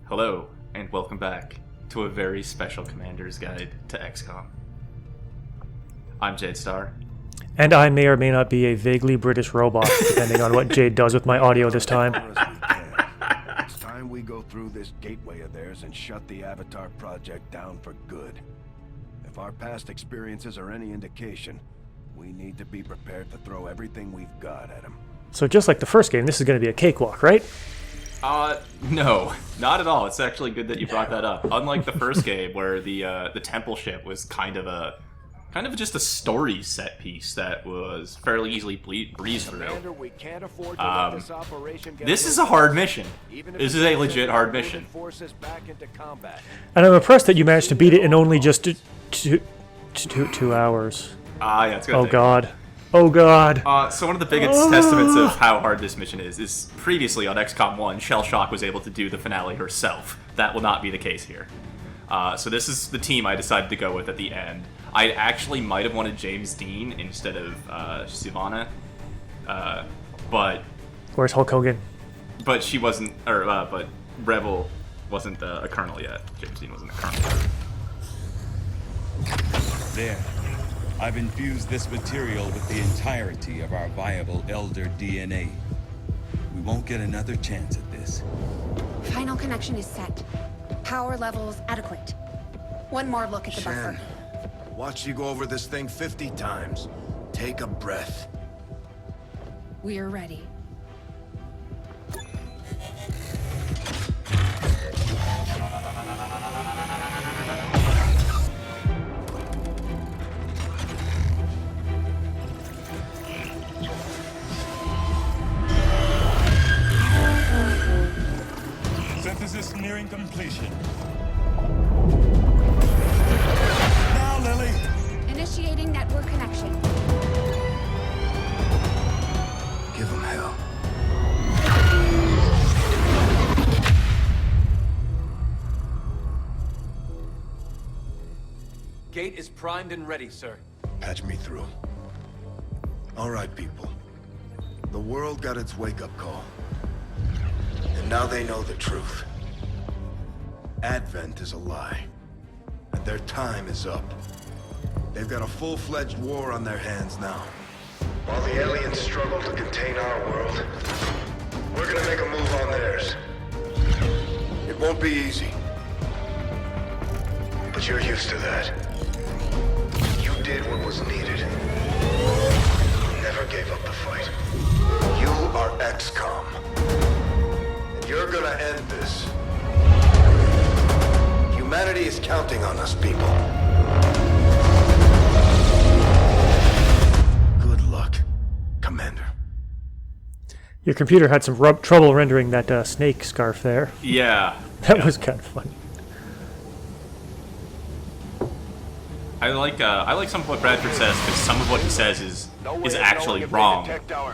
Hello, and welcome back to a very special Commander's Guide to XCOM. I'm Jade Star. And I may or may not be a vaguely British robot, depending on what Jade does with my audio this time. It's time we go through this gateway of theirs and shut the Avatar project down for good. If our past experiences are any indication, we need to be prepared to throw everything we've got at them. So just like the first game, this is going to be a cakewalk, right? No, not at all. It's actually good that you brought that up. Unlike the first game, where the temple ship was kind of just a story set piece that was fairly easily breezed through. This is a hard mission. This is a legit hard mission. And I'm impressed that you managed to beat it in only just 2 hours. Yeah, it's gonna Oh take- god. Oh god. So one of the biggest testaments of how hard this mission is previously on XCOM 1, Shell Shock was able to do the finale herself. That will not be the case here. So this is the team I decided to go with at the end. I actually might have wanted James Dean instead of Sivana, but Where's Hulk Hogan? but she wasn't, but Rebel wasn't a colonel yet. James Dean wasn't a colonel yet. There. I've infused this material with the entirety of our viable Elder DNA. We won't get another chance at this. Final connection is set. Power levels adequate. One more look at the buffer. Watch you go over this thing 50 times. Take a breath. We're ready. Synthesis nearing completion. Now, Lily! Initiating network connection. Give them hell. Gate is primed and ready, sir. Patch me through. All right, people. The world got its wake-up call. And now they know the truth. Advent is a lie. And their time is up. They've got a full-fledged war on their hands now. While the aliens struggle to contain our world, we're gonna make a move on theirs. It won't be easy. But you're used to that. You did what was needed. You never gave up the fight. You are XCOM. And you're gonna end this. Humanity is counting on us, people. Good luck, Commander. Your computer had some trouble rendering that snake scarf there. Yeah. That was kind of funny. I like some of what Bradford says, because some of what he says is actually wrong,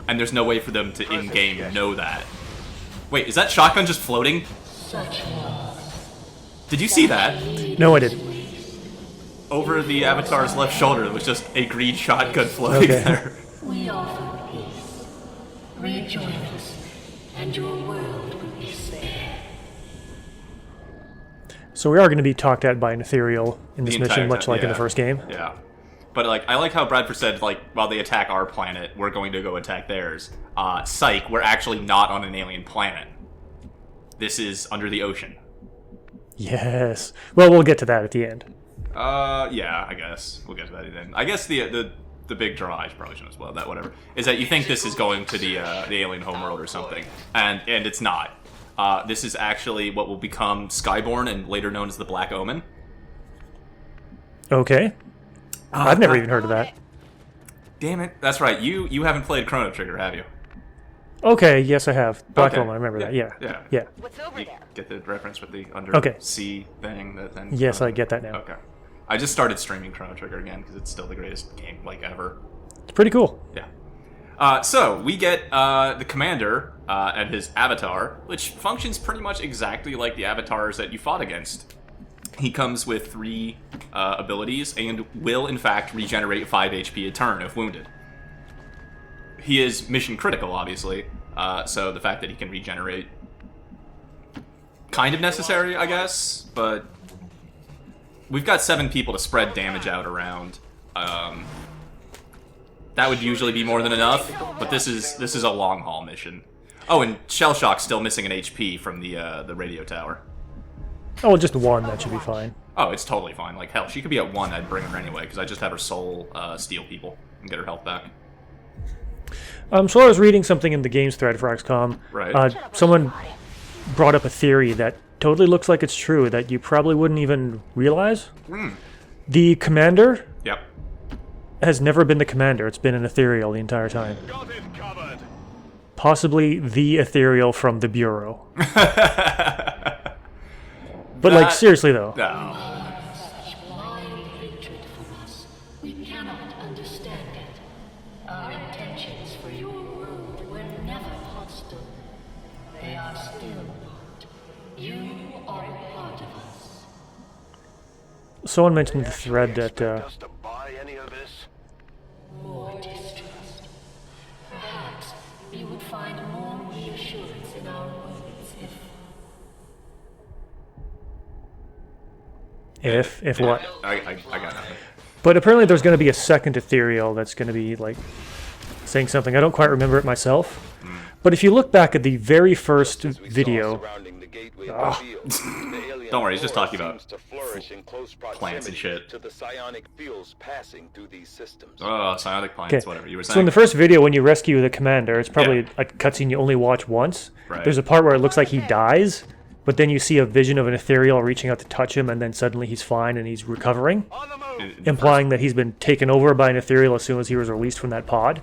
and there's no way for them to in-game know that. Wait, is that shotgun just floating? Did you see that? No, I didn't. Over the Avatar's left shoulder, there was just a green shotgun floating Okay. there. We offer peace. Rejoin us, and your world will be spared. So we are going to be talked at by an ethereal in this The entire mission, much time, like in yeah. the first game. Yeah. But I like how Bradford said, while they attack our planet, we're going to go attack theirs. Psych, we're actually not on an alien planet. This is under the ocean. Yes. Well, we'll get to that at the end. Yeah, I guess. We'll get to that then. I guess the big draw, I probably shouldn't spoil that, whatever, is that you think this is going to the alien homeworld or something, and it's not. This is actually what will become Skyborn and later known as the Black Omen. Okay. I've never even heard of that. Damn it. That's right. You haven't played Chrono Trigger, have you? Okay, yes, I have. Black Okay. Woman, I remember that. Yeah. Yeah. Yeah. What's over You there? get the reference with the Okay. undersea thing? That then. Yes, I get that now. Okay. I just started streaming Chrono Trigger again because it's still the greatest game ever. It's pretty cool. Yeah. So we get the commander and his avatar, which functions pretty much exactly like the avatars that you fought against. He comes with 3 abilities and will, in fact, regenerate 5 HP a turn if wounded. He is mission critical, obviously, so the fact that he can regenerate kind of necessary, I guess, but we've got 7 people to spread damage out around. That would usually be more than enough, but this is a long haul mission. Oh, and Shell Shock's still missing an HP from the radio tower. Oh, just 1. That should be fine. Oh, it's totally fine. Like, hell, she could be at 1, I'd bring her anyway, because I just had her soul steal people and get her health back. So I was reading something in the games thread for XCOM. Right. Someone brought up a theory that totally looks like it's true, that you probably wouldn't even realize. The commander Yep. has never been the commander. It's been an ethereal the entire time. Possibly the ethereal from the Bureau. But, like, seriously, though. No. Such blind hatred from us. We cannot understand it. Our intentions for your world were never hostile. They are still not. You are a part of us. Someone mentioned in the thread that More distrust. Perhaps you would find more reassurance in our words if what? I got nothing. But apparently there's going to be a second ethereal that's going to be, like, saying something. I don't quite remember it myself. But if you look back at the very first video... Don't worry, he's just talking about plants and shit. Oh, psionic plants, whatever you were saying. So in the first video, when you rescue the commander, it's probably a cutscene you only watch once. Right. There's a part where it looks like he dies, but then you see a vision of an ethereal reaching out to touch him, and then suddenly he's fine and he's recovering, implying that he's been taken over by an ethereal as soon as he was released from that pod.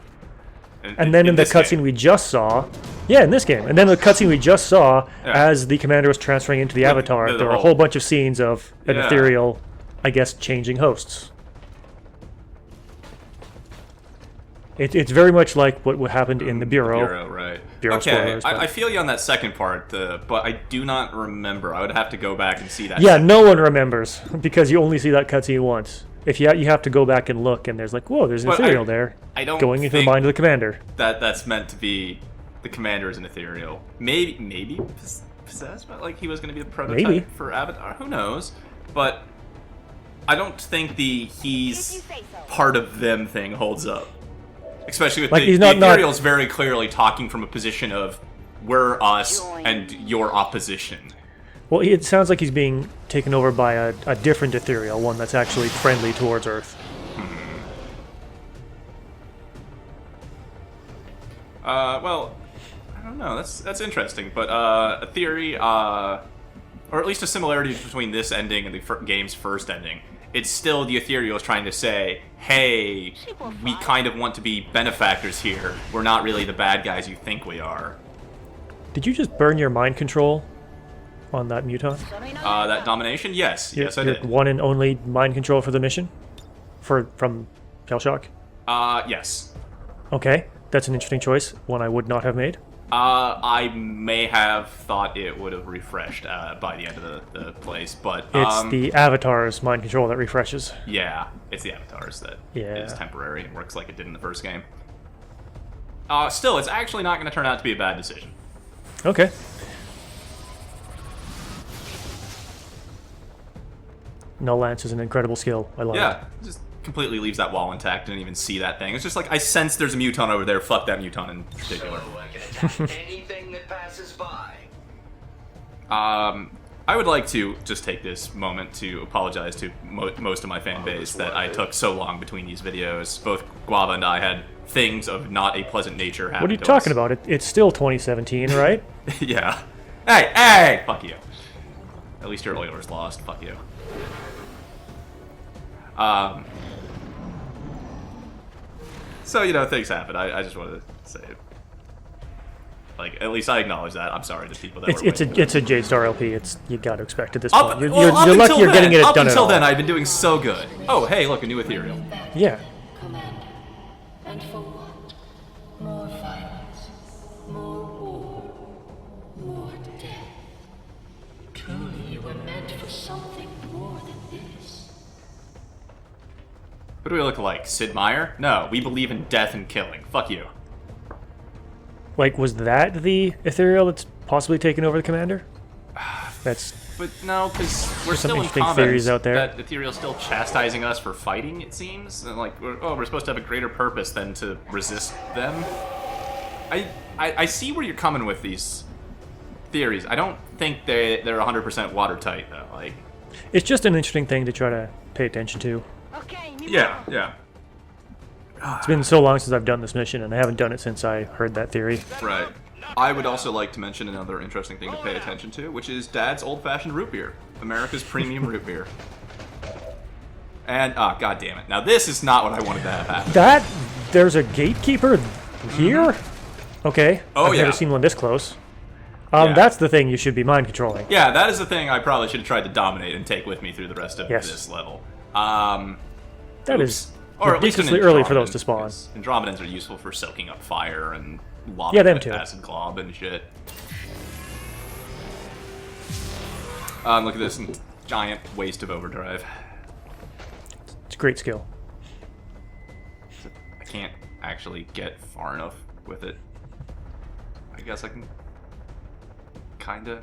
And then in the cutscene we just saw, in this game, and then the cutscene we just saw, as the commander was transferring into the avatar, there were a whole bunch of scenes of an ethereal, I guess, changing hosts. It's very much like what happened in the Bureau. Bureau, right. Bureau okay, spoilers, I feel you on that second part, but I do not remember. I would have to go back and see that. Yeah, no one remembers, because you only see that cutscene once. If you have to go back and look, and there's like, whoa, there's an ethereal there. I don't going into the mind of the commander. That's meant to be the commander is an ethereal. Maybe possessed, but like he was going to be the prototype for Avatar. Who knows? But I don't think the he's part of them thing holds up. Especially with the ethereal's very clearly talking from a position of we're us and your opposition. Well, it sounds like he's being taken over by a different ethereal, one that's actually friendly towards Earth. Well, I don't know. That's interesting, but a theory, or at least a similarity between this ending and the game's first ending. It's still the ethereal is trying to say, hey, we kind of want to be benefactors here. We're not really the bad guys you think we are. Did you just burn your mind control on that muton? That domination? Yes. Yes, I did. One and only mind control for the mission? From Shell Shock? Yes. Okay, that's an interesting choice. One I would not have made. I may have thought it would have refreshed by the end of the place, but... It's the Avatar's mind control that refreshes. Yeah, it's the Avatar's that is temporary and works like it did in the first game. Still, it's actually not going to turn out to be a bad decision. Okay. No Lance is an incredible skill. I love it. Yeah, just completely leaves that wall intact. Didn't even see that thing. It's just like, I sense there's a muton over there. Fuck that muton in particular. So I can attack anything that passes by. I would like to just take this moment to apologize to most of my fan base that I took so long between these videos. Both Guava and I had things of not a pleasant nature happen. What are you talking about? It's still 2017, right? Yeah. Hey! Fuck you. At least your Oilers lost. Fuck you. So, you know, things happen. I just wanted to say it. Like, at least I acknowledge that. I'm sorry to people that it's a Jade Star LP. You got to expect at this point. You're lucky you're getting it done. Up until then, I've been doing so good. Oh, hey, look, a new ethereal. Yeah. Commander. And for what? More violence, more war, more death. Truly, you were meant for something more than this. What do we look like? Sid Meier? No, we believe in death and killing. Fuck you. Like, was that the ethereal that's possibly taken over the commander? That's But no, because we're There's some still in interesting combat. theories out there. That Ethereal's still chastising us for fighting, it seems. And like, we're supposed to have a greater purpose than to resist them. I see where you're coming with these theories. I don't think they're 100% watertight, though. Like, it's just an interesting thing to try to pay attention to. yeah. It's been so long since I've done this mission, and I haven't done it since I heard that theory. Right. I would also like to mention another interesting thing to pay attention to, which is Dad's old-fashioned root beer. America's premium root beer. And, god damn it. Now this is not what I wanted to have happen. There's a gatekeeper here? Okay. Oh, I've yeah. never seen one this close. Yeah. That's the thing you should be mind controlling. Yeah, that is the thing I probably should have tried to dominate and take with me through the rest of Yes. this level. That is Or at least an ridiculously early for those to spawn. because Andromedans are useful for soaking up fire and lava Yeah, them with too. acid glob and shit. Look at this giant waste of overdrive. It's a great skill. I can't actually get far enough with it. I guess I can kinda.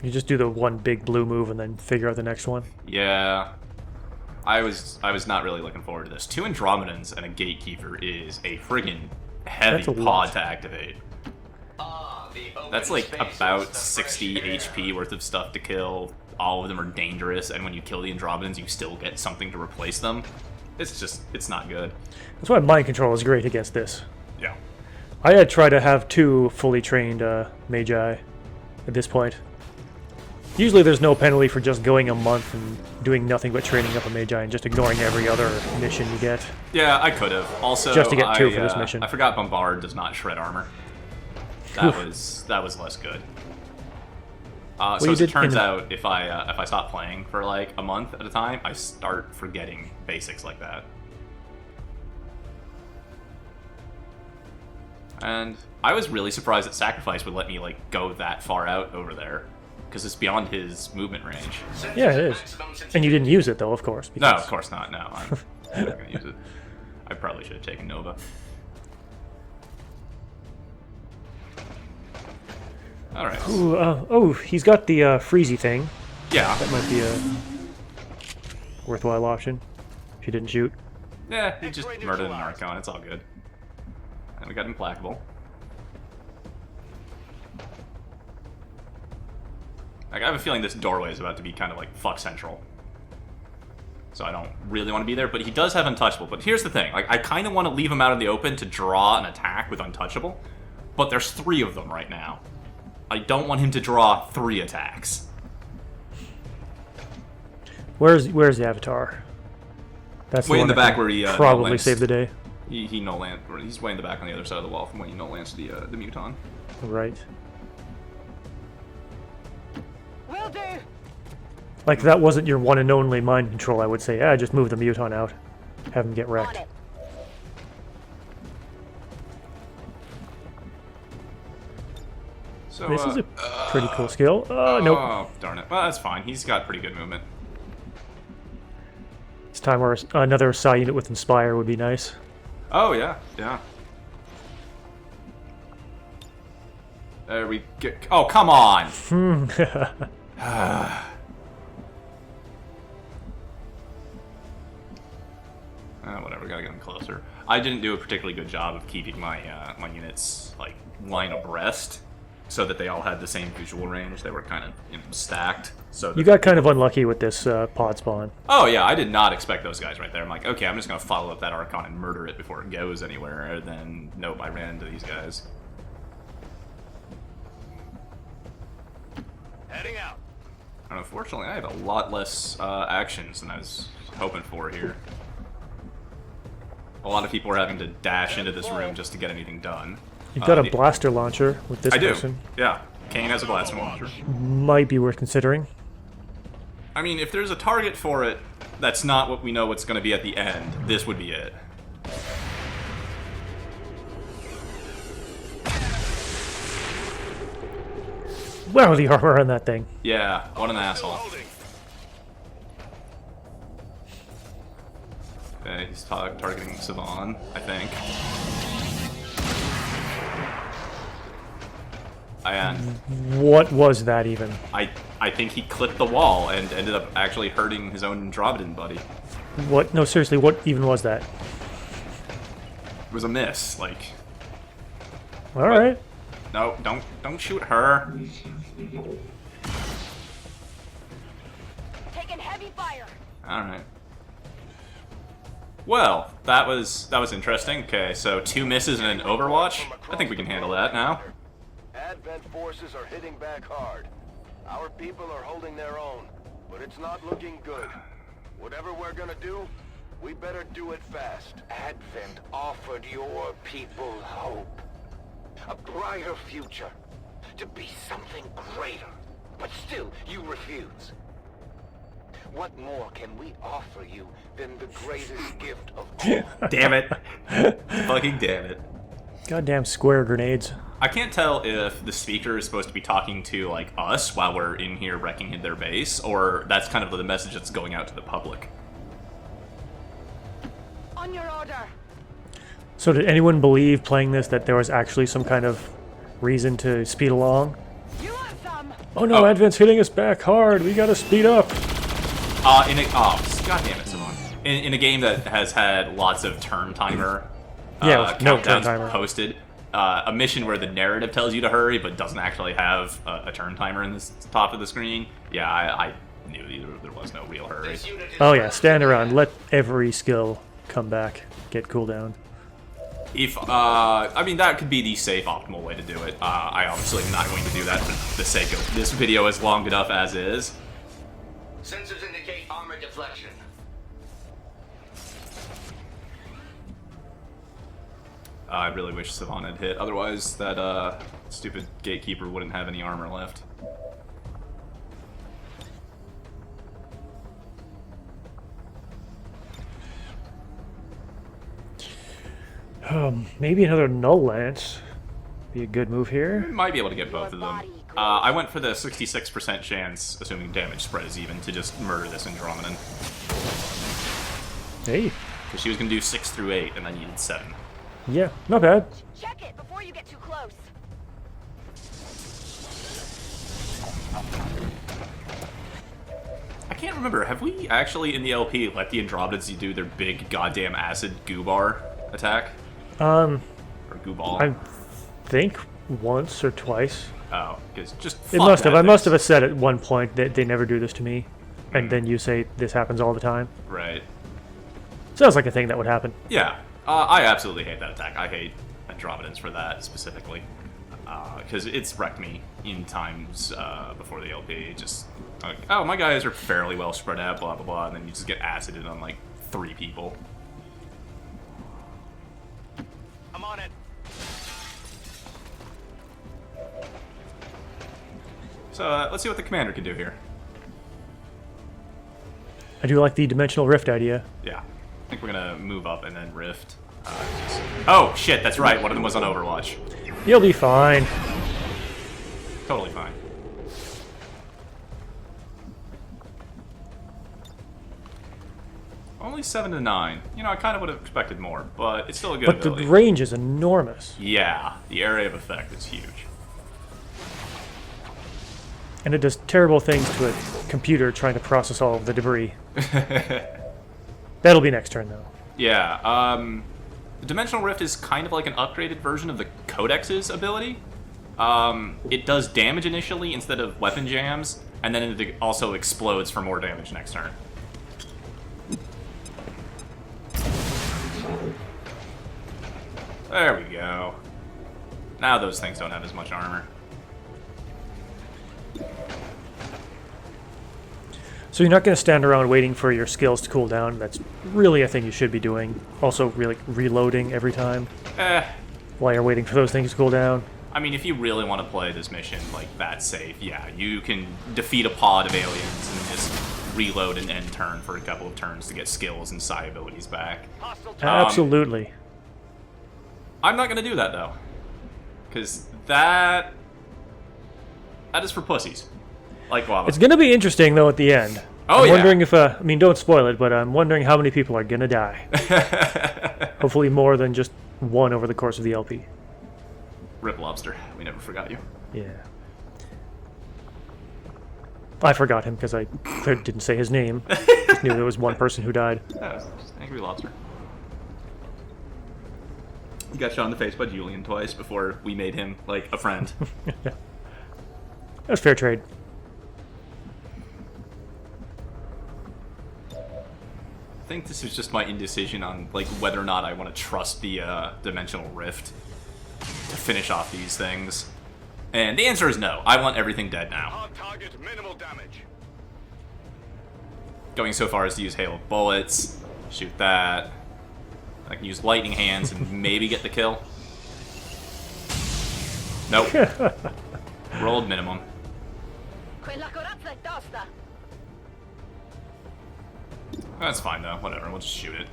You just do the one big blue move and then figure out the next one. Yeah. I was not really looking forward to this. 2 Andromedans and a Gatekeeper is a friggin' heavy That's a pod lot. to activate. The open That's like spaces about of 60 separation. HP worth of stuff to kill. All of them are dangerous, and when you kill the Andromedans, you still get something to replace them. It's not good. That's why mind control is great against this. Yeah. I had tried to have 2 fully trained Magi at this point. Usually there's no penalty for just going a month and doing nothing but training up a Magi and just ignoring every other mission you get. Yeah, I could have. Also, Just to get 2 for this mission. I forgot Bombard does not shred armor. That was less good. So you as it did turns in- out, if I stop playing for like a month at a time, I start forgetting basics like that. And I was really surprised that Sacrifice would let me like go that far out over there, because it's beyond his movement range. Yeah, it is. And you didn't use it though, of course. No, because- of course not. No, I'm not gonna use it. I probably should have taken Nova. All right. Ooh, oh, he's got the freezy thing. Yeah. That might be a worthwhile option. If you didn't shoot. Yeah, he just murdered an Archon. It's all good. And we got Implacable. Like, I have a feeling this doorway is about to be kind of like fuck central. So I don't really want to be there, but he does have Untouchable. But here's the thing, like, I kind of want to leave him out in the open to draw an attack with Untouchable, but there's 3 of them right now. I don't want him to draw 3 attacks. Where's the Avatar? That's Way in one the that back can where he probably no-lanced. saved the day. He no-land, or he's way in the back on the other side of the wall from when he no-lanced the Muton. Right. Will do. Like, if that wasn't your one and only mind control, I would say, yeah, just move the Muton out. Have him get On wrecked. it. So, This is a pretty cool skill. Nope. Oh, darn it. Well, that's fine. He's got pretty good movement. It's time where another Psi unit with Inspire would be nice. Oh, yeah. Yeah. There we go. Oh, come on! Whatever, gotta get him closer. I didn't do a particularly good job of keeping my my units like line abreast, so that they all had the same visual range. They were kind of stacked. So You got kind of unlucky with this pod spawn. Oh yeah, I did not expect those guys right there. I'm like, okay, I'm just gonna follow up that Archon and murder it before it goes anywhere. And then nope, I ran into these guys. Heading out. And unfortunately, I have a lot less actions than I was hoping for here. A lot of people are having to dash into this room just to get anything done. You've got a the- blaster launcher with this I do. person. Yeah, Kane has a blaster launcher. Might be worth considering. I mean, if there's a target for it, that's not what we know what's going to be at the end. This would be it. Wow, the armor on that thing. Yeah, what an asshole. Okay, he's targeting Savan, I think. And What was that even? I think he clipped the wall and ended up actually hurting his own Andromedan buddy. What? No, seriously, what even was that? It was a miss, like... All right. No, don't shoot her. Taking heavy fire. Alright. Well, that was interesting. Okay, so 2 misses and an Overwatch. I think we can handle that now. Advent forces are hitting back hard. Our people are holding their own, but it's not looking good. Whatever we're gonna do, we better do it fast. Advent offered your people hope. A brighter future. To be something greater. But still, you refuse. What more can we offer you than the greatest gift of all? Damn it. Fucking damn it. Goddamn square grenades. I can't tell if the speaker is supposed to be talking to, like, us while we're in here wrecking their base, or that's kind of the message that's going out to the public. On your order. So did anyone believe playing this that there was actually some kind of reason to speed along? You want some? Oh no, Advent's hitting us back hard. We gotta speed up. God damn it, Simone. In a game that has had lots of turn timer with no turn countdowns timer posted, a mission where the narrative tells you to hurry but doesn't actually have a turn timer in the top of the screen, yeah, I knew there was no real hurry. Oh yeah, stand around. Let every skill come back. Get cooldown. If, I mean, that could be the safe, optimal way to do it. I obviously am not going to do that for the sake of this video is long enough as is. Sensors indicate armor deflection. I really wish Savant had hit, otherwise that, stupid gatekeeper wouldn't have any armor left. Maybe another null lance. Be a good move here. Might be able to get both of them. I went for the 66% chance, assuming damage spread is even, to just murder this Andromedan. Hey. Because she was going to do 6 through 8, and I needed 7. Yeah, not bad. Check it before you get too close. I can't remember, have we actually in the LP let the Andromedans do their big goddamn acid goobar attack? Or gooball? I think once or twice. Oh, because just It must have. I must have said at one point that they never do this to me, and then you say this happens all the time. Right. Sounds like a thing that would happen. Yeah. I absolutely hate that attack. I hate Andromedans for that specifically. Because it's wrecked me in times before the LP. Just, like, oh, my guys are fairly well spread out, blah, blah, blah, and then you just get acided on, like, 3 people. I'm on it. So, let's see what the commander can do here. I do like the dimensional rift idea. Yeah. I think we're gonna move up and then rift. Oh, shit, that's right. One of them was on Overwatch. You'll be fine. Totally fine. Only 7 to 9. You know, I kind of would have expected more, but it's still a good But ability. the range is enormous. Yeah, the area of effect is huge. And it does terrible things to a computer trying to process all of the debris. That'll be next turn, though. Yeah, the Dimensional Rift is kind of like an upgraded version of the Codex's ability. It does damage initially instead of weapon jams, and then it also explodes for more damage next turn. There we go. Now those things don't have as much armor. So you're not going to stand around waiting for your skills to cool down. That's really a thing you should be doing. Also, really reloading every time while you're waiting for those things to cool down. I mean, if you really want to play this mission like that safe, yeah, you can defeat a pod of aliens and just reload and end turn for a couple of turns to get skills and psi abilities back. Absolutely. I'm not going to do that, though. Because that is for pussies. Like guava. It's going to be interesting, though, at the end. Oh, I'm yeah. wondering if, I mean, don't spoil it, but I'm wondering how many people are going to die. Hopefully more than just one over the course of the LP. Rip Lobster. We never forgot you. Yeah. I forgot him because I didn't say his name. Just knew there was one person who died. Yeah, just Angry Lobster. He got shot in the face by Julian twice before we made him, like, a friend. That was fair trade. I think this is just my indecision on, like, whether or not I want to trust the Dimensional Rift to finish off these things. And the answer is no. I want everything dead now. Hard target, minimal damage. Going so far as to use Hail of Bullets, shoot that. I can use Lightning Hands and maybe get the kill. Nope. Rolled minimum. Quella corazza è tosta. That's fine though, whatever, we'll just shoot it.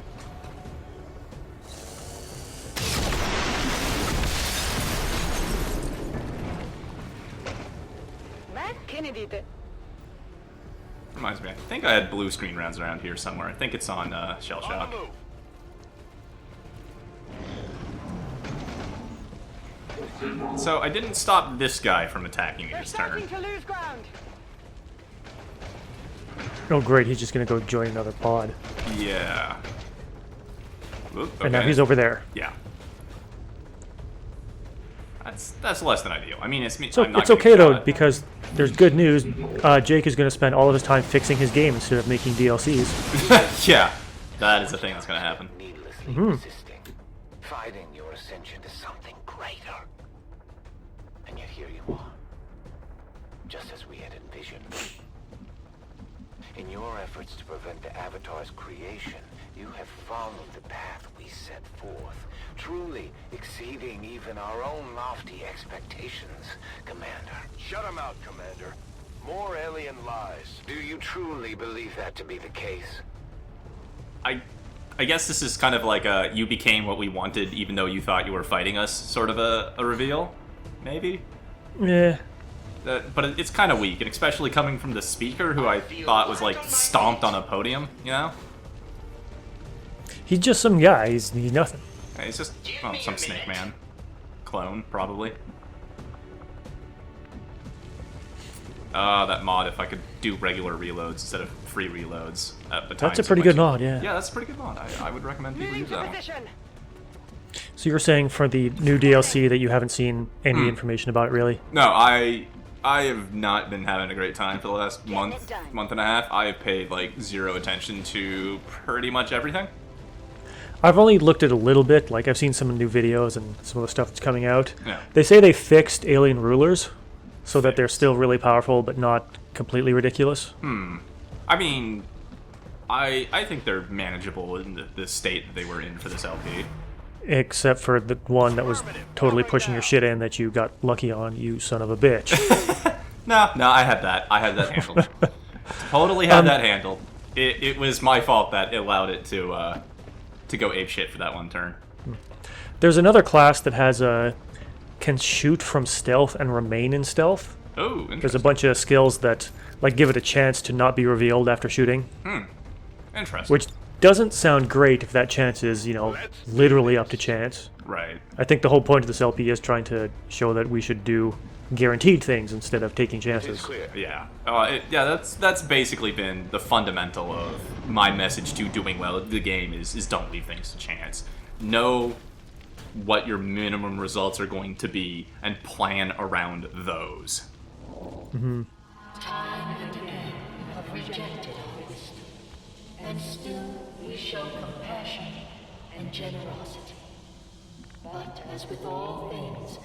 Che ne dite? Reminds me, I think I had blue screen rounds around here somewhere. I think it's on Shell On Shock. the move. So I didn't stop this guy from attacking me They're this turn. starting to lose ground. Oh, great. He's just going to go join another pod. Yeah. Oop, And now okay. he's over there. Yeah. That's less than ideal. I mean, it's me. So I'm not it's okay, getting though, shot. because there's good news. Jake is going to spend all of his time fixing his game instead of making DLCs. Yeah, that is the thing that's gonna happen. Needlessly resisting, fighting your ascension to something greater. And yet here you are, just as we had envisioned. In your efforts to prevent the Avatar's creation, you have followed the path we set forth, truly exceeding even our own lofty expectations, Commander. Shut him out, Commander. More alien lies. Do you truly believe that to be the case? I guess this is kind of like a you became what we wanted even though you thought you were fighting us sort of a reveal, maybe? Yeah. But it's kind of weak, and especially coming from the speaker who I thought was like stomped on a podium, you know? He's just some guy. He's nothing. He's just some Snake Man clone, probably. That mod, if I could do regular reloads instead of free reloads at the time. That's a pretty good mod, yeah. Yeah, that's a pretty good mod. I would recommend people Moving use to that one. position. So you're saying for the new DLC that you haven't seen any information about it, really? No, I have not been having a great time for the last Getting month it done. and a half. I have paid like zero attention to pretty much everything. I've only looked at a little bit. Like, I've seen some new videos and some of the stuff that's coming out. Yeah. They say they fixed alien rulers so that they're still really powerful but not completely ridiculous. I mean, I think they're manageable in the state that they were in for this LP. Except for the one that was totally pushing your shit in that you got lucky on, you son of a bitch. No, I had that. I had that handled. Totally had that handled. It was my fault that it allowed it to go apeshit for that one turn. There's another class that has can shoot from stealth and remain in stealth. Oh, There's a interesting. bunch of skills that like give it a chance to not be revealed after shooting, Interesting. which doesn't sound great if that chance is, literally up to chance. Right. I think the whole point of this LP is trying to show that we should do guaranteed things instead of taking chances. Clear. Yeah. That's basically been the fundamental of my message to doing well at the game is don't leave things to chance. Know what your minimum results are going to be and plan around those. Time and again you have rejected our wisdom, and still we show compassion and generosity. But as with all things,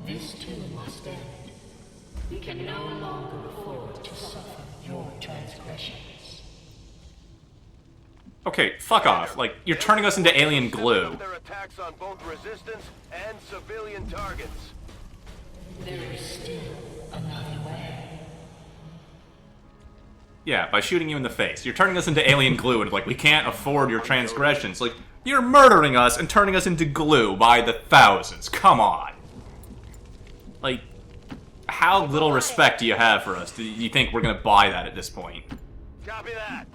this too must end. We can no longer afford to suffer your transgressions. Okay, fuck off. Like, you're turning us into alien glue. Their attacks on both resistance and civilian targets. There is still another way. Yeah, by shooting you in the face. You're turning us into alien glue and like, we can't afford your transgressions. Like, you're murdering us and turning us into glue by the thousands. Come on. Like, how little respect do you have for us? Do you think we're gonna buy that at this point? Copy that.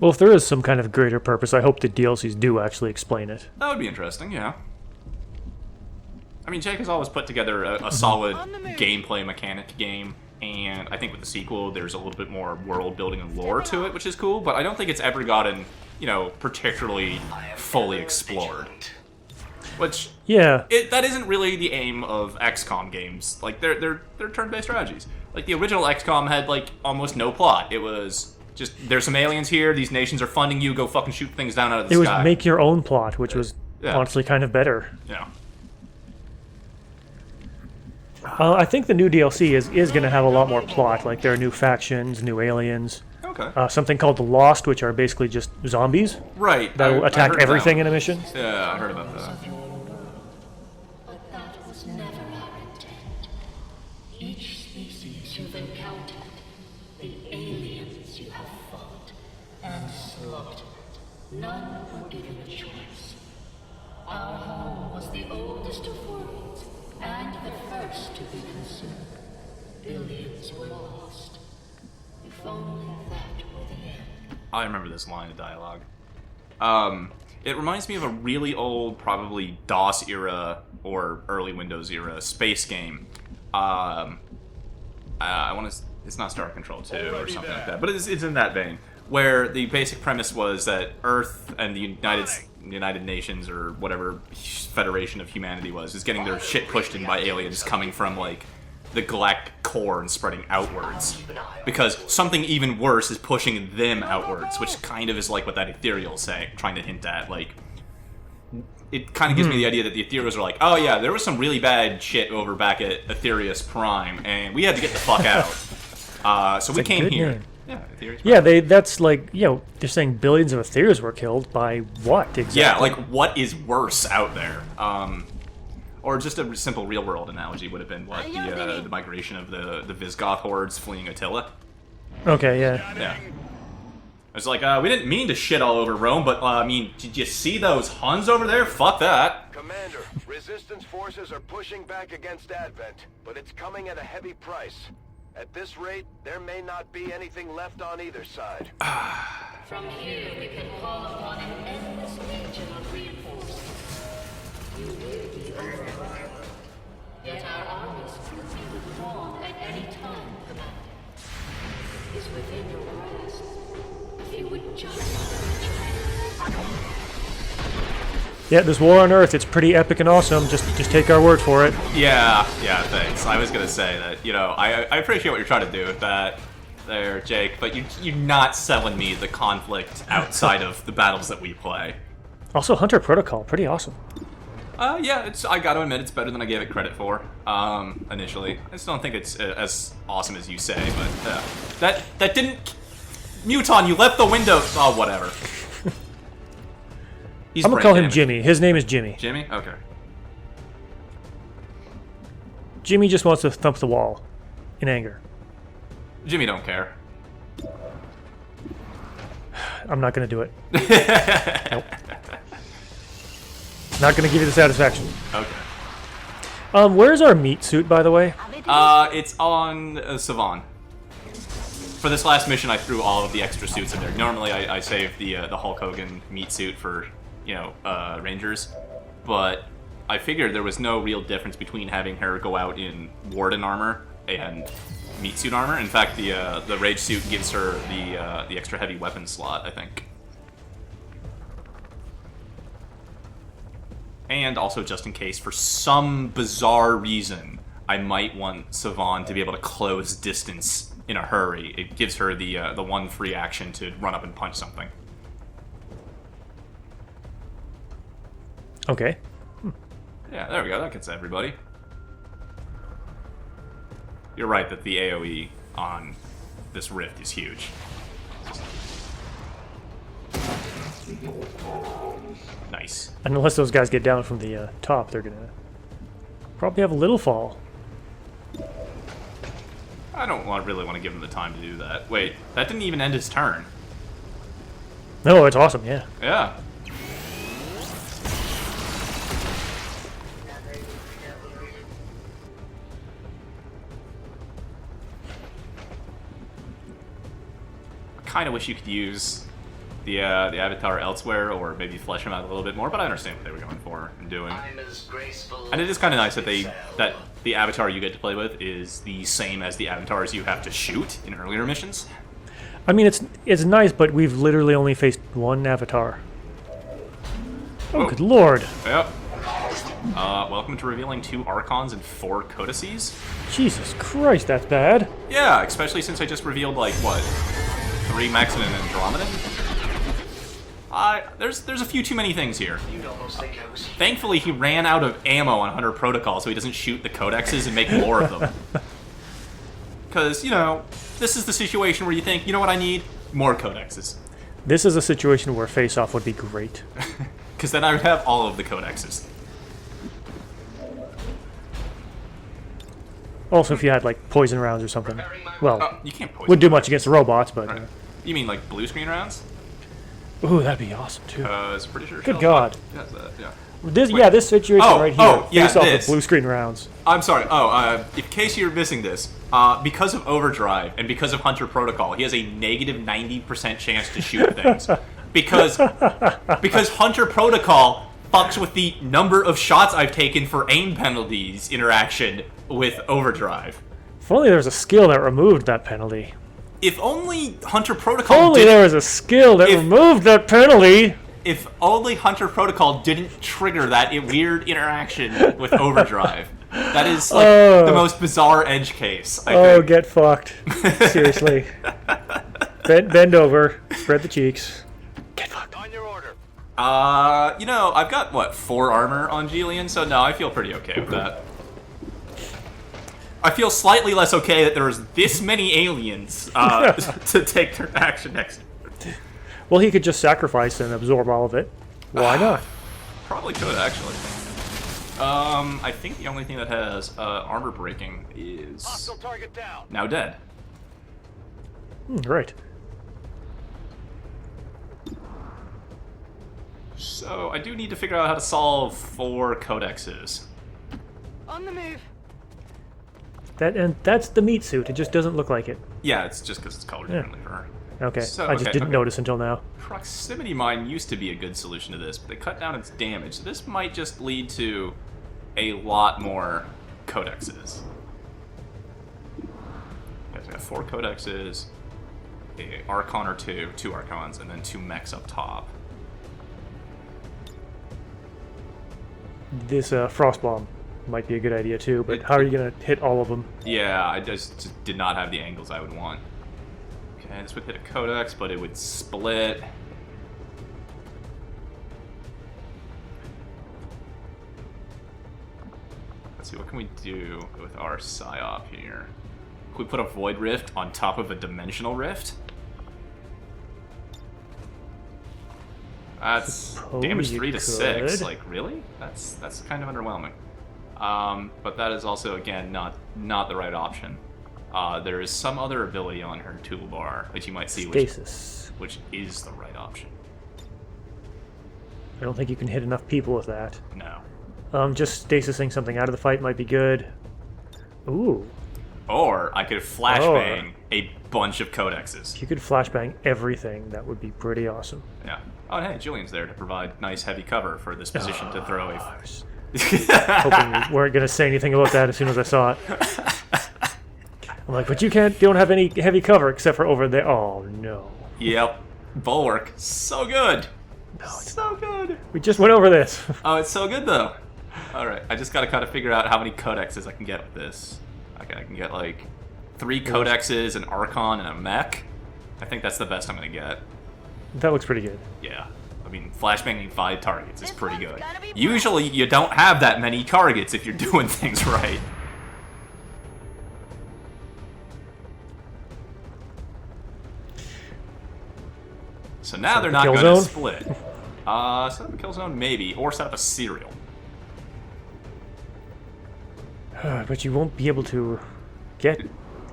Well, if there is some kind of greater purpose, I hope the DLCs do actually explain it. That would be interesting, yeah. I mean, Jake has always put together a solid gameplay mechanic game, and I think with the sequel, there's a little bit more world building and lore to it, which is cool, but I don't think it's ever gotten, you know, particularly fully explored. Which, yeah, that isn't really the aim of XCOM games. Like, they're turn-based strategies. Like, the original XCOM had, like, almost no plot. It was just, there's some aliens here, these nations are funding you, go fucking shoot things down out of the sky. It was make your own plot, which was honestly kind of better. Yeah. I think the new DLC is going to have a lot more plot. Like, there are new factions, new aliens. Okay. Something called the Lost, which are basically just zombies. Right. That'll attack everything in a mission. Yeah, I heard about that. But that was never our intent. Each species you've encountered, the aliens you have fought and slaughtered, none were given a choice. Our home was the oldest of worlds, and the first to be consumed. Billions were lost. If only that were the end. I remember this line of dialogue. It reminds me of a really old, probably DOS era or early Windows era space game. I want to. It's not Star Control 2 or something like that, but it's in that vein, where the basic premise was that Earth and the United Nations or whatever Federation of Humanity is getting their shit pushed in by aliens coming from like the galactic core and spreading outwards, because something even worse is pushing them outwards, which kind of is like what that ethereal is trying to hint at. Like, it kind of gives me the idea that the ethereals are like, oh yeah, there was some really bad shit over back at Aetherius Prime, and we had to get the fuck out. So we came here. Name. Yeah, Aetherius Prime. Yeah, that's like, you know, they're saying billions of Aetherials were killed by what exactly? Yeah, like what is worse out there? Or just a simple real-world analogy would have been what the migration of the Visigoth hordes fleeing Attila. Okay, yeah. Yeah. It's like, we didn't mean to shit all over Rome, but, I mean, did you see those Huns over there? Fuck that. Commander, resistance forces are pushing back against Advent, but it's coming at a heavy price. At this rate, there may not be anything left on either side. From here, we can call upon an endless legion of reinforcements. You will be overrun. Yet our armies could be withdrawn at any time, Commander. Is within your grasp. If you would just... Yeah, this war on Earth, it's pretty epic and awesome. Just take our word for it. Yeah, thanks. I was gonna say that, you know, I appreciate what you're trying to do with that there, Jake, but you're not selling me the conflict outside of the battles that we play. Also, Hunter Protocol, pretty awesome. Yeah, I gotta admit, it's better than I gave it credit for, initially. I just don't think it's as awesome as you say, but, that didn't... Muton, you left the window... Oh, whatever. I'm gonna call him Jimmy. His name is Jimmy. Jimmy? Okay. Jimmy just wants to thump the wall in anger. Jimmy don't care. I'm not gonna do it. Nope. Not gonna give you the satisfaction. Okay. Where's our meat suit, by the way? It's on Savon. For this last mission, I threw all of the extra suits in there. Normally, I save the Hulk Hogan meat suit for, you know, Rangers, but I figured there was no real difference between having her go out in Warden armor and meat suit armor. In fact, the Rage suit gives her the extra heavy weapon slot, I think. And also, just in case, for some bizarre reason, I might want Savon to be able to close distance in a hurry. It gives her the one free action to run up and punch something. Okay. Yeah, there we go. That gets everybody. You're right that the AoE on this rift is huge. Nice. And unless those guys get down from the top, they're gonna probably have a little fall. I don't really want to give him the time to do that. Wait, that didn't even end his turn. No, it's awesome, yeah. Yeah. I kind of wish you could use the avatar elsewhere, or maybe flesh him out a little bit more. But I understand what they were going for and doing. And it is kind of nice that the avatar you get to play with is the same as the avatars you have to shoot in earlier missions. I mean, it's nice, but we've literally only faced one avatar. Oh, good lord. Yep. Welcome to revealing 2 Archons and 4 Codices. Jesus Christ, that's bad. Yeah, especially since I just revealed, like, what? 3 mechs and an Andromedan? There's a few too many things here. Thankfully, he ran out of ammo on Hunter Protocol, so he doesn't shoot the Codexes and make more of them. Because, you know, this is the situation where you think, you know what I need? More Codexes. This is a situation where face-off would be great. Because then I would have all of the Codexes. Also, if you had, like, poison rounds or something. Well, you can't poison wouldn't do rounds. much against the robots, but... Right. You mean, like, blue screen rounds? Ooh, that'd be awesome, too. I was pretty sure. Good God. Yeah, yeah. This situation right here, face off with blue screen rounds. I'm sorry. In case you're missing this, because of Overdrive and because of Hunter Protocol, he has a negative 90% chance to shoot things. because Hunter Protocol fucks with the number of shots I've taken for aim penalties interaction with Overdrive. If only there was a skill that removed that penalty. If only Hunter Protocol If only there was a skill that removed that penalty. If only Hunter Protocol didn't trigger that weird interaction with Overdrive. That is, like, the most bizarre edge case, I think. Get fucked. Seriously. Bend over. Spread the cheeks. Get fucked. On your order. You know, I've got, what, 4 armor on Julian, so no, I feel pretty okay with that. I feel slightly less okay that there's this many aliens to take their action next. Well, he could just sacrifice and absorb all of it. Why not? Probably could, actually. I think the only thing that has armor breaking is Hostile target down. now dead. Right. So I do need to figure out how to solve 4 codexes. On the move. That's the meat suit. It just doesn't look like it. Yeah, it's just because it's colored differently for her. Okay, So, I just didn't notice until now. Proximity mine used to be a good solution to this, but they cut down its damage. So this might just lead to a lot more codexes. Okay, so we have 4 codexes, a Archon or 2 Archons, and then 2 mechs up top. This Frostbomb might be a good idea too, but how are you going to hit all of them? Yeah, I just did not have the angles I would want. Okay, this would hit a codex, but it would split. Let's see, what can we do with our psyop here? Can we put a Void Rift on top of a Dimensional Rift? That's damage 3 to 6. Like, really? That's kind of underwhelming. But that is also, again, not the right option. There is some other ability on her toolbar that you might see, which is the right option. I don't think you can hit enough people with that. No. Just stasising something out of the fight might be good. Ooh. Or I could flashbang a bunch of codexes. If you could flashbang everything, that would be pretty awesome. Yeah. Oh, hey, Julian's there to provide nice heavy cover for this position to throw a... Hoping you weren't going to say anything about that as soon as I saw it. I'm like, but you don't have any heavy cover except for over there. Oh, no. Yep. Bulwark. So good. No, it's so good. We just went over this. Oh, it's so good, though. All right. I just got to kind of figure out how many codexes I can get with this. Okay, I can get, like, 3 codexes, an Archon, and a mech. I think that's the best I'm going to get. That looks pretty good. Yeah. I mean, flashbanging 5 targets is pretty good. Usually, you don't have that many targets if you're doing things right. So now they're not going to split. Set up a kill zone, maybe, or set up a serial. But you won't be able to get,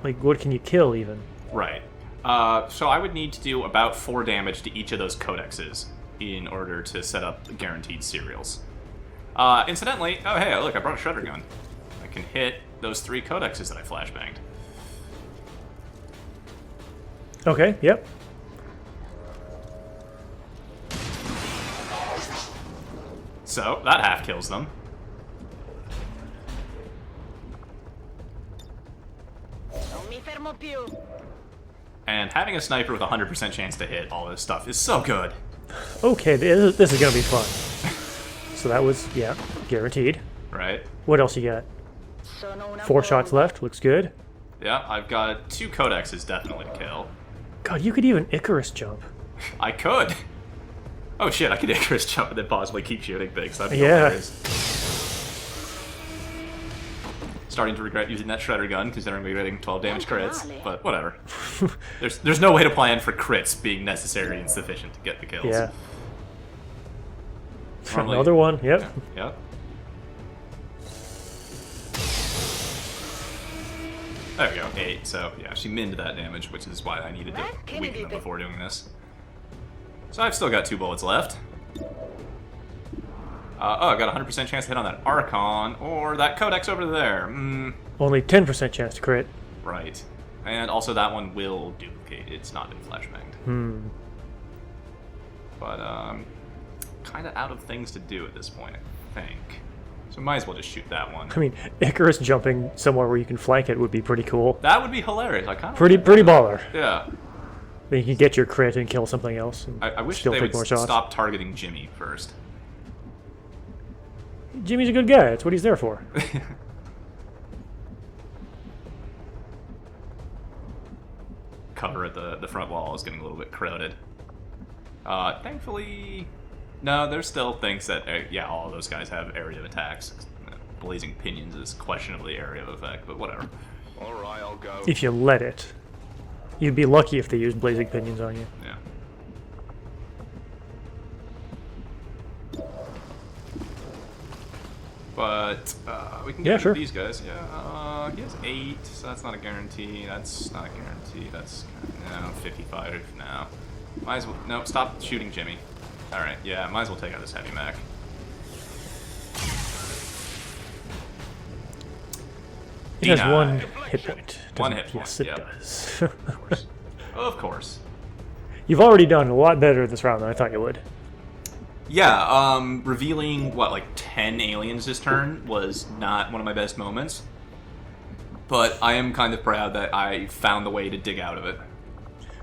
like, what can you kill even? Right. So I would need to do about 4 damage to each of those codexes in order to set up guaranteed serials. Incidentally, oh hey, look, I brought a shredder gun. I can hit those 3 codexes that I flashbanged. Okay, yep. So, that half kills them. And having a sniper with a 100% chance to hit all this stuff is so good. Okay, this is gonna be fun. So that was, yeah, guaranteed. Right. What else you got? 4 shots left, looks good. Yeah, I've got 2 codexes definitely to kill. God, you could even Icarus jump. I could. Oh shit, I could Icarus jump and then possibly keep shooting things. That'd be Yeah. hilarious. Starting to regret using that shredder gun, considering we're getting 12 damage crits, but whatever. There's no way to plan for crits being necessary and sufficient to get the kills. Yeah. Normally- Another one, yep. Yep. There we go, 8. So, yeah, she minned that damage, which is why I needed to weaken them before doing this. So I've still got 2 bullets left. Oh, I got a 100% chance to hit on that Archon, or that Codex over there. Only 10% chance to crit. Right. And also that one will duplicate. It's not been flashbanged. But, kind of out of things to do at this point, I think. So might as well just shoot that one. I mean, Icarus jumping somewhere where you can flank it would be pretty cool. That would be hilarious. I kind of Pretty baller. Yeah. Then you can get your crit and kill something else. And I wish still they take would more shots. stop targeting Jimmy first. Jimmy's a good guy. That's what he's there for. Cover at the front wall is getting a little bit crowded. Thankfully, no, there's still things that, yeah, all of those guys have area of attacks. Blazing Pinions is questionably area of effect, but whatever. Alright, I'll go. If you let it. You'd be lucky if they used blazing pinions on you. Yeah. But, we can get sure. these guys. Yeah, he has 8, so that's not a guarantee. That's not a guarantee. That's, no, 55 now. Might as well, no, stop shooting Jimmy. Alright, yeah, might as well take out this heavy mech. It has Denied. 1 hit point. One doesn't hit it? point, Yes, it yep. does. Of course. Of course. You've already done a lot better this round than I thought you would. Yeah, revealing, what, like 10 aliens this turn was not one of my best moments. But I am kind of proud that I found the way to dig out of it.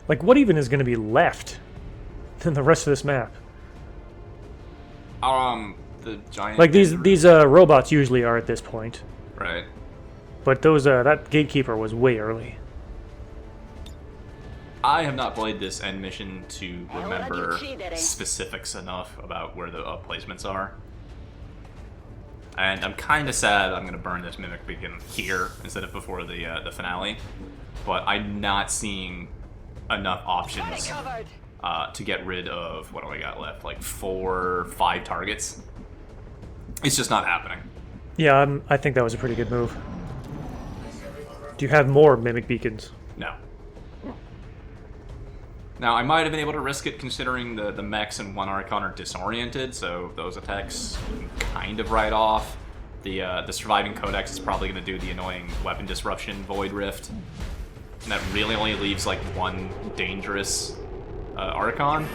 Like, what even is going to be left in the rest of this map? The giant... Like, these robots usually are at this point. Right. But those, that gatekeeper was way early. I have not played this end mission to remember specifics enough about where the placements are. And I'm kind of sad I'm going to burn this Mimic Beacon here instead of before the finale. But I'm not seeing enough options to get rid of, what do I got left, like 4, 5 targets. It's just not happening. Yeah, I think that was a pretty good move. Do you have more Mimic Beacons? No. Now, I might have been able to risk it considering the mechs and 1 Archon are disoriented, so those attacks you can kind of write off. The surviving Codex is probably going to do the annoying weapon disruption Void Rift. And that really only leaves like 1 dangerous Archon.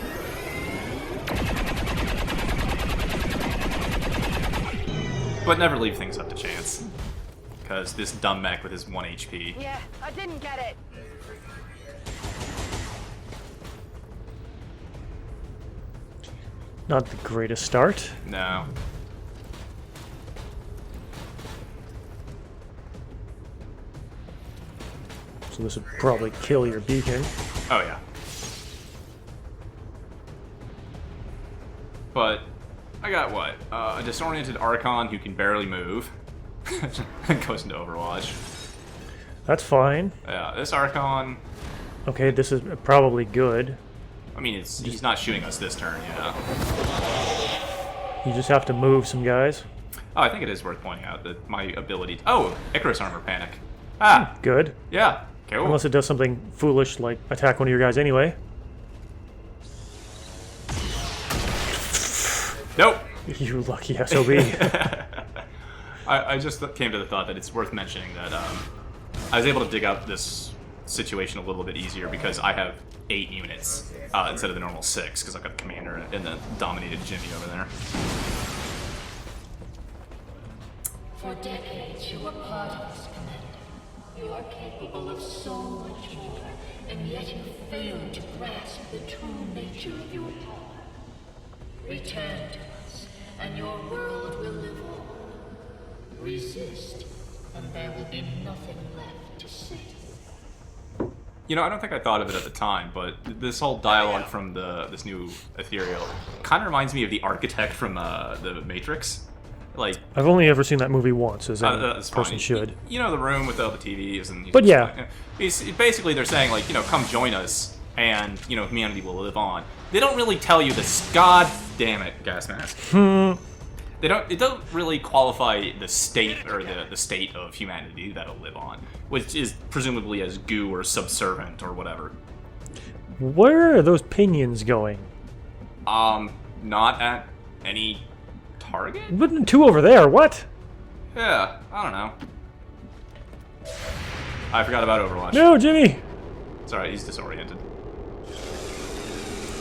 But never leave things up to chance. Because this dumb mech with his 1 HP. Yeah, I didn't get it. Not the greatest start. No. So this would probably kill your beacon. Oh, yeah. But I got what? A disoriented Archon who can barely move. Goes into Overwatch. That's fine. Yeah, this Archon... Okay, this is probably good. I mean, he's not shooting us this turn, yeah. You just have to move some guys. Oh, I think it is worth pointing out that my ability... Oh! Icarus Armor Panic. Ah! Good. Yeah, cool. Unless it does something foolish like attack one of your guys anyway. Nope! You lucky SOB. I just came to the thought that it's worth mentioning that I was able to dig out this situation a little bit easier because I have 8 units instead of the normal 6 because I've got the commander and the dominated Jimmy over there. For decades, you were part of this, Commander. You are capable of so much more, and yet you failed to grasp the true nature of your power. Return to us, and your world will live on. Resist, and there will be nothing left to say. You know, I don't think I thought of it at the time, but this whole dialogue from this new ethereal kind of reminds me of the architect from the Matrix. Like, I've only ever seen that movie once, as any that's person fine. should. You know, the room with all the TVs and. But yeah, basically they're saying like, you know, come join us, and you know, humanity will live on. They don't really tell you this. God damn it, gas mask. They don't. It doesn't really qualify the state or the state of humanity that'll live on, which is presumably as goo or subservient or whatever. Where are those pinions going? Not at any target. But two over there. What? Yeah, I don't know. I forgot about Overwatch. No, Jimmy. Sorry, he's disoriented.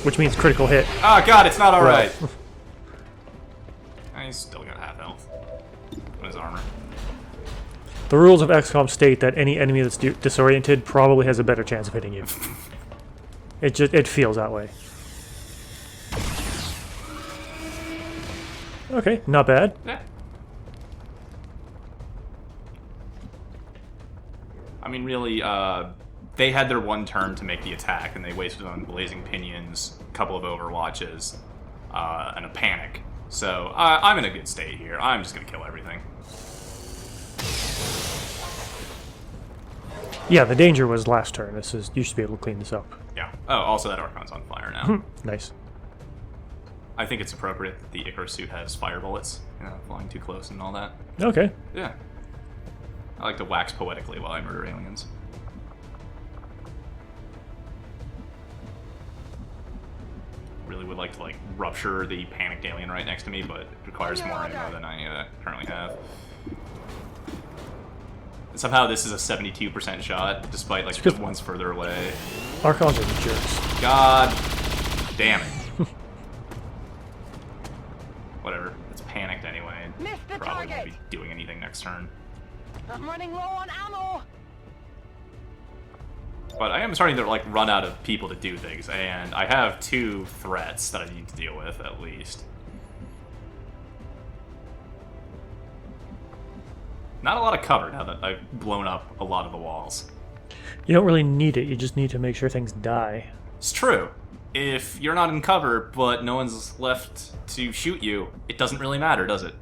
Which means critical hit. Oh god, it's not alright. He's still got half health on his armor. The rules of XCOM state that any enemy that's disoriented probably has a better chance of hitting you. It feels that way. Okay, not bad. Yeah. I mean, really, they had their one turn to make the attack, and they wasted on blazing pinions, a couple of overwatches, and a panic. So, I'm in a good state here. I'm just gonna kill everything. Yeah, the danger was last turn. You should be able to clean this up. Yeah. Oh, also that Archon's on fire now. Nice. I think it's appropriate that the Icarus suit has fire bullets, you know, flying too close and all that. Okay. Yeah. I like to wax poetically while I murder aliens. Really would like to like rupture the panicked alien right next to me, but it requires more ammo than I currently have. And somehow this is a 72% shot, despite like the ones further away. Archons are jerks. God damn it. Whatever, it's panicked anyway, and Missed the probably won't target. be doing anything next turn. I'm running low on ammo. But I am starting to like run out of people to do things, and I have 2 threats that I need to deal with at least. Not a lot of cover now that I've blown up a lot of the walls. You don't really need it. You just need to make sure things die. It's true. If you're not in cover, but no one's left to shoot you, it doesn't really matter, does it?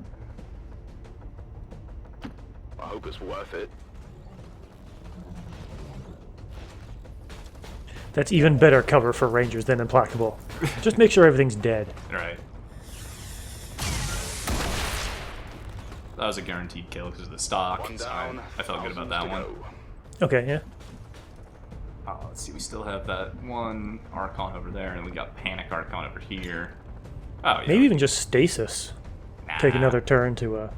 I hope it's worth it. That's even better cover for Rangers than Implacable. Just make sure everything's dead. Right. That was a guaranteed kill because of the stock, One so down, I felt good about that thousands one. to go. Okay, yeah. Let's see, we still have that one Archon over there, and we got Panic Archon over here. Oh, yeah. Maybe even just stasis. Nah. Take another turn to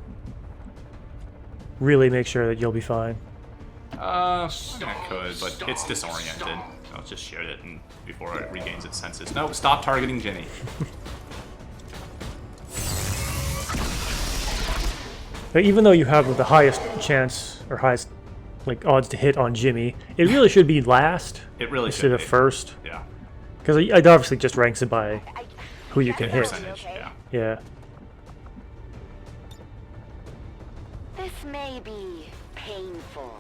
really make sure that you'll be fine. I could, but it's disoriented. I'll just shoot it and before it regains its senses. No, stop targeting Ginny. But even though you have the highest chance or highest like odds to hit on Jimmy, it really should be last. It really instead should of be. first. Yeah. Because it obviously just ranks it by who you can hit. Percentage, yeah. Yeah. This may be painful.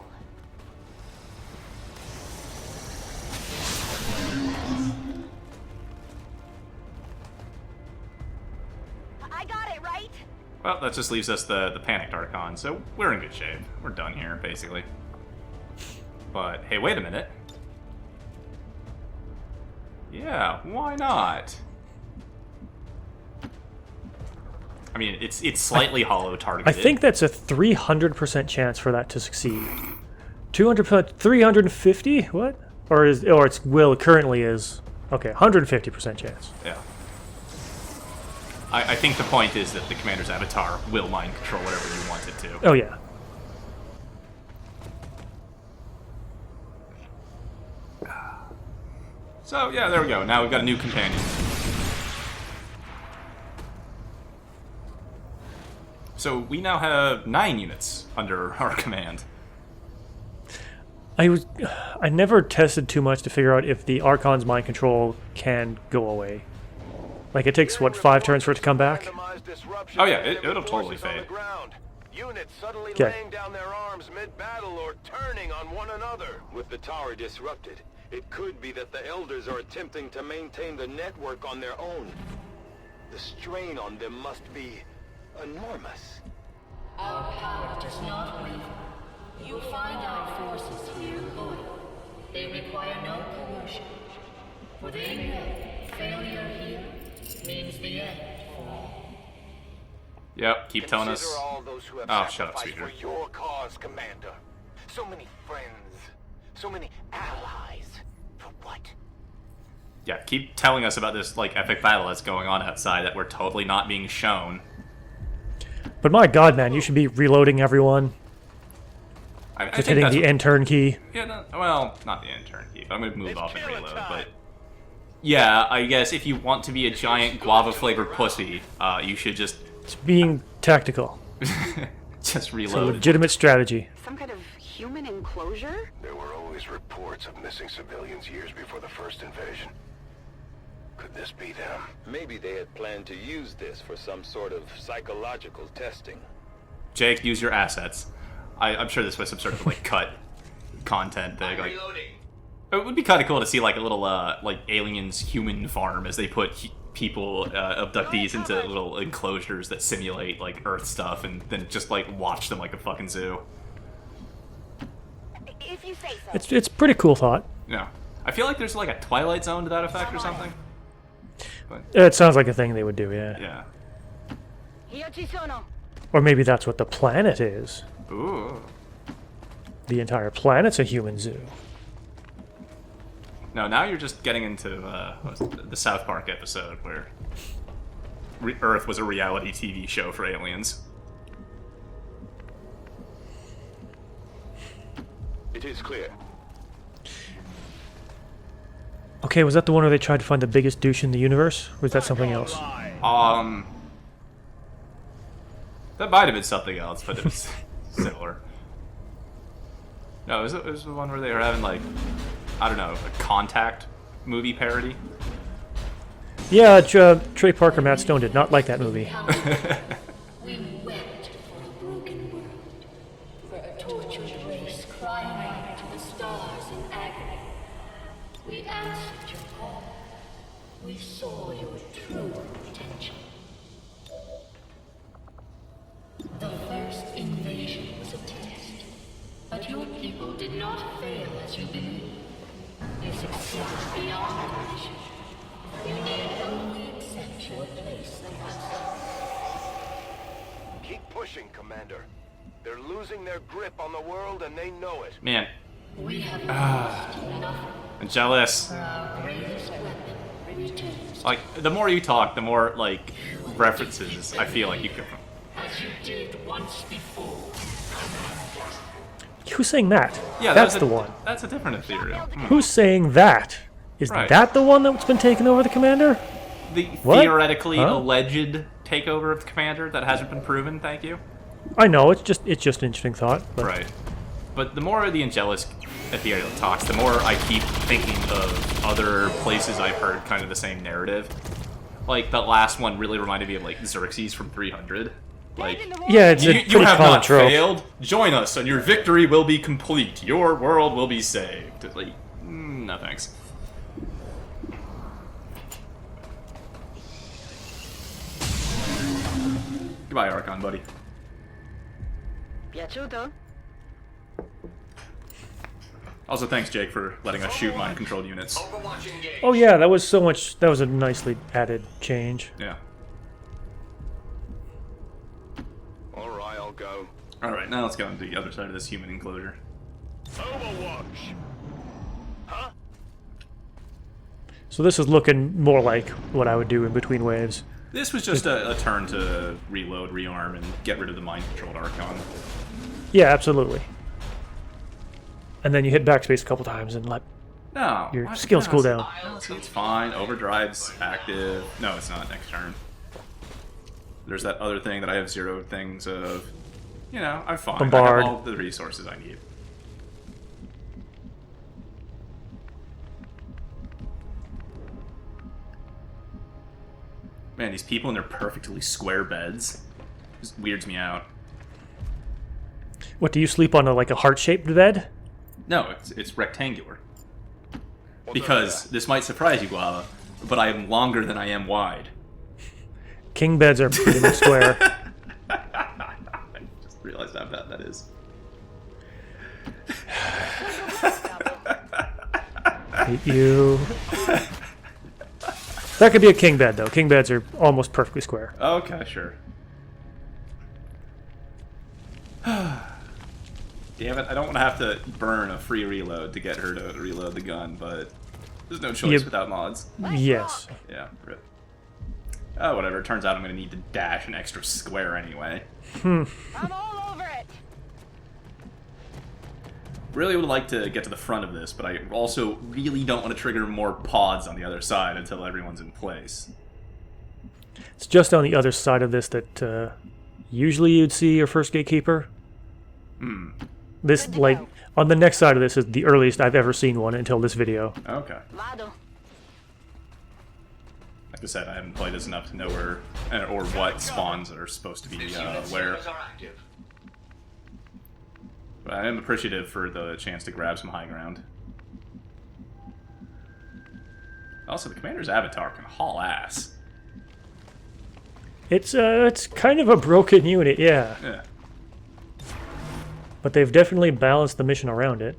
I got it, right? Well, that just leaves us the Panicked Archon, so we're in good shape. We're done here, basically. But, hey, wait a minute. Yeah, why not? I mean, it's slightly hollow targeted. I think that's a 300% chance for that to succeed. 200%, 350? What? Or its will currently is okay. 150% chance. Yeah. I think the point is that the commander's avatar will mind control whatever you want it to. Oh yeah. So yeah, there we go. Now we've got a new companion. So we now have 9 units under our command. I never tested too much to figure out if the Archon's mind control can go away. Like, it takes, what, 5 turns for it to come back? Oh yeah, it'll totally fade. Units suddenly Okay. laying down their arms mid-battle or turning on one another. With the tower disrupted, it could be that the Elders are attempting to maintain the network on their own. The strain on them must be enormous. Our power does not waver. You'll find our forces here loyal. They require no coercion. For they know failure here means the end for all. Yep, keep telling us. Consider all those who have Oh, shut up, sacrificed Sweeter. for your cause, Commander. So many friends, so many allies. For what? Yeah, keep telling us about this like epic battle that's going on outside that we're totally not being shown. But my god, man, you should be reloading everyone. I Just think hitting that's the end turn key. Yeah, no, well, not the end turn key. I'm gonna move off and reload, but yeah, I guess if you want to be a giant guava-flavored pussy, you should just It's being tactical. just It's a reload. legitimate strategy. Some kind of human enclosure? There were always reports of missing civilians years before the first invasion. Could this be them? Maybe they had planned to use this for some sort of psychological testing. Jake, use your assets. I'm sure this was some sort of like cut content thing. Like, it would be kind of cool to see like a little like aliens human farm as they put people abductees into little enclosures that simulate like Earth stuff, and then just like watch them like a fucking zoo. If you say so. It's pretty cool thought. Yeah, I feel like there's like a Twilight Zone to that effect or something. But It sounds like a thing they would do, yeah. yeah. Or maybe that's what the planet is. Ooh. The entire planet's a human zoo. No, now you're just getting into the South Park episode where Earth was a reality TV show for aliens. It is clear. Okay, was that the one where they tried to find the biggest douche in the universe? Or was that something else? That might have been something else, but it was similar. No, it was the one where they were having like, I don't know, a Contact movie parody. Yeah, Trey Parker, Matt Stone did not like that movie. We wept for a broken world, for a tortured race crying out to the stars in agony. We answered your call. We saw your true potential. The first invasion was a test, but your people did not fail as you believed. You succeeded beyond measure. You need only accept your place amongst us. Keep pushing, Commander. They're losing their grip on the world and they know it. Man, We have lost nothing. I'm jealous. Our greatest weapon returns Like, the more you talk, the more like references I feel like you can. as you did once before. Who's saying that? Yeah, that's that was the one. That's a different ethereal. Who's saying that? Is Right. that the one that's been taking over the commander? The What? theoretically Huh? alleged takeover of the commander that hasn't been proven. Thank you. I know, it's just an interesting thought. But Right. But the more the Angelus ethereal talks, the more I keep thinking of other places I've heard kind of the same narrative. Like, the last one really reminded me of, like, Xerxes from 300. Like, yeah, it's a you pretty have common not trope. failed. Join us, and your victory will be complete. Your world will be saved. Like, no thanks. Goodbye, Archon, buddy. Piaciuto? Also, thanks, Jake, for letting us shoot mind-controlled units. Oh yeah, that was so much. That was a nicely added change. Yeah. Alright, I'll go. Alright, now let's go on to the other side of this human enclosure. Overwatch! Huh? So this is looking more like what I would do in between waves. This was just a turn to reload, rearm, and get rid of the mind-controlled Archon. Yeah, absolutely. And then you hit backspace a couple times and let No. your what? skills No, cool it's- down. See, it's fine. Overdrive's active. No, it's not next turn. There's that other thing that I have 0 things of. You know, I'm fine. Bombard. I have all the resources I need. Man, these people in their perfectly square beds just weirds me out. What, do you sleep on like a heart-shaped bed? No, it's rectangular. Because this might surprise you, Guava, but I am longer than I am wide. King beds are pretty much square. I just realized how bad that is. Hate you. That could be a king bed, though. King beds are almost perfectly square. Okay, sure. Damn it, I don't want to have to burn a free reload to get her to reload the gun, but there's no choice without mods. Yes. Yeah, rip. Oh, whatever. It turns out I'm going to need to dash an extra square anyway. I'm all over it. Really would like to get to the front of this, but I also really don't want to trigger more pods on the other side until everyone's in place. It's just on the other side of this that usually you'd see your first gatekeeper. This, like, on the next side of this is the earliest I've ever seen one until this video. Okay. Like I said, I haven't played this enough to know where or what spawns are supposed to be where. But I am appreciative for the chance to grab some high ground. Also, the commander's avatar can haul ass. It's kind of a broken unit, yeah. Yeah. But they've definitely balanced the mission around it.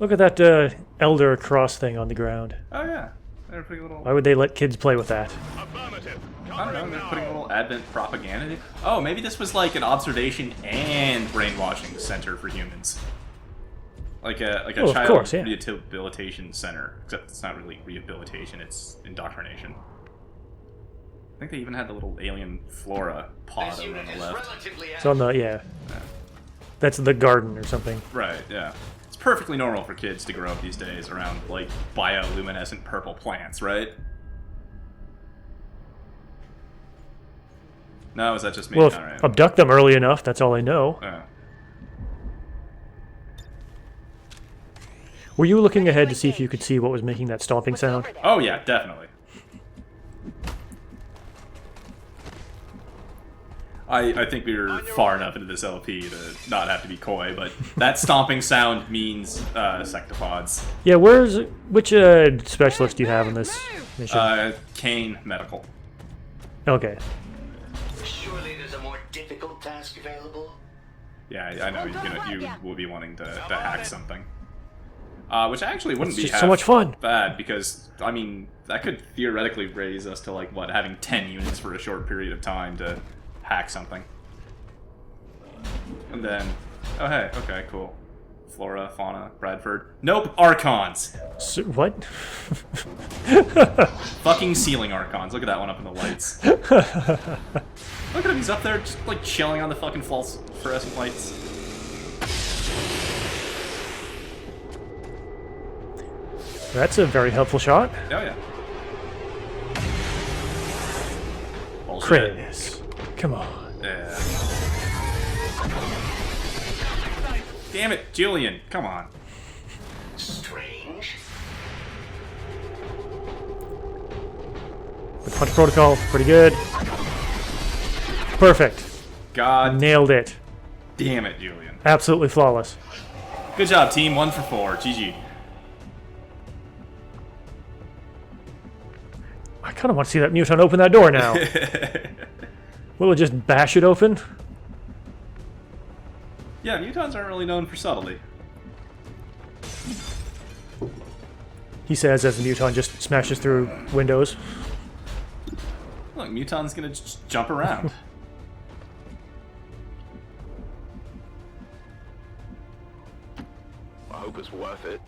Look at that Elder cross thing on the ground. Oh yeah, they're putting a little. Why would they let kids play with that? I don't know. They're putting a little Advent propaganda. Oh, maybe this was like an observation and brainwashing center for humans. Like a child rehabilitation center, except it's not really rehabilitation; it's indoctrination. I think they even had the little alien flora pod over on the left. It's on the That's the garden or something. Right. Yeah. It's perfectly normal for kids to grow up these days around like bioluminescent purple plants, right? No, is that just me? Well, All right. abduct them early enough. That's all I know. Were you looking ahead to see if you could see what was making that stomping sound? Oh yeah, definitely. I think we were far enough into this LP to not have to be coy, but that stomping sound means sectopods. Yeah, which specialist do you have in this mission? Kane Medical. Okay. Surely there's a more difficult task available? Yeah, I know you will be wanting to hack something. Which actually wouldn't be so much fun. Bad, because, I mean, that could theoretically raise us to, like, what, having 10 units for a short period of time to hack something. And then, oh hey, okay, cool. Flora, fauna, Bradford. Nope, Archons! So, what? Fucking ceiling Archons. Look at that one up in the lights. Look at him, he's up there just, like, chilling on the fucking fluorescent lights. That's a very helpful shot. Oh yeah. Chris. Come on. Yeah. Damn it, Julian. Come on. Strange. The punch protocol, pretty good. Perfect. God. Nailed it. Damn it, Julian. Absolutely flawless. Good job, team. 1 for 4. GG. I kind of want to see that mutant open that door now. Will it just bash it open? Yeah, mutons aren't really known for subtlety. He says as the mutant just smashes through windows. Look, muton's gonna just jump around. I hope it's worth it.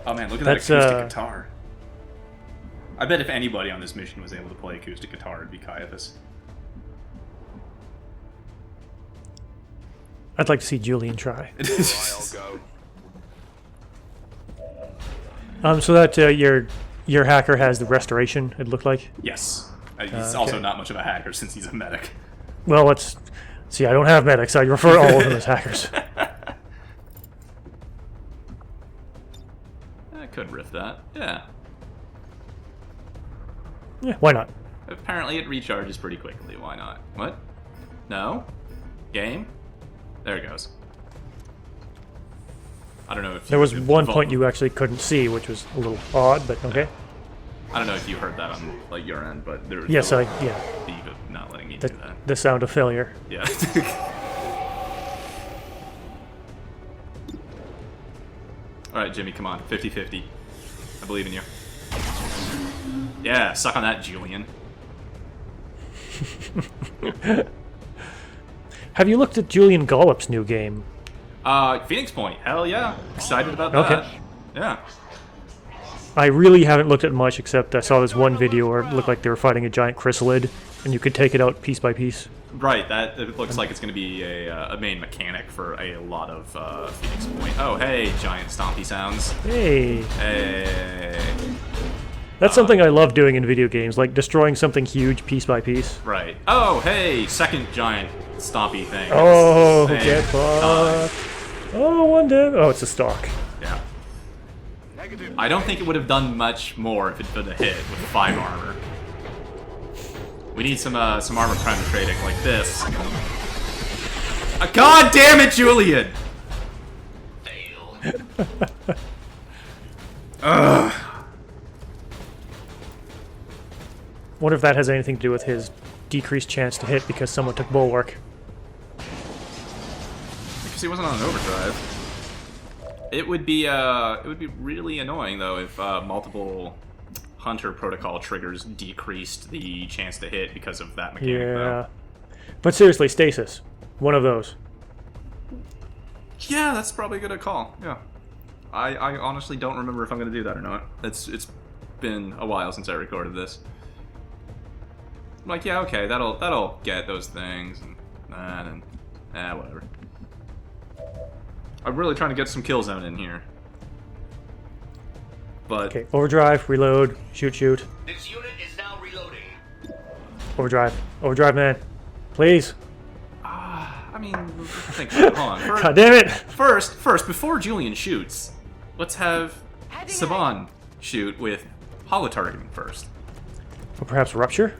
Oh man, look at that acoustic guitar. I bet if anybody on this mission was able to play acoustic guitar, it'd be Caiaphas. I'd like to see Julian try. I'll go. So that your Your hacker has the restoration, it looked like. Yes. He's also not much of a hacker since he's a medic. Well, let's see. I don't have medics. I refer all of them as hackers. I could riff that. Yeah. Yeah, why not? Apparently it recharges pretty quickly. Why not? What? No? Game? There it goes. I don't know if there was one point you actually couldn't see, which was a little odd, but okay. I don't know if you heard that on like your end, but there was yes, no yeah. not letting me do that. The sound of failure. Yeah. All right, Jimmy, come on, 50-50. I believe in you. Yeah, suck on that, Julian. Have you looked at Julian Gollop's new game? Phoenix Point. Hell yeah, excited about that. Okay. Yeah. I really haven't looked at much, except I saw this one video where it looked like they were fighting a giant chrysalid, and you could take it out piece by piece. Right, that it looks like it's going to be a main mechanic for a lot of Phoenix Point. Oh, hey, giant stompy sounds. Hey. Hey. That's something I love doing in video games, like destroying something huge piece by piece. Right. Oh, hey, second giant stompy thing. Oh, get fucked. Oh, one dead. Oh, it's a stock. Yeah. I don't think it would have done much more if it could have hit with 5 armor. We need some armor penetrating like this. God damn it, Julian! Fail. Ugh. Wonder if that has anything to do with his decreased chance to hit because someone took bulwark. Because he wasn't on an overdrive. It would be really annoying though if multiple Hunter protocol triggers decreased the chance to hit because of that mechanic. Yeah. Though. But seriously, stasis. One of those. Yeah, that's probably a good call. Yeah. I honestly don't remember if I'm going to do that or not. It's been a while since I recorded this. I'm like, yeah, okay, that'll get those things and that and whatever. I'm really trying to get some kill zone in here. But okay, overdrive, reload, shoot. This unit is now reloading. Overdrive, man, please. I mean, think about it. Hold on. God damn it! First, before Julian shoots, let's have Saban shoot with holo targeting first. Or perhaps rupture?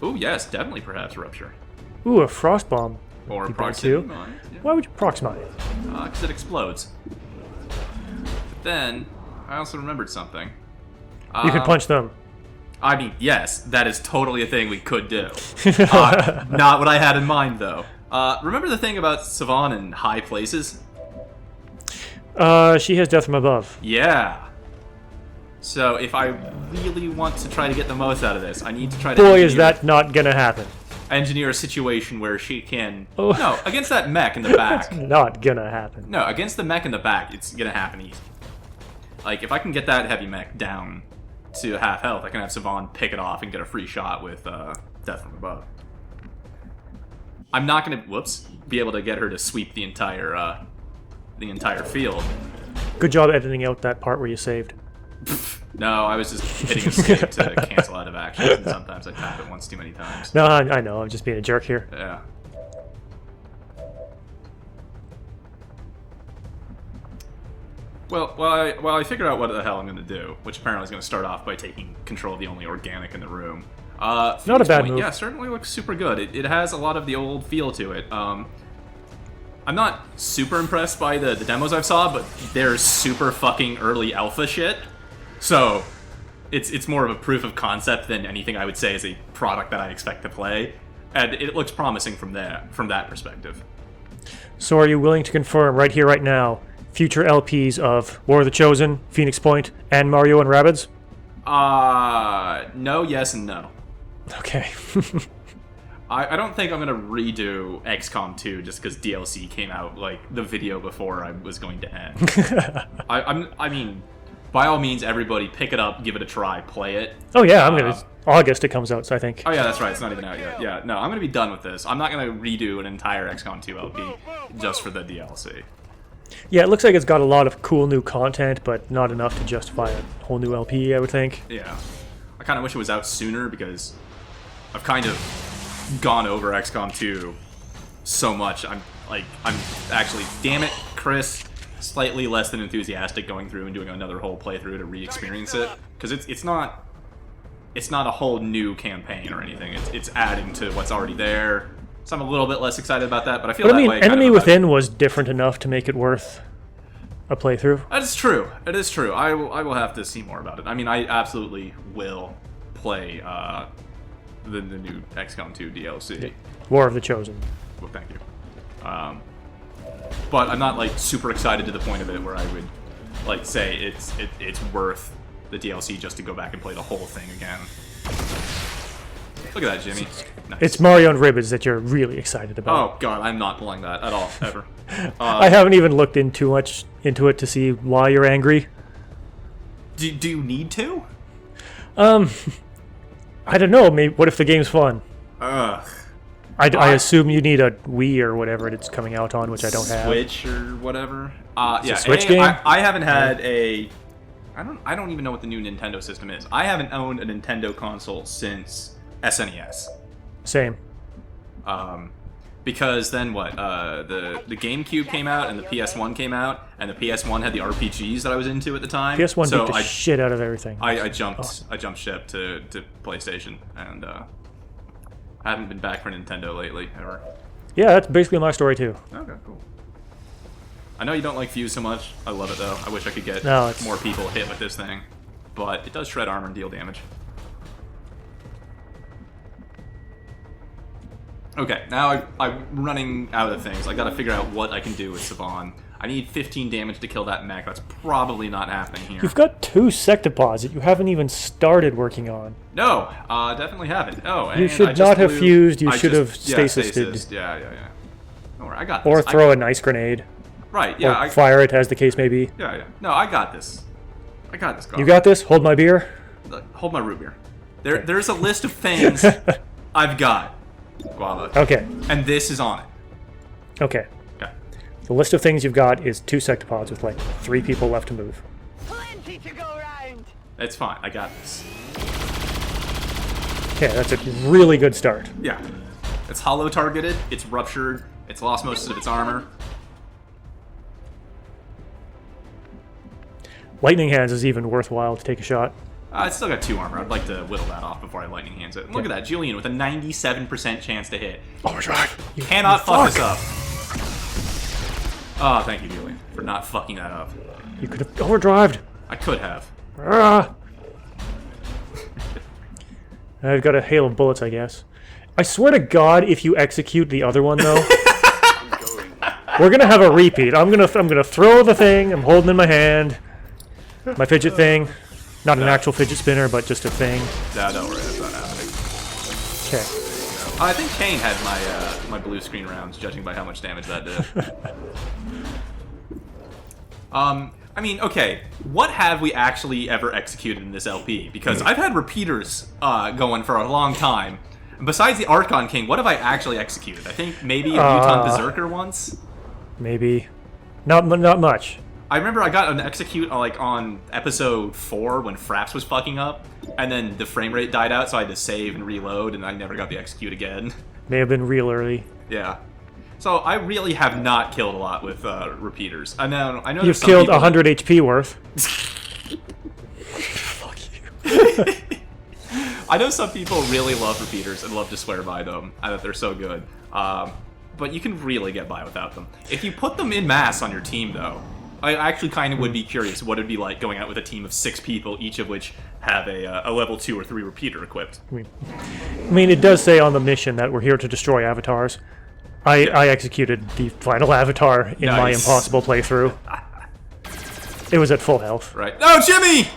Ooh, yes, definitely perhaps rupture. Ooh, a frost bomb. Or proximity too. mine. Yeah. Why would you proximate? Because it explodes. But then, I also remembered something. You could punch them. I mean, yes, that is totally a thing we could do. Not what I had in mind, though. Remember the thing about Savan in high places? She has death from above. Yeah. So if I really want to try to get the most out of this, I need to try to Boy, is that not gonna happen. Engineer a situation where she can... Oh. No, against that mech in the back. It's not gonna happen. No, against the mech in the back, it's gonna happen easy. Like, if I can get that heavy mech down to half health, I can have Savan pick it off and get a free shot with death from above. I'm not gonna, be able to get her to sweep the entire field. Good job editing out that part where you saved. No, I was just hitting escape to cancel out of actions, and sometimes I tap it once too many times. No, I know. I'm just being a jerk here. Yeah. Well, I figured out what the hell I'm going to do, which apparently is going to start off by taking control of the only organic in the room. Not a bad move. Yeah, certainly looks super good. It has a lot of the old feel to it. I'm not super impressed by the demos I've saw, but they're super fucking early alpha shit. So, it's more of a proof of concept than anything I would say is a product that I expect to play. And it looks promising from that perspective. So are you willing to confirm right here, right now, future LPs of War of the Chosen, Phoenix Point, and Mario and Rabbids? No, yes, and no. Okay. I don't think I'm going to redo XCOM 2 just because DLC came out, like, the video before I was going to end. I mean, by all means, everybody pick it up, give it a try, play it. Oh yeah, I'm gonna... August it comes out, so I think. Oh yeah, that's right, it's not even out yet. Yeah, no, I'm going to be done with this. I'm not going to redo an entire XCOM 2 LP just for the DLC. Yeah, it looks like it's got a lot of cool new content, but not enough to justify a whole new LP, I would think. Yeah. I kind of wish it was out sooner because I've kind of gone over XCOM 2 so much. I'm actually, damn it, Chris, slightly less than enthusiastic going through and doing another whole playthrough to re-experience it, because it's not a whole new campaign or anything. It's adding to what's already there. So I'm a little bit less excited about that, but I feel that way. Enemy Within was different enough to make it worth a playthrough. That is true. It is true. I will have to see more about it. I mean, I absolutely will play the new XCOM 2 DLC. War of the Chosen. Well, thank you. But I'm not like super excited to the point of it where I would like say it's worth the DLC just to go back and play the whole thing again. Look at that, Jimmy. Nice. It's Mario and Rabbids that you're really excited about. Oh god, I'm not playing that at all, ever. I haven't even looked in too much into it to see why you're angry. Do you need to? I don't know. Maybe what if the game's fun? Ugh. I assume you need a Wii or whatever it's coming out on, which I don't have. Switch or whatever. Yeah, Switch game. I haven't had a. I don't even know what the new Nintendo system is. I haven't owned a Nintendo console since SNES. Same. Because then what? The GameCube came out and the PS1 came out, and the PS1 had the RPGs that I was into at the time. PS1 beat the shit out of everything. I jumped ship to PlayStation, and I haven't been back for Nintendo lately ever. Yeah, that's basically my story too. Okay, cool. I know you don't like Fuse so much. I love it though. I wish I could get more people hit with this thing, but it does shred armor and deal damage. Okay, now I'm running out of things. I gotta figure out what I can do with Saban. I need 15 damage to kill that mech. That's probably not happening here. You've got 2 sectopods that you haven't even started working on. No, definitely haven't. Oh, you should not have fused. You should have stasised. Yeah. Don't worry, I got this. Or throw a nice grenade. Right, yeah. Or fire it, as the case may be. Yeah. No, I got this. Guava. You got this? Hold my beer? Hold my root beer. There's a list of things I've got. Guava. Okay. And this is on it. Okay. The list of things you've got is 2 sectopods with like 3 people left to move. Plenty to go around. It's fine. I got this. Okay, that's a really good start. Yeah. It's hollow targeted. It's ruptured. It's lost most of its armor. Lightning Hands is even worthwhile to take a shot. It's still got 2 armor. I'd like to whittle that off before I lightning hands it. And look at that, Julian with a 97% chance to hit. Overdrive. You cannot fuck this up. Oh, thank you, Julian, for not fucking that up. You could have overdrived. I could have. I've got a hail of bullets, I guess. I swear to God, if you execute the other one, though, we're gonna have a repeat. I'm gonna throw the thing I'm holding in my hand, my fidget thing. Not an actual fidget spinner, but just a thing. No, don't worry, that's not happening. Okay. I think Kane had my blue screen rounds, judging by how much damage that did. I mean, okay, what have we actually ever executed in this LP? Because I've had repeaters going for a long time. Besides the Archon King, what have I actually executed? I think maybe a Mutant Berserker once? Maybe. Not much. I remember I got an execute like on episode 4 when Fraps was fucking up, and then the frame rate died out, so I had to save and reload, and I never got the execute again. May have been real early. Yeah. So I really have not killed a lot with repeaters. I know. You've killed 100 HP worth. Fuck you. I know some people really love repeaters and love to swear by them, and that they're so good. But you can really get by without them. If you put them in mass on your team, though, I actually kind of would be curious what it'd be like going out with a team of 6 people, each of which have a level 2 or 3 repeater equipped. I mean, it does say on the mission that we're here to destroy avatars. I executed the final avatar in my impossible playthrough. It was at full health. Right. No, Jimmy!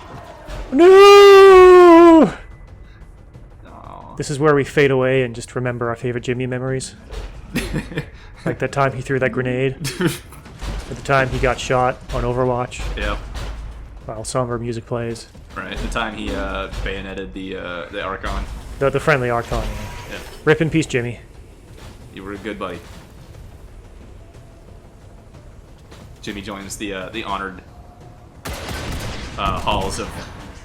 No! Oh. This is where we fade away and just remember our favorite Jimmy memories. Like that time he threw that grenade. At the time he got shot on Overwatch. Yep. While somber music plays. Right. The time he bayoneted the Archon. The friendly Archon. Yeah. Rip in peace, Jimmy. You were a good buddy. Jimmy joins the honored halls of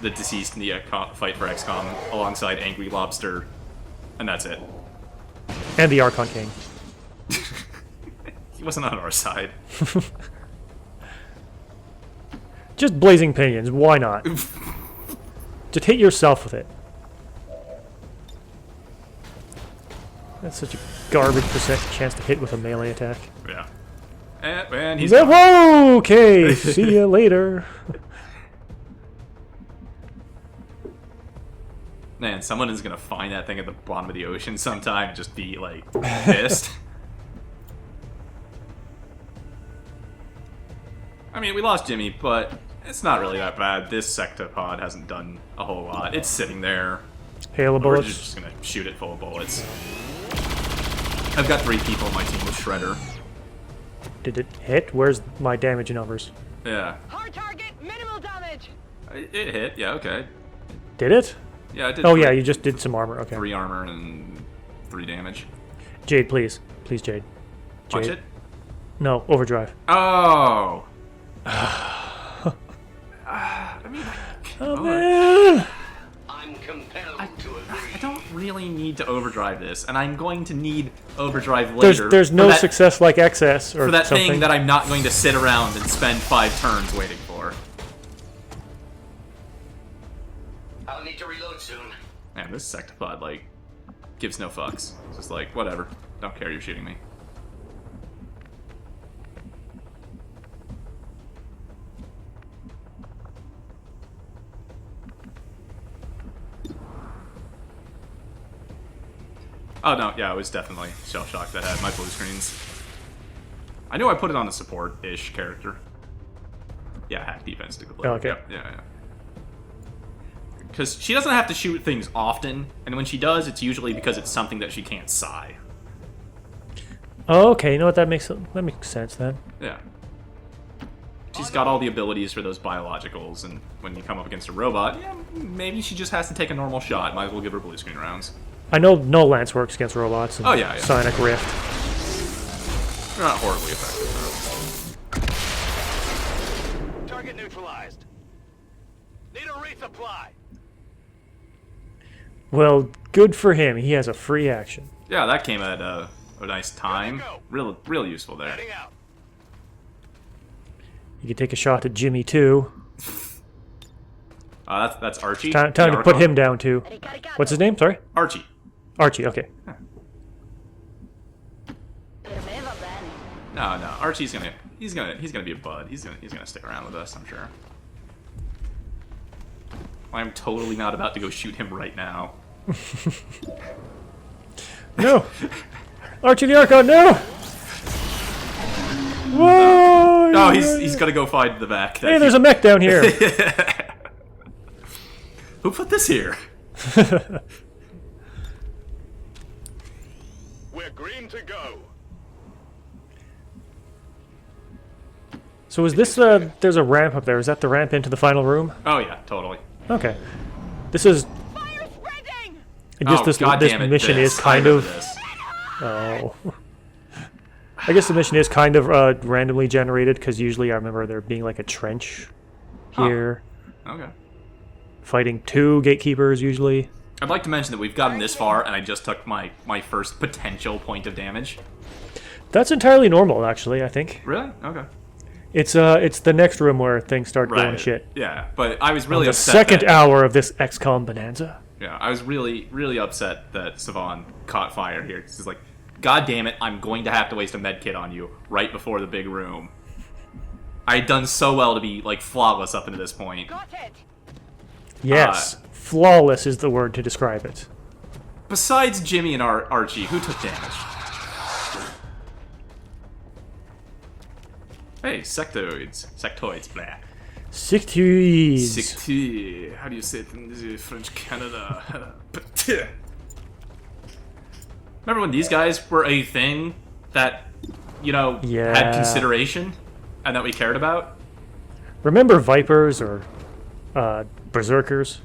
the deceased in the fight for XCOM alongside Angry Lobster, and that's it. And the Archon King. He wasn't on our side. Just blazing pinions, why not? Just hit yourself with it. That's such a garbage percent chance to hit with a melee attack. Yeah. And he's whoa, okay, see ya later. Man, someone is gonna find that thing at the bottom of the ocean sometime and just be, like, pissed. I mean, we lost Jimmy, but it's not really that bad. This sectopod hasn't done a whole lot. It's sitting there. Hail of We're bullets. just gonna shoot it full of bullets. I've got 3 people on my team with Shredder. Did it hit? Where's my damage numbers? Yeah. Hard target, minimal damage. It hit, yeah, okay. Did it? Yeah, it did. Oh yeah, you just did some armor, okay. 3 armor and 3 damage. Jade, please. Please, Jade. Punch Jade. it? No, overdrive. Oh! I mean, oh man! I'm compelled to agree. I don't really need to overdrive this, and I'm going to need overdrive later. There's no success like excess or for that something. thing that I'm not going to sit around and spend 5 turns waiting for. I'll need to reload soon. Man, this sectopod, like, gives no fucks. It's just like, whatever. Don't care you're shooting me. Oh no, yeah, it was definitely Shell Shock that had my blue screens. I knew I put it on a support-ish character. Yeah, hack defense to complete. Oh, okay. Yep, yeah. Because she doesn't have to shoot things often, and when she does, it's usually because it's something that she can't sigh. Oh, okay, you know what, that makes sense then. Yeah. She's got all the abilities for those biologicals, and when you come up against a robot, yeah, maybe she just has to take a normal shot. Might as well give her blue screen rounds. I know no lance works against robots. And oh yeah, yeah. Sonic Rift. They're not horribly effective though. Target neutralized. Need a resupply. Well, good for him. He has a free action. Yeah, that came at a nice time. Real useful there. Heading out. You could take a shot at Jimmy too. That's Archie. Time to put him down too. What's his name? Sorry. Archie. Archie. Okay. Huh. No, Archie's he's gonna be a bud. He's gonna stick around with us, I'm sure. I'm totally not about to go shoot him right now. No, Archie the Archon, no! Whoa! No, he's gonna go find the back. Hey, there's a mech down here. Who put this here? We're green to go. So is this there's a ramp up there. Is that the ramp into the final room? Oh yeah, totally. Okay. This is Fire spreading. I guess this mission is kind of oh. I guess the mission is kind of randomly generated because usually I remember there being like a trench here. Okay. Fighting 2 gatekeepers usually. I'd like to mention that we've gotten this far, and I just took my first potential point of damage. That's entirely normal, actually. I think. Really? Okay. It's the next room where things start going shit. Yeah, but I was really the upset. Second hour of this XCOM bonanza. Yeah, I was really upset that Savan caught fire here. It's like, God damn it, I'm going to have to waste a med kit on you right before the big room. I had done so well to be like flawless up until this point. Got it. Yes, flawless is the word to describe it. Besides Jimmy and Archie, who took damage? Hey, sectoids, blah. Sectoids. How do you say it in French Canada? Remember when these guys were a thing that, you know, had consideration and that we cared about? Remember Vipers or Berserkers?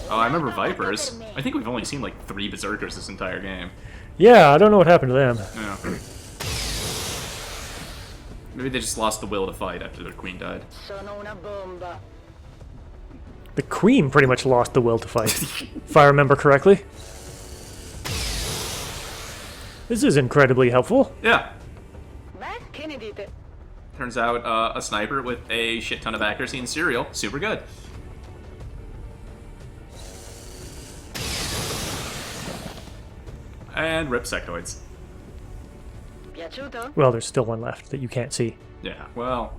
Oh, I remember Vipers. I think we've only seen like 3 Berserkers this entire game. Yeah, I don't know what happened to them. Yeah. Maybe they just lost the will to fight after their queen died. Sono una bomba. The queen pretty much lost the will to fight, if I remember correctly. This is incredibly helpful. Yeah. Beh, che ne dite? Turns out a sniper with a shit ton of accuracy and serial, super good. And rip sectoids. Piaciuto? Well, there's still one left that you can't see. Yeah, well,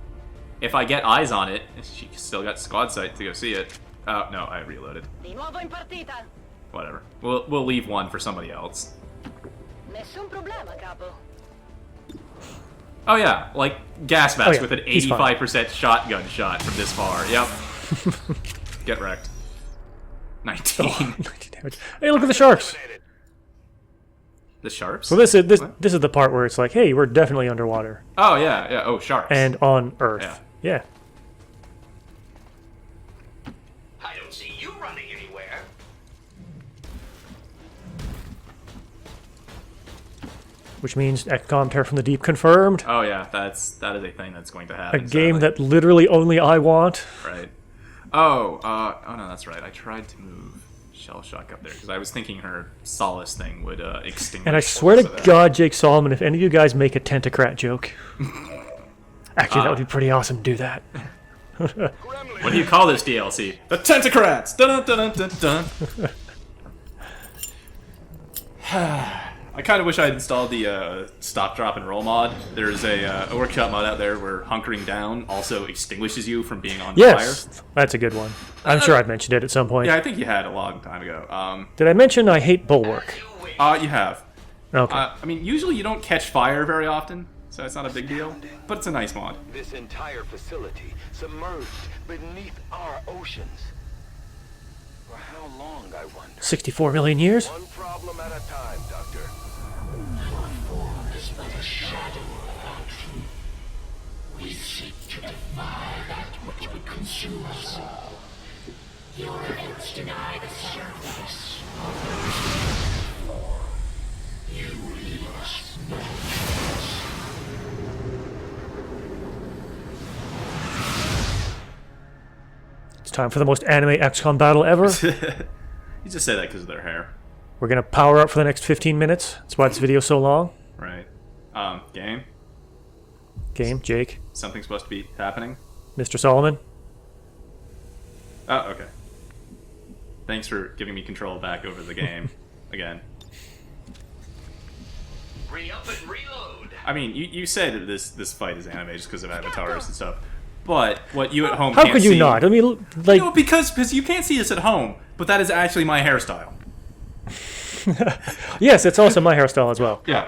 if I get eyes on it, she still got squad sight to go see it. Oh, no, I reloaded. Di nuovo in partita. Whatever. We'll leave one for somebody else. Nessun problema, capo. Oh yeah, like gas mask with an he's fine. 85% shotgun shot from this far. Yep. Get wrecked. 19. 19 damage. Hey, look at the sharks. The sharps? So this is the part where it's like, hey, we're definitely underwater. Oh yeah, yeah. Oh, sharks. And on Earth. Yeah. Yeah. I don't see you running anywhere. Which means XCOM Terror from the Deep confirmed. Oh yeah, that is a thing that's going to happen. A game sadly. that literally only I want. Right. Oh, oh no, that's right. I tried to move Shell Shock up there because I was thinking her solace thing would extinguish. And I swear to so that- God, Jake Solomon, if any of you guys make a tentacrat joke, actually, that would be pretty awesome to do that. What do you call this DLC? The Tentacrats! Dun dun dun dun dun. I kind of wish I had installed the stop, drop, and roll mod. There's a workshop mod out there where hunkering down also extinguishes you from being on Yes, fire. that's a good one. I'm sure I've mentioned it at some point. Yeah, I think you had a long time ago. Did I mention I hate Bulwark? You have. Okay. I mean, usually you don't catch fire very often, so it's not a big deal. But it's a nice mod. This entire facility submerged beneath our oceans. For how long, I wonder? 64 million years? One problem at a time, Doctor. Our form is but a shadow of our truth. We seek to defy that which would consume us. Your efforts deny the surface of the floor. You leave us no choice. It's time for the most anime XCOM battle ever. You just say that because of their hair. We're going to power up for the next 15 minutes. That's why this video's so long. Right. Game? Game, Jake, Something's supposed to be happening? Mr. Solomon. Oh, okay. Thanks for giving me control back over the game. Again. Re-up and reload. I mean, you say that this fight is anime just because of avatars and stuff. But what you at home How can't could you see... not? I mean, like... No, because you can't see this at home, but that is actually my hairstyle. Yes, it's also my hairstyle as well. Yeah.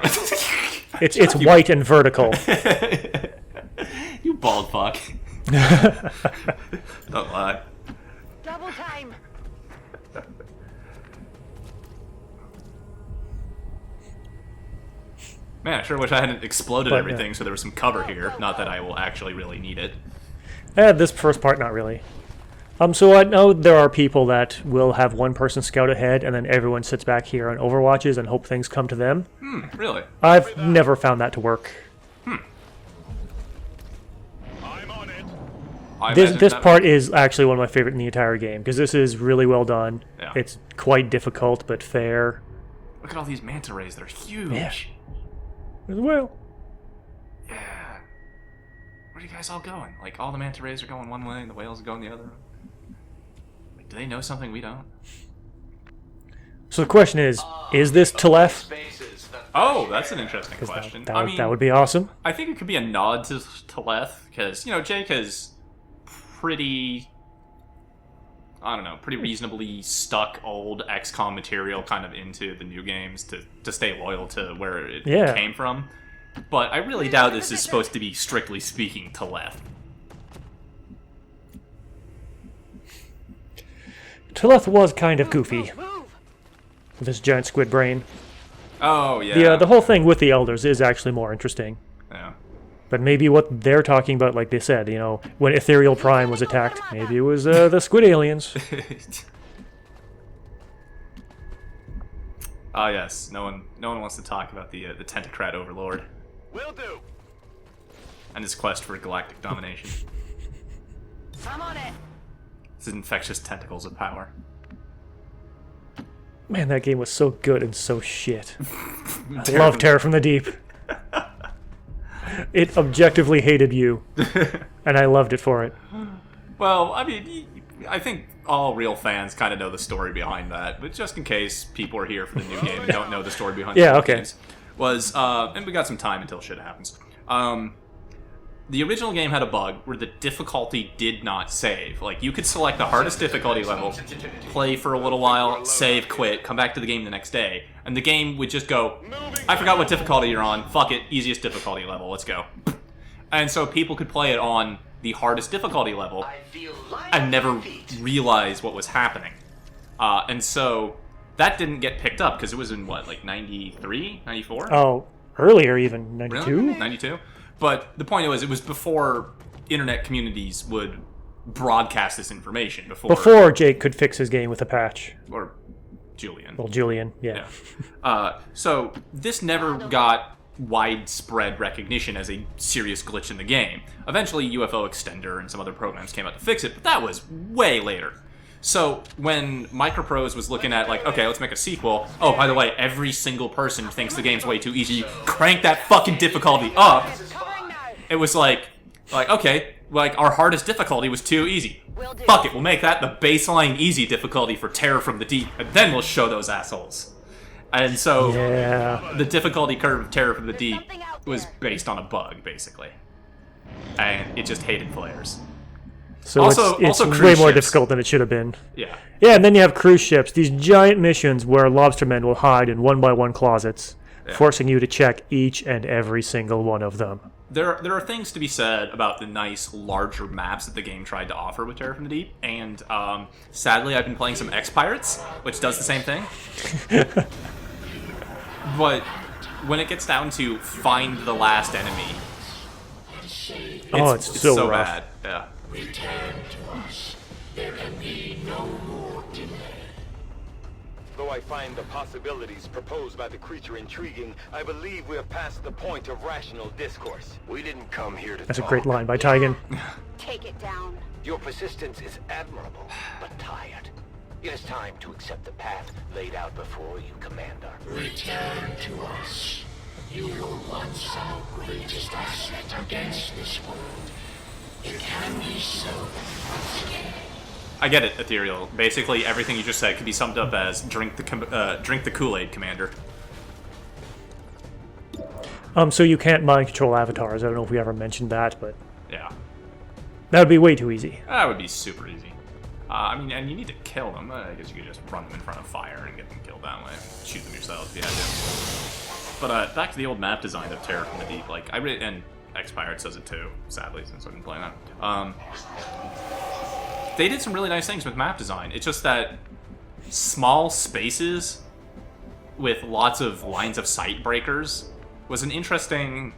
It's white and vertical. You bald fuck. Don't lie. Double time. Man, I sure wish I hadn't exploded But, everything so there was some cover here. Not that I will actually really need it. This first part, not really. So I know there are people that will have one person scout ahead, and then everyone sits back here on Overwatches and hope things come to them. Really? I've never found that to work. I'm on it. I This imagine that- part is actually one of my favorite in the entire game, because this is really well done. Yeah. It's quite difficult, but fair. Look at all these manta rays. They're huge. Yeah. As well. Yeah. Where are you guys all going? Like, all the manta rays are going one way and the whales are going the other. Like, do they know something we don't? So the question is this Teleth? Spaces. Oh, that's an interesting 'Cause question. that would be awesome. I think it could be a nod to Teleth, because, Jake is pretty... I don't know, pretty reasonably stuck old XCOM material kind of into the new games to stay loyal to where it came from. But I really doubt this is supposed to be, strictly speaking, Teleth. Teleth was kind of goofy with his giant squid brain. Oh, yeah. The whole thing with the Elders is actually more interesting. Yeah. But maybe what they're talking about, like they said, when Ethereal Prime was attacked, maybe it was the squid aliens. Ah, yes. No one wants to talk about the Tentacrat Overlord. Will do. and his quest for galactic domination. I'm on it. His infectious tentacles of power. Man, that game was so good and so shit. I love Terror from the Deep. It objectively hated you, and I loved it for it. Well, I mean, I think all real fans kind of know the story behind that, but just in case people are here for the new game and don't know the story behind the games, and we got some time until shit happens. The original game had a bug where the difficulty did not save. Like, you could select the hardest difficulty level, play for a little while, save, quit, come back to the game the next day, and the game would just go, I forgot what difficulty you're on, fuck it, easiest difficulty level, let's go. And so people could play it on the hardest difficulty level and never realize what was happening. And so that didn't get picked up because it was in, what, like 93, 94? Oh, earlier even, 92? Really? 92? But the point was, it was before internet communities would broadcast this information. Before Jake could fix his game with a patch. Or Julian. Well, Julian, yeah. So this never got widespread recognition as a serious glitch in the game. Eventually, UFO Extender and some other programs came out to fix it, but that was way later. So when Microprose was looking at, like, okay, let's make a sequel. Oh, by the way, every single person thinks the game's way too easy. Crank that fucking difficulty up. It was like, okay, like, our hardest difficulty was too easy. Fuck it, we'll make that the baseline easy difficulty for Terror from the Deep, and then we'll show those assholes. And so, the difficulty curve of Terror from the Deep was based on a bug, basically. And it just hated players. So it's way more difficult than it should have been. Yeah. Yeah, and then you have cruise ships, these giant missions where lobstermen will hide in one-by-one closets, forcing you to check each and every single one of them. There are things to be said about the nice, larger maps that the game tried to offer with Terror from the Deep, and sadly I've been playing some X-Pirates, which does the same thing. But when it gets down to find the last enemy, it's so rough. bad. Yeah. Return to us. There can be no more delay. Though I find the possibilities proposed by the creature intriguing, I believe we are past the point of rational discourse. We didn't come here to That's talk. a great line by Tigan. Take it down. Your persistence is admirable, but tired. It is time to accept the path laid out before you, Commander. Return to us. You were once our greatest asset against this world. It can be so once again. I get it, Ethereal. Basically, everything you just said could be summed up as drink the Kool-Aid, Commander. So you can't mind control avatars. I don't know if we ever mentioned that, but Yeah. that would be way too easy. That would be super easy. I mean, and you need to kill them. I guess you could just run them in front of fire and get them killed that way. Shoot them yourself if you had to. But back to the old map design of Terror from the Deep. Like, and X-Pirates does it too, sadly, since I've been playing that. They did some really nice things with map design. It's just that small spaces with lots of lines of sight breakers was an interesting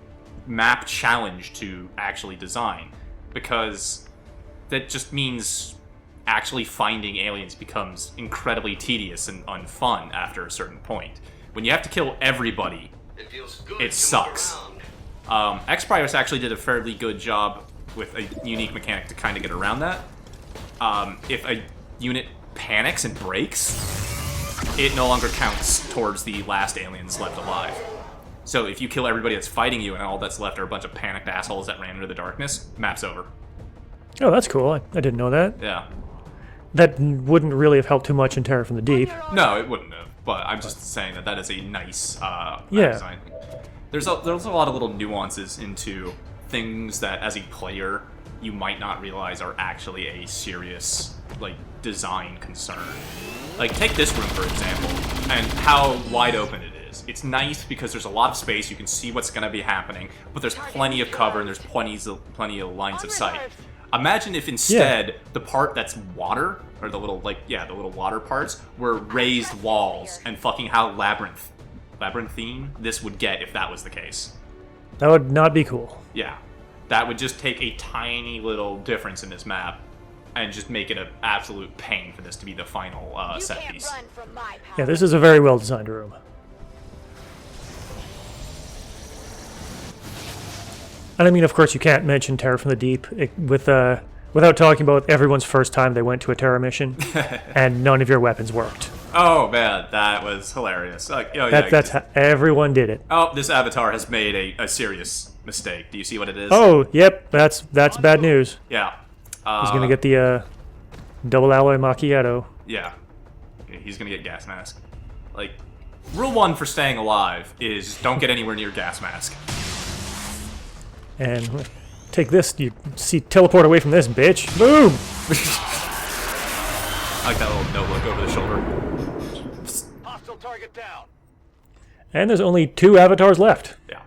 map challenge to actually design, because that just means actually finding aliens becomes incredibly tedious and unfun after a certain point. When you have to kill everybody, it sucks. X-Pirates actually did a fairly good job with a unique mechanic to kind of get around that. If a unit panics and breaks, it no longer counts towards the last aliens left alive. So if you kill everybody that's fighting you and all that's left are a bunch of panicked assholes that ran into the darkness, map's over. Oh, that's cool. I didn't know that. Yeah. That wouldn't really have helped too much in Terror from the Deep. No, it wouldn't have. But I'm just saying that is a nice map Yeah. design. There's a lot of little nuances into things that, as a player, you might not realize are actually a serious, like, design concern. Like, take this room, for example, and how wide open it is. It's nice because there's a lot of space, you can see what's going to be happening, but there's plenty of cover and there's plenty of lines of sight. Imagine if instead the part that's water, or the little, the little water parts, were raised walls, and fucking how labyrinthine this would get if that was the case. That would not be cool. Yeah. That would just take a tiny little difference in this map and just make it an absolute pain for this to be the final set piece. Yeah, this is a very well designed room. And I mean, of course, you can't mention Terror from the Deep without talking about everyone's first time they went to a Terror mission, and none of your weapons worked. Oh man, that was hilarious. That's how everyone did it. Oh, this avatar has made a serious mistake. Do you see what it is? Oh, yep, that's bad news. Yeah. He's gonna get the double alloy macchiato. Yeah. He's gonna get gas mask. Like, rule 1 for staying alive is don't get anywhere near gas mask. And take this, you see, teleport away from this, bitch. Boom! I like that little no look over the shoulder. Hostile target down. And there's only 2 avatars left. Yeah.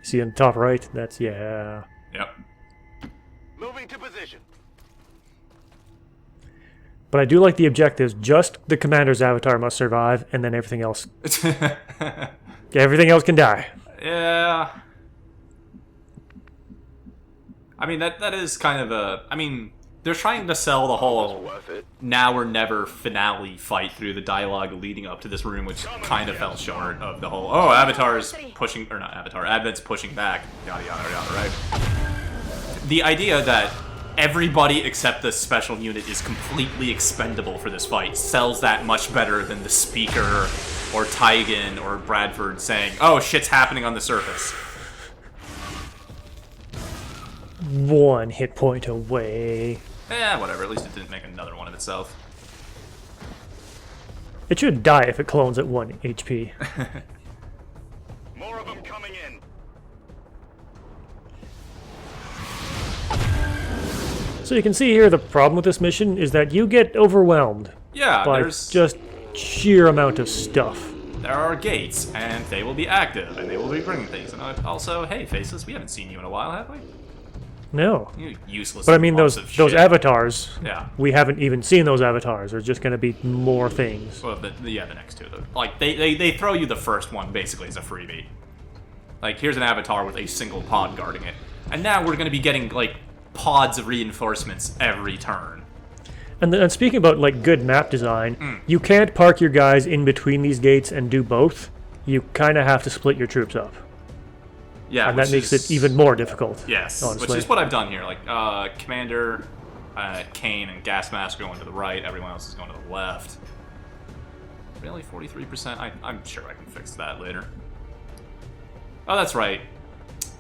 See on the top right? That's, yeah. Yep. Moving to position. But I do like the objectives. Just the commander's avatar must survive, and then everything else. Everything else can die. Yeah. I mean, that is kind of a... I mean, they're trying to sell the whole now or never finale fight through the dialogue leading up to this room, which kind of fell short of the whole, oh, Avatar's pushing... Or not Avatar, Advent's pushing back, yada yada yada, right? The idea that everybody except the special unit is completely expendable for this fight sells that much better than the speaker or Tygan or Bradford saying, oh, shit's happening on the surface. 1 hit point away. Whatever. At least it didn't make another one of itself. It should die if it clones at 1 HP. More of them coming in. So you can see here the problem with this mission is that you get overwhelmed. Yeah, by there's just sheer amount of stuff. There are gates, and they will be active, and they will be bringing things. And also, hey, Faceless, we haven't seen you in a while, have we? No. You useless. But I mean, those shit. avatars. Yeah. We haven't even seen those avatars. There's just going to be more things. Well, the next 2 though. Like they throw you the first one basically as a freebie. Like, here's an avatar with a single pod guarding it, and now we're going to be getting like pods of reinforcements every turn. And speaking about like good map design, you can't park your guys in between these gates and do both. You kind of have to split your troops up. Yeah, and that makes it even more difficult. Yes, honestly. which is what I've done here. Like, Commander, Kane, and Gas Mask are going to the right. Everyone else is going to the left. Really, 43%? I'm sure I can fix that later. Oh, that's right.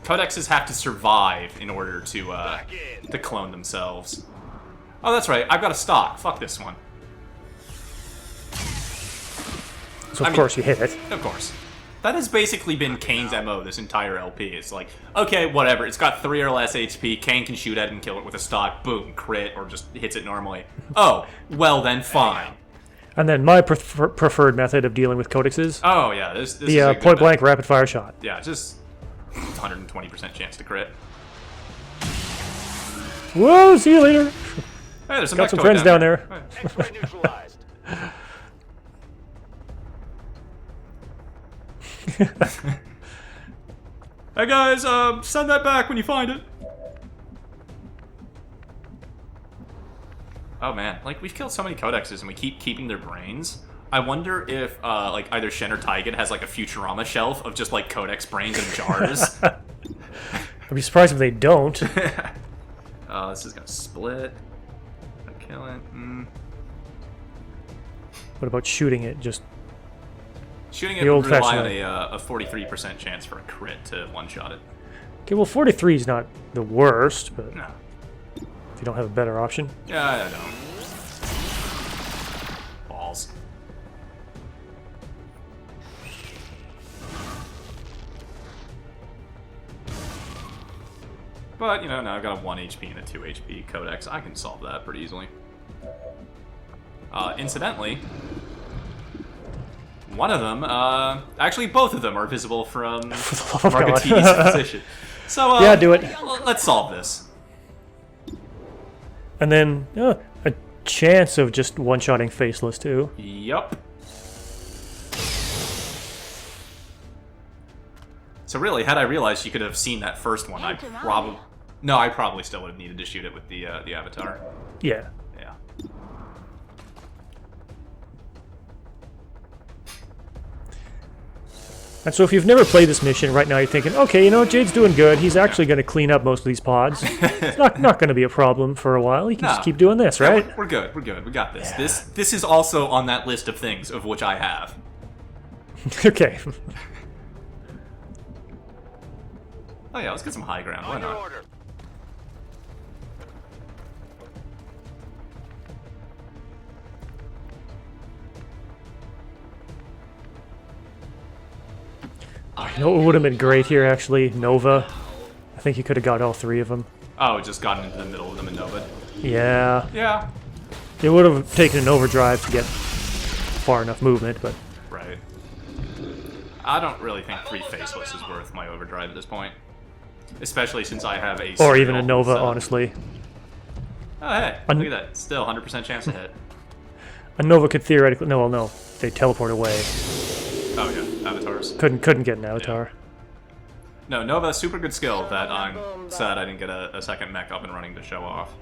Codexes have to survive in order to clone themselves. Oh, that's right. I've got a stock. Fuck this one. So of course you hit it. Of course. That has basically been Kane's MO this entire LP. It's like, okay, whatever. It's got 3 or less HP. Kane can shoot at it and kill it with a stock. Boom, crit, or just hits it normally. Oh, well then, fine. And then my preferred method of dealing with codexes. Oh yeah, this is the point blank rapid fire shot. Yeah, just 120% chance to crit. Whoa! See you later. Hey, there's some got some friends down there. X-ray neutralized. Hey guys, send that back when you find it. Oh man, like we've killed so many codexes and we keep keeping their brains. I wonder if like either Shen or Tygan has like a Futurama shelf of just like codex brains in jars. I'd be surprised if they don't. This is gonna split. Kill it. What about shooting it? Just shooting it would rely on a 43% chance for a crit to one-shot it. Okay, well 43 is not the worst, but no. If you don't have a better option. Yeah, I don't. Balls. But, you know, now I've got a 1 HP and a 2 HP codex. I can solve that pretty easily. Incidentally, one of them, actually both of them are visible from Margotti's position. So, yeah, do it. Let's solve this. And then, a chance of just one-shotting Faceless, too. Yup. So really, had I realized you could have seen that first one, I probably still would have needed to shoot it with the avatar. Yeah. Yeah. And so if you've never played this mission, right now you're thinking, okay, you know, Jade's doing good. He's actually going to clean up most of these pods. It's not going to be a problem for a while. He can just keep doing this, right? Yeah, we're good. We're good. We got this. Yeah. This is also on that list of things of which I have. Okay. Oh yeah, let's get some high ground. Why not? You know what would have been great here, actually? Nova. I think you could have got all 3 of them. Oh, just gotten into the middle of them in Nova. Yeah. Yeah. It would have taken an overdrive to get far enough movement, but... Right. I don't really think 3 Faceless is worth my overdrive at this point. Especially since I have a... Or even a Nova, honestly. Oh, hey. Look at that. Still 100% chance to hit. A Nova could theoretically... No, well, no. They teleport away. Oh, yeah. Avatars. Couldn't get an avatar. Yeah. No, Nova, super good skill that I'm sad I didn't get a second mech up and running to show off.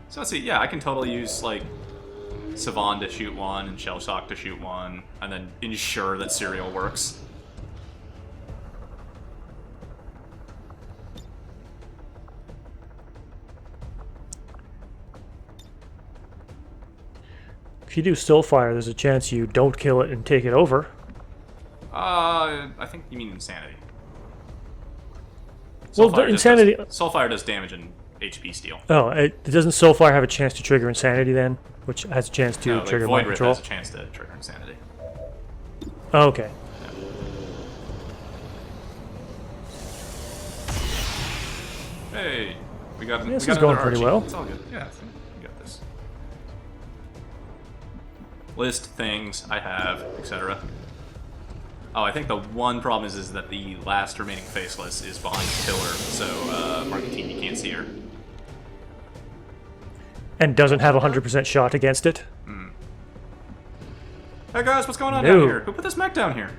So let's see, yeah, I can totally use, like, Savan to shoot one and Shellshock to shoot one, and then ensure that Serial works. If you do Soulfire, there's a chance you don't kill it and take it over. I think you mean Insanity. Well, the Insanity... Soulfire does damage and HP steal. Oh, doesn't Soulfire have a chance to trigger Insanity then? Which has a chance to trigger Mind Void Rip Control? has a chance to trigger Insanity. Oh, okay. Yeah. Hey, we got this is going pretty well. It's all good. Yeah, we got this. List things I have, etc. Oh, I think the one problem is that the last remaining Faceless is behind the pillar, so Marketing, you can't see her. And doesn't have a 100% shot against it? Mm. Hey guys, what's going on down here? Who put this mech down here?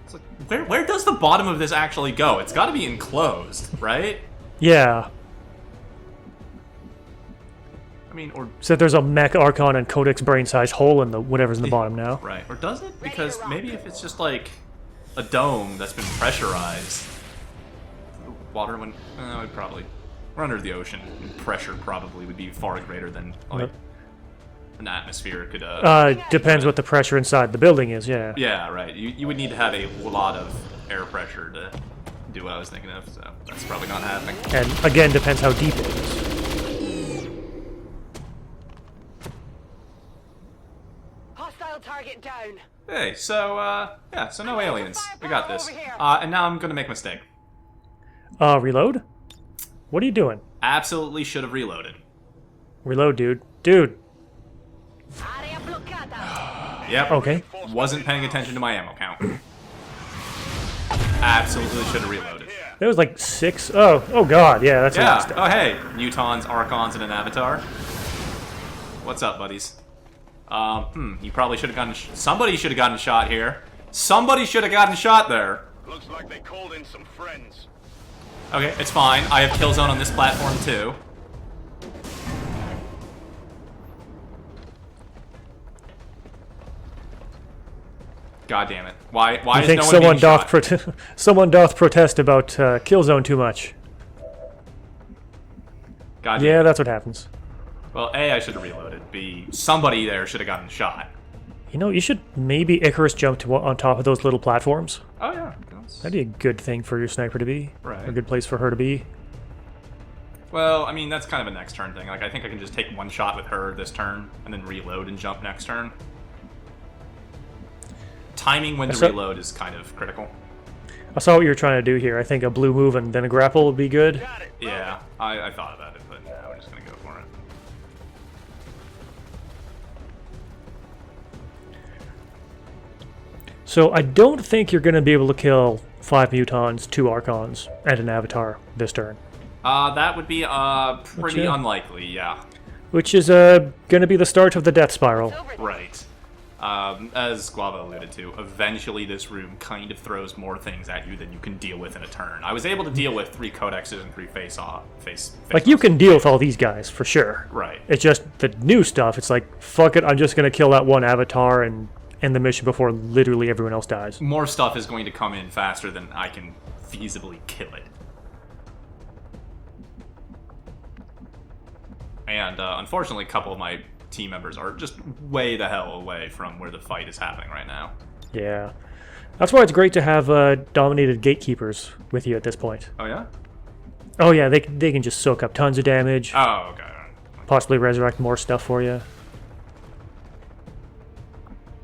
It's like, where does the bottom of this actually go? It's got to be enclosed, right? Yeah. I mean, or... So there's a mech Archon and Codex brain-sized hole in the whatever's in the bottom now. Right. Or does it? Because maybe if it's just like a dome that's been pressurized, water would probably... We're under the ocean, and pressure probably would be far greater than like an atmosphere could. Depends what the pressure inside the building is. Yeah. Yeah, right. You would need to have a lot of air pressure to do what I was thinking of. So that's probably not happening. And again, depends how deep it is. Hostile target down. Hey, so yeah, so no aliens. We got this. And now I'm gonna make a mistake. Reload? What are you doing? Absolutely should have reloaded. Reload, dude. Dude. Yep. Okay. Wasn't paying attention to my ammo count. Absolutely should have reloaded. There was like 6. Oh god, yeah, that's yeah. Oh hey, Mutons, Archons, and an Avatar. What's up, buddies? You probably should have gotten. Somebody should have gotten a shot here. Somebody should have gotten shot there. Looks like they called in some friends. Okay, it's fine. I have Killzone on this platform too. God damn it! Why is no one being shot? Someone doth protest about Killzone too much? God. Yeah, that's what happens. Well, A, I should have reloaded. B, somebody there should have gotten shot. You know, you should maybe Icarus jump on top of those little platforms. Oh yeah. That'd be a good thing for your sniper to be. Right. A good place for her to be. Well, I mean, that's kind of a next turn thing. Like, I think I can just take one shot with her this turn, and then reload and jump next turn. Timing when to reload is kind of critical. I saw what you were trying to do here. I think a blue move and then a grapple would be good. Yeah, I thought about it, but no, we're just going to go for it. So I don't think you're going to be able to kill 5 Mutons, 2 Archons, and an Avatar this turn. That would be pretty unlikely, yeah. Which is going to be the start of the death spiral. Right. As Guava alluded to, eventually this room kind of throws more things at you than you can deal with in a turn. I was able to deal with 3 codexes and 3 face. Like, you can deal with all these guys, for sure. Right. It's just the new stuff, it's like, fuck it, I'm just going to kill that one avatar and end the mission before literally everyone else dies. More stuff is going to come in faster than I can feasibly kill it. And unfortunately, a couple of my team members are just way the hell away from where the fight is happening right now. Yeah. That's why it's great to have dominated gatekeepers with you at this point. Oh, yeah? Oh, yeah, they can just soak up tons of damage. Oh, okay. Possibly resurrect more stuff for you.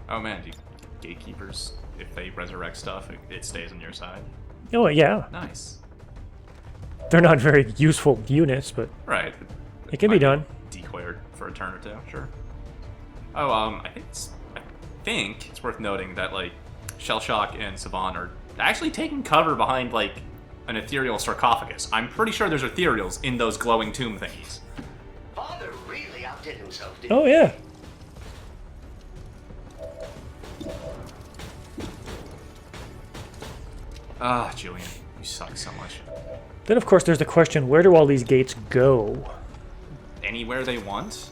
Oh, man, do gatekeepers, if they resurrect stuff, it stays on your side? Oh, yeah. Nice. They're not very useful units, but right. It can be done. Declared for a turn or two, sure. Oh, I think it's worth noting that, like, Shellshock and Savan are actually taking cover behind, like, an ethereal sarcophagus. I'm pretty sure there's ethereals in those glowing tomb thingies. Father really outdid himself, didn't Oh, yeah. Ah, Julian, you suck so much. Then, of course, there's the question, where do all these gates go? Anywhere they want?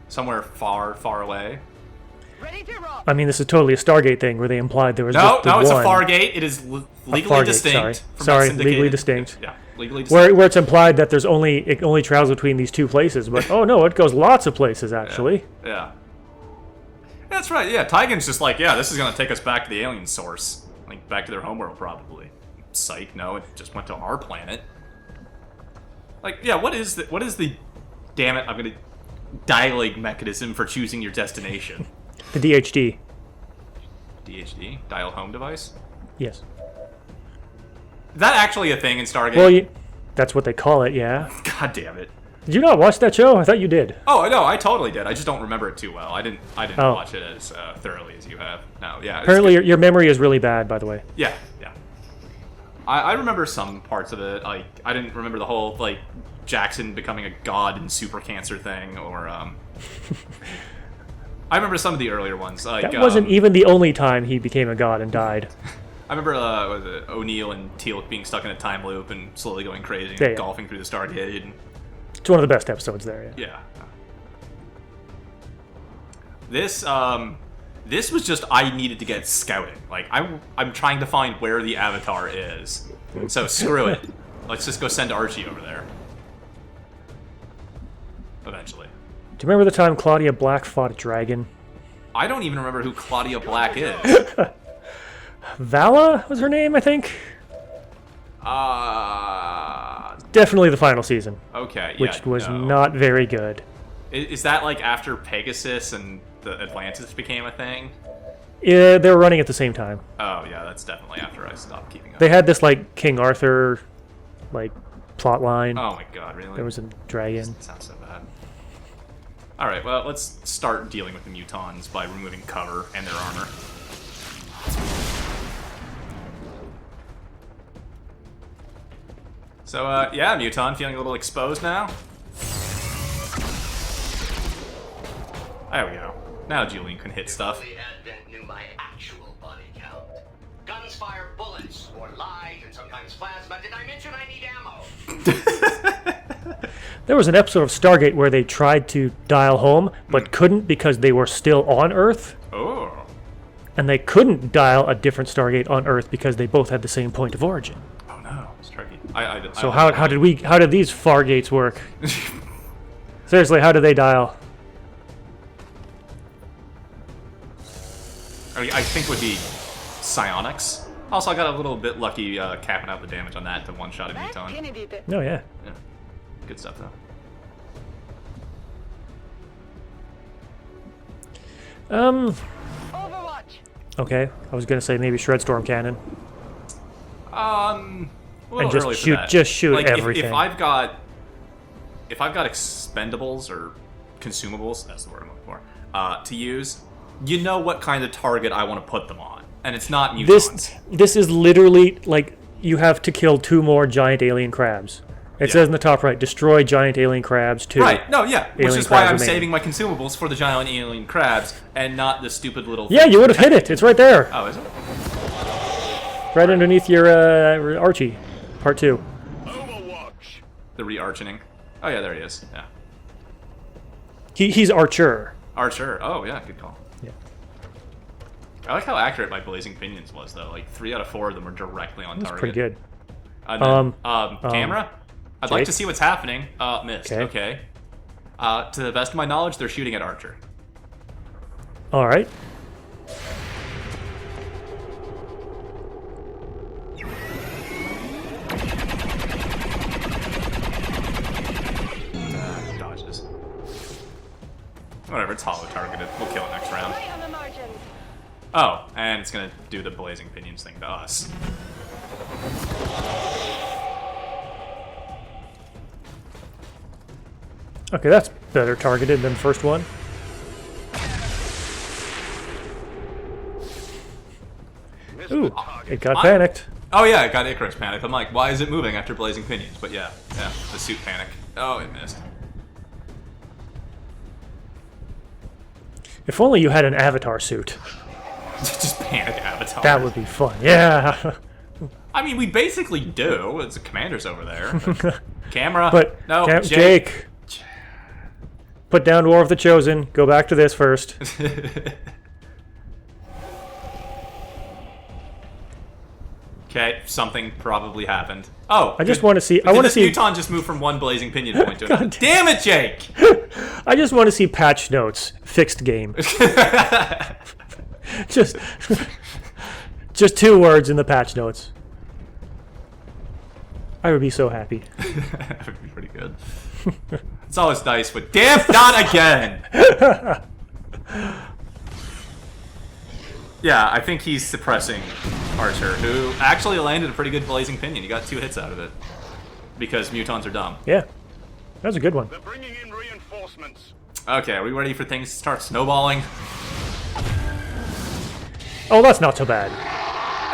Somewhere far, far away? Ready to roll. I mean, this is totally a Stargate thing where they implied there was no, just the it's one. a Fargate. It is legally distinct. Sorry, legally distinct. Yeah, legally distinct. Where it's implied that it only travels between these 2 places, but oh no, it goes lots of places actually. Yeah. That's right. Yeah, Tygan's just like, yeah, this is gonna take us back to the alien source, like back to their homeworld probably. Psych, no, it just went to our planet. Like, yeah, what is the damn it, I'm gonna dialing mechanism for choosing your destination? The DHD. DHD? Dial home device? Yes. Is that actually a thing in Stargate? Well, that's what they call it, yeah. God damn it. Did you not watch that show? I thought you did. Oh, no, I totally did. I just don't remember it too well. I didn't Oh. watch it as thoroughly as you have. No, yeah. Apparently your memory is really bad, by the way. Yeah, yeah. I remember some parts of it. Like, I didn't remember the whole, like, Jackson becoming a god in super cancer thing, or, I remember some of the earlier ones. Like, that wasn't even the only time he became a god and died. I remember was it O'Neill and Teal'c being stuck in a time loop and slowly going crazy and Yeah. golfing through the Stargate. And, It's one of the best episodes there, yeah. yeah. This was just, I needed to get scouting. Like, I'm trying to find where the Avatar is. So screw it. Let's just go send Archie over there. Eventually. Do you remember the time Claudia Black fought a dragon? I don't even remember who Claudia Black is. Vala was her name, I think? Definitely the final season. Okay, yeah, which was not very good. Is that like after Pegasus and the Atlantis became a thing? Yeah, they were running at the same time. Oh yeah, that's definitely after I stopped keeping up. They had this like King Arthur, like plot line. Oh my god, really? There was a dragon. That sounds so bad. All right, well let's start dealing with the Mutons by removing cover and their armor. So yeah, Muton, feeling a little exposed now. There we go. Now Julian can hit stuff. The Advent knew my actual body count. Guns fire bullets, or light, and sometimes plasma. Did I mention I need ammo? There was an episode of Stargate where they tried to dial home, but couldn't because they were still on Earth. Oh. And they couldn't dial a different Stargate on Earth because they both had the same point of origin. Oh no, it's tricky. So how did these Fargates work? Seriously, how did they dial? I think would be psionics. Also, I got a little bit lucky capping out the damage on that to one-shot a Muton. No, yeah. Yeah. Good stuff, though. Overwatch. Okay, I was gonna say maybe Shredstorm Cannon. A little and just early for shoot, that. just shoot like, everything. If I've got expendables or consumables, that's the word I'm looking for, to use, you know what kind of target I want to put them on, and it's not Mutons. This is literally like you have to kill 2 more giant alien crabs, It says in the top right, destroy giant alien crabs 2. Right, no, yeah. Which Alien is why crabs I'm remaining. saving my consumables for the giant alien crabs and not the stupid little... Yeah, you would have hit it. It's right there. Oh, is it? Right underneath your Archie. Part 2. The re-arching. Oh, yeah, there he is. Yeah. He's Archer. Archer. Oh, yeah, good call. Yeah. I like how accurate my blazing pinions was, though. Like, 3 out of 4 of them were directly on That's target. pretty good. And then, camera? I'd like Jake? to see what's happening. Missed. Okay. To the best of my knowledge, they're shooting at Archer. All right. Dodges. Whatever, it's hollow targeted. We'll kill it next round. Right on the margins. Oh, and it's gonna do the blazing pinions thing to us. Okay, that's better targeted than the first one. Ooh, it got panicked. Oh yeah, it got Icarus panicked. I'm like, why is it moving after blazing pinions? But yeah, the suit panic. Oh, it missed. If only you had an avatar suit. Just panic avatar. That would be fun. Yeah. I mean, we basically do. It's the commanders over there. Camera. But no, Jake. Put down War of the Chosen. Go back to this first. Okay, something probably happened. Oh, I just want to see. I want to see. Muton just moved from one blazing pinion point to another. Damn it, Jake! I just want to see patch notes. Fixed game. just 2 words in the patch notes. I would be so happy. That would be pretty good. It's always nice, but damn, not again! Yeah, I think he's suppressing Archer, who actually landed a pretty good blazing pinion. He got 2 hits out of it. Because mutons are dumb. Yeah. That was a good one. They're bringing in reinforcements. Okay, are we ready for things to start snowballing? Oh, that's not so bad.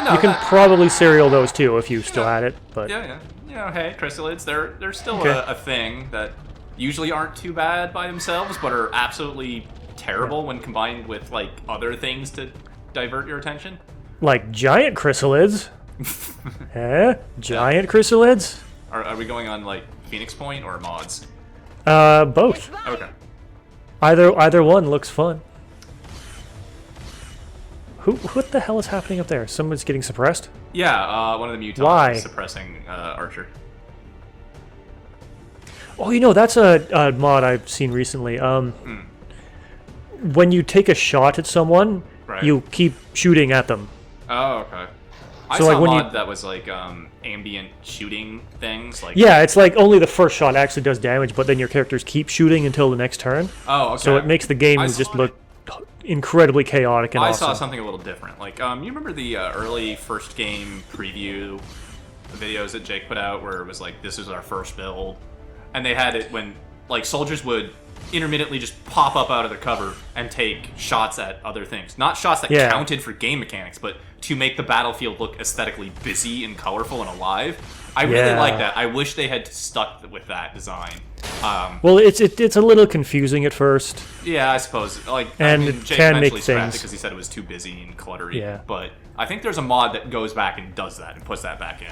No, You can probably serial those too if you still had it, but Yeah. You know, hey, chrysalids, they're still Okay. a thing that usually aren't too bad by themselves, but are absolutely terrible when combined with, like, other things to divert your attention. like giant chrysalids. Giant chrysalids? Are we going on, like, Phoenix Point or mods? Both. Okay. Either one looks fun. What the hell is happening up there? Someone's getting suppressed? Yeah, one of the mutants Why? is suppressing Archer. Oh, you know, that's a mod I've seen recently. When you take a shot at someone, Right. you keep shooting at them. Oh, okay. I So, saw like, a when you- mod that was, like, ambient shooting things. Like, Yeah, it's like only the first shot actually does damage, but then your characters keep shooting until the next turn. Oh, okay. So it makes the game I just saw- look incredibly chaotic and I awesome. saw something a little different. Like, you remember the early first game preview videos that Jake put out where it was like, this is our first build? And they had it when, like, soldiers would intermittently just pop up out of their cover and take shots at other things. Not shots that Yeah. counted for game mechanics, but to make the battlefield look aesthetically busy and colorful and alive. I really Yeah. like that. I wish they had stuck with that design. Well, it's a little confusing at first. Yeah, I suppose. Like, And I it mean, Jake can make eventually scrapped it things- because he said it was too busy and cluttery. Yeah. But I think there's a mod that goes back and does that and puts that back in.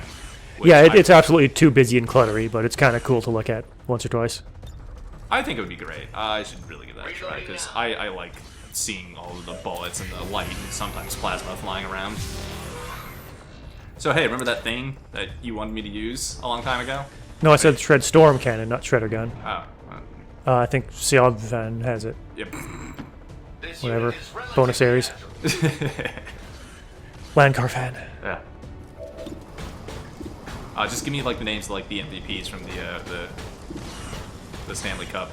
which Yeah, I- it's absolutely too busy and cluttery, but it's kind of cool to look at once or twice. I think it would be great. I should really give that a try because I like seeing all of the bullets and the light and sometimes plasma flying around. So hey, remember that thing that you wanted me to use a long time ago? No, I said Shred Storm Cannon, not Shredder Gun. Oh. I think Seogvan has it. Yep. Whatever. Bonus areas. Landcar fan. Yeah. Just give me like the names of like the MVPs from the Stanley Cup.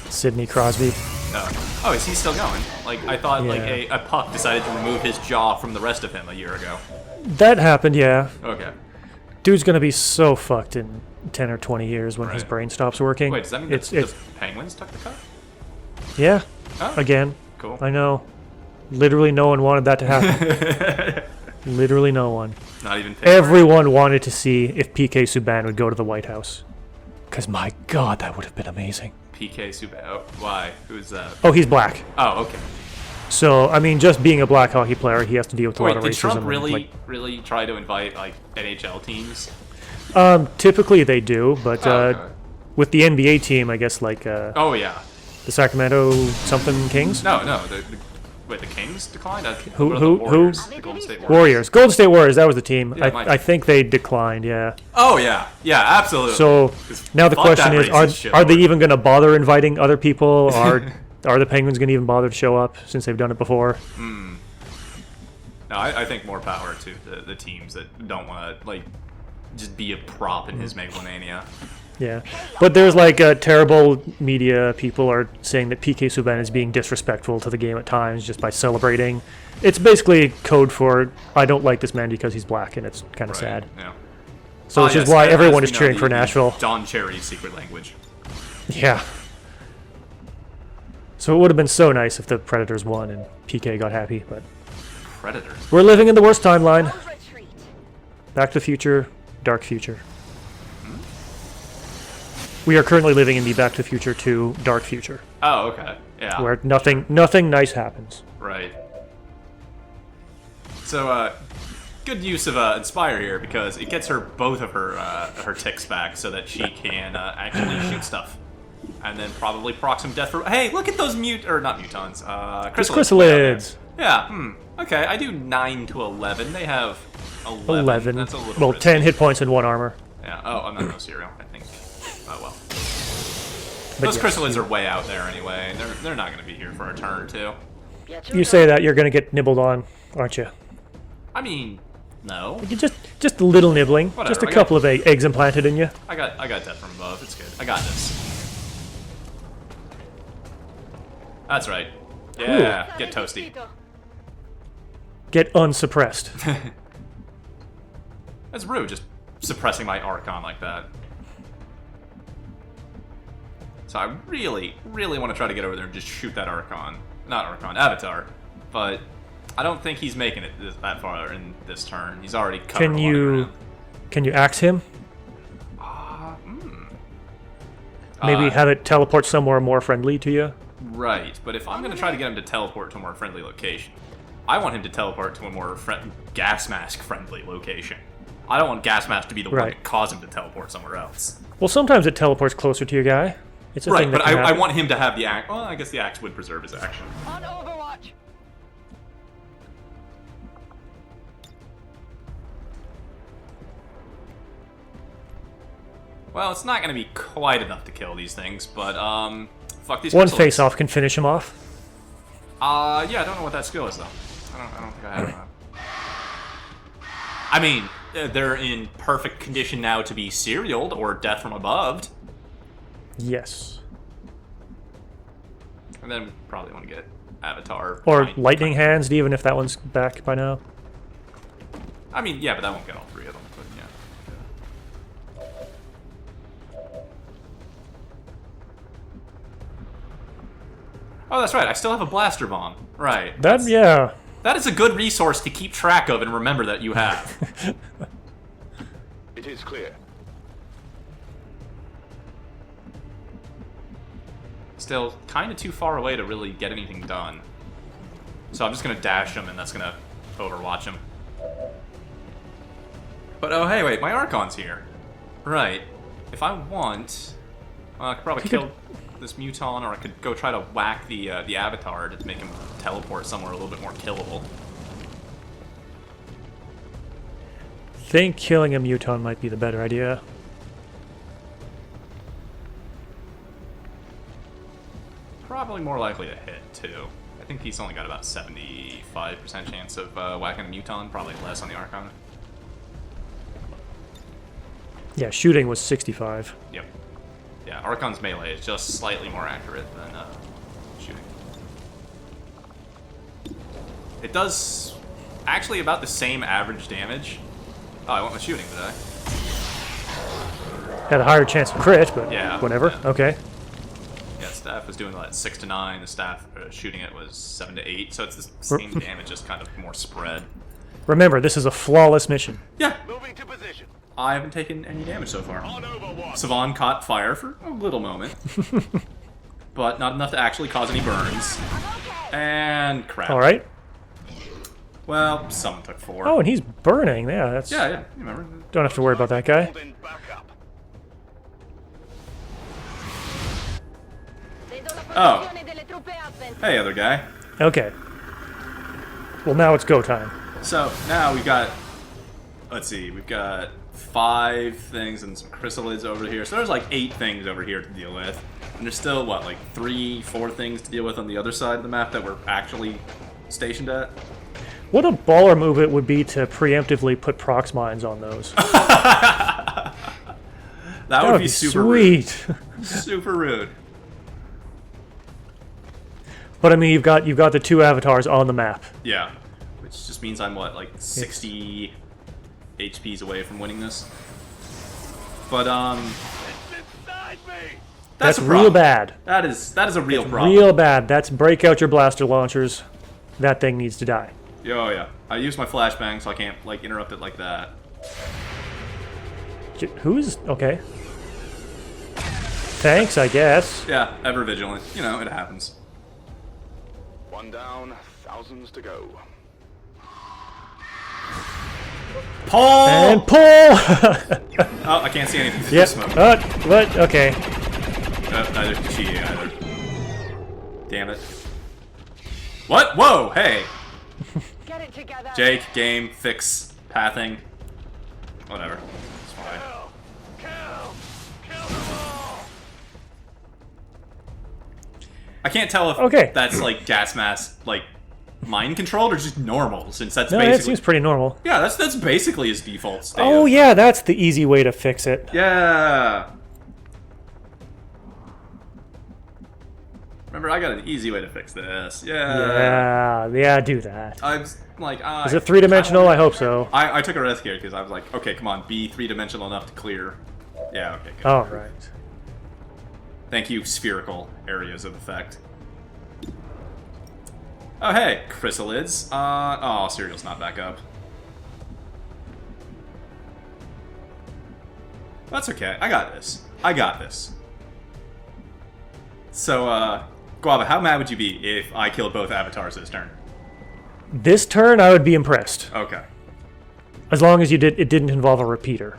Sidney Crosby. Oh, is he still going? Like I thought, like Yeah. a puck decided to remove his jaw from the rest of him a year ago. That happened, yeah. Okay. Dude's gonna be so fucked in 10 or 20 years when his Right. brain stops working. Wait, does that mean the Penguins took the cup? Yeah. Oh, Again. cool. I know. Literally no one wanted that to happen. Literally no one. Not even Pittsburgh. Everyone wanted to see if PK Subban would go to the White House. Because, my God, that would have been amazing. PK Subban. Oh, why? Who's that? Oh, he's black. Oh, okay. So, I mean, just being a black hockey player, he has to deal with a lot of Did racism. Trump and, really, like, really try to invite, like, NHL teams? typically they do, but Okay. with the NBA team, I guess, like Oh, yeah. the Sacramento something Kings? No, wait, the Kings declined? Who- What are who- the Warriors? who? The Golden State Warriors. Golden State Warriors, that was the team. Yeah, my I think they declined, yeah. Oh, yeah. Yeah, absolutely. So, 'Cause now the fuck question that is, racist shit, are they Lord. even going to bother inviting other people? Are the Penguins going to even bother to show up, since they've done it before? No, I think more power to the teams that don't want to, like, just be a prop in his megalomania. Yeah, but there's like terrible media people are saying that PK Subban is being disrespectful to the game at times just by celebrating. It's basically code for I don't like this man because he's black, and it's kind of sad. Yeah. So which is why everyone is cheering for Nashville. Don Cherry's secret language. Yeah. So it would have been so nice if the Predators won and PK got happy, but Predators. we're living in the worst timeline. Back to the Future, Dark Future. We are currently living in the Back to the Future 2 Dark Future, Oh, okay. Yeah. where nothing nice happens. Right. So, good use of Inspire here, because it gets her both of her ticks back so that she can actually shoot stuff. And then probably proc some death for... Hey, look at those not mutons. Chrysalids. Yeah, Okay, I do 9 to 11. They have 11. That's a little Well, risky. 10 hit points and 1 armor. Yeah. Oh, I'm not no cereal, I think. Oh, well. But Those yes, chrysalids are way out there anyway, and they're not going to be here for a turn or two. You say that, you're going to get nibbled on, aren't you? I mean, no. Just a little nibbling. Whatever, just a I couple of eggs implanted in you. I got death from above. It's good. I got this. That's right. Yeah, get toasty. Get unsuppressed. That's rude, just suppressing my Archon like that. So I really, really want to try to get over there and just shoot that Archon. Not Archon, Avatar. But I don't think he's making it that far in this turn. He's already covered Can you axe him? Maybe have it teleport somewhere more friendly to you? Right, but if I'm going to try to get him to teleport to a more friendly location, I want him to teleport to a more gas mask friendly location. I don't want gas mask to be the one that caused him to teleport somewhere else. Well, sometimes it teleports closer to your guy. It's a right, thing that but can I happen. want him to have the axe. Well, I guess the axe would preserve his action. On Overwatch. Well, it's not going to be quite enough to kill these things, but fuck these. One chrysalids. face-off can finish him off. Yeah, I don't know what that skill is though. I don't think I have that. I mean, they're in perfect condition now to be serialed or death from above. Yes. And then we probably want to get Avatar. Or lightning hands, even if that one's back by now. I mean, yeah, but that won't get all three of them. But yeah. Oh, that's right. I still have a blaster bomb. Right. Yeah. That is a good resource to keep track of and remember that you have. It is clear. Still kind of too far away to really get anything done. So I'm just going to dash him, and that's going to overwatch him. But oh, hey, wait, my Archon's here. Right. If I want, I could probably kill this Muton, or I could go try to whack the Avatar to make him teleport somewhere a little bit more killable. Think killing a Muton might be the better idea. Probably more likely to hit, too. I think he's only got about 75% chance of whacking a Muton, probably less on the Archon. Yeah, shooting was 65. Yep. Yeah, Archon's melee is just slightly more accurate than shooting. It does actually about the same average damage. Oh, I went with shooting, did I? Had a higher chance of crit, but Yeah, whatever. yeah. Okay. Yeah, staff was doing like 6 to 9. The staff shooting it was 7 to 8. So it's the same damage, just kind of more spread. Remember, this is a flawless mission. Yeah. Moving to position. I haven't taken any damage so far. On Overwatch. Savon caught fire for a little moment. But not enough to actually cause any burns. And crap. Alright. Well, someone took 4. Oh, and he's burning. Yeah, that's... Yeah, yeah. You remember? Don't have to worry about that guy. Holding back up. Oh. Hey, other guy. Okay. Well, now it's go time. So, now we've got... Let's see. We've got 5 things and some chrysalids over here. So there's like 8 things over here to deal with. And there's still, what, like 3, 4 things to deal with on the other side of the map that we're actually stationed at? What a baller move it would be to preemptively put prox mines on those. that would be super sweet. Rude. Super rude. But I mean, you've got the 2 avatars on the map. Yeah. Which just means I'm, what, like 60 HPs away from winning this? But, That's a real problem. bad. That is a real problem. Real bad. That's break out your blaster launchers. That thing needs to die. Oh yeah. I use my flashbang so I can't like interrupt it like that. Who's okay? Thanks, I guess. Yeah, ever vigilant. You know, it happens. One down, thousands to go. Pull! And pull! Oh, I can't see anything through Yep. the smoke. What? Okay. Neither can she either. Damn it. What? Whoa, hey! Get it together. Jake, game, fix, pathing. Whatever. It's fine. Kill them all. I can't tell if that's like gas mask, like mind controlled or just normal, since that's No, basically. that seems pretty normal. Yeah, that's basically his default state. Oh yeah, that's the easy way to fix it. Yeah. Remember, I got an easy way to fix this. Yeah. Yeah, do that. I'm like, Is it 3-dimensional? I hope so. I took a risk here because I was like, okay, come on, be 3-dimensional enough to clear. Yeah, okay, good. All right. Thank you, spherical areas of effect. Oh, hey, chrysalids. Oh, cereal's not back up. That's okay. I got this. I got this. So, Guava, how mad would you be if I killed both avatars this turn? This turn, I would be impressed. Okay. As long as it didn't involve a repeater.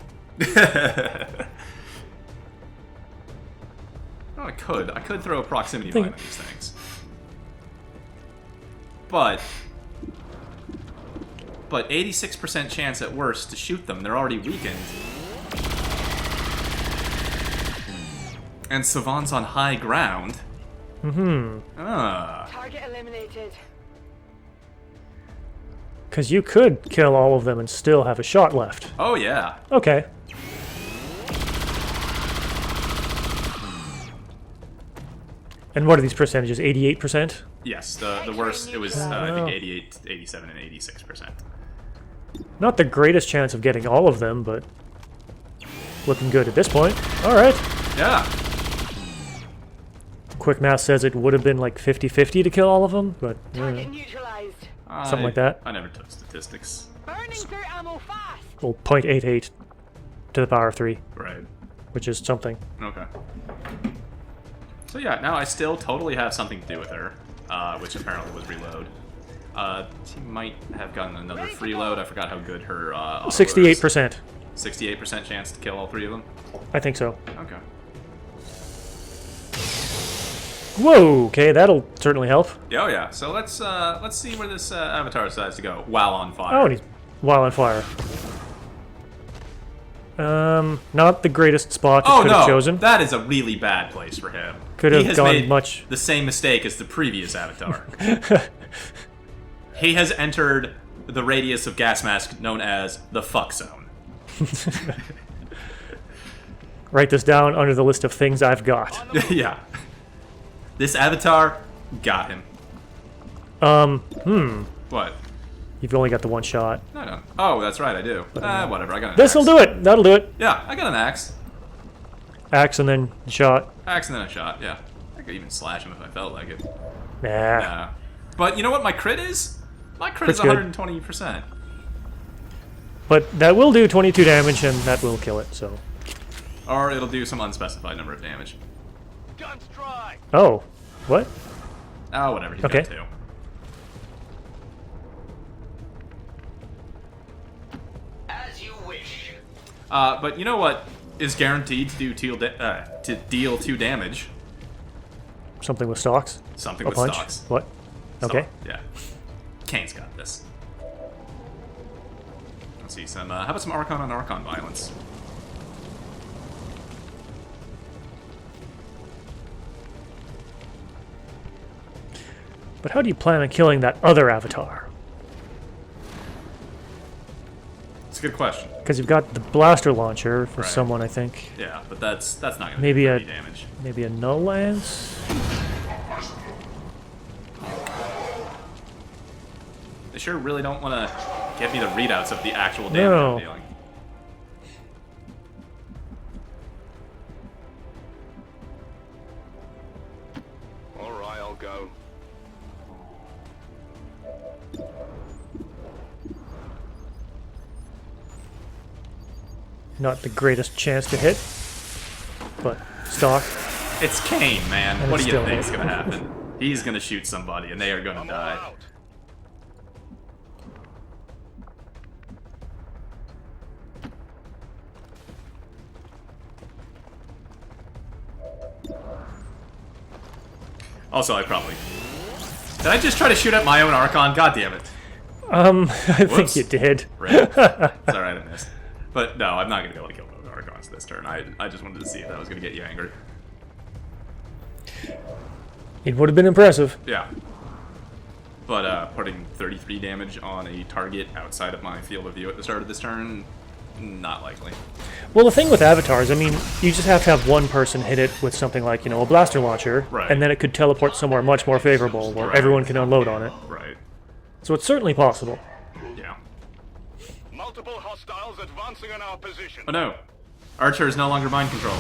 Oh, I could throw a proximity mine at these things. But 86% chance at worst to shoot them. They're already weakened. And Savon's on high ground. Target eliminated. Because you could kill all of them and still have a shot left. Oh, yeah. Okay. And what are these percentages? 88%? Yes, the worst, it was, I think, 88, 87, and 86%. Not the greatest chance of getting all of them, but looking good at this point. All right. Yeah. Quick math says it would have been like 50-50 to kill all of them, but Target neutralized. something like that. I never took statistics. Burning through ammo fast. Well, 0.88 to the power of 3. Right. Which is something. Okay. So yeah, now I still totally have something to do with her, which apparently was reload. She might have gotten another free load. I forgot how good her 68%. 68% chance to kill all 3 of them? I think so. Okay. Whoa, okay, that'll certainly help. Oh yeah, so let's see where this avatar decides to go while on fire. Oh, and he's while on fire. Not the greatest spot you could have chosen. That is a really bad place for him. Could have gone much. The same mistake as the previous avatar. He has entered the radius of gas mask known as the fuck zone. Write this down under the list of things I've got. Yeah. This avatar got him. What? You've only got the one shot. No. Oh, that's right, I do. Whatever, I got an This'll axe. do it. That'll do it. Yeah, I got an axe. Axe and then shot. Axe and then a shot, yeah. I could even slash him if I felt like it. Nah. But you know what my crit is? My crit is Crit's good. 120%. But that will do 22 damage, and that will kill it, so... Or it'll do some unspecified number of damage. Guns dry. Oh. What? Oh, whatever. He's Okay. got 2. As you wish. But you know what is guaranteed to do to deal 2 damage? Something with stocks? Something A with punch? stocks. What? Okay. Yeah. Kane's got this. Let's see some. How about some Archon on Archon violence? But how do you plan on killing that other avatar? It's a good question. Because you've got the blaster launcher for Right. someone, I think. Yeah, but that's not going to Maybe do a any damage. maybe a null lance. They sure really don't want to give me the readouts of the actual damage No. I'm dealing. All right, I'll go. Not the greatest chance to hit, but stock. It's Kane, man. And What it's do you still think is hit. going to happen? He's going to shoot somebody, and they are going to die. Out. Also, I probably... Did I just try to shoot at my own Archon? God damn it. I Whoops. think you did. Right. It's alright, I missed. But no, I'm not going to be able to kill both Archons this turn. I just wanted to see if that was going to get you angry. It would have been impressive. Yeah. But putting 33 damage on a target outside of my field of view at the start of this turn, not likely. Well, the thing with avatars, I mean, you just have to have one person hit it with something like, you know, a blaster launcher, Right. and then it could teleport somewhere much more favorable where Right. everyone can unload on it. Right. So it's certainly possible. Yeah. Multiple hostiles advancing in our position. Oh no. Archer is no longer mind control.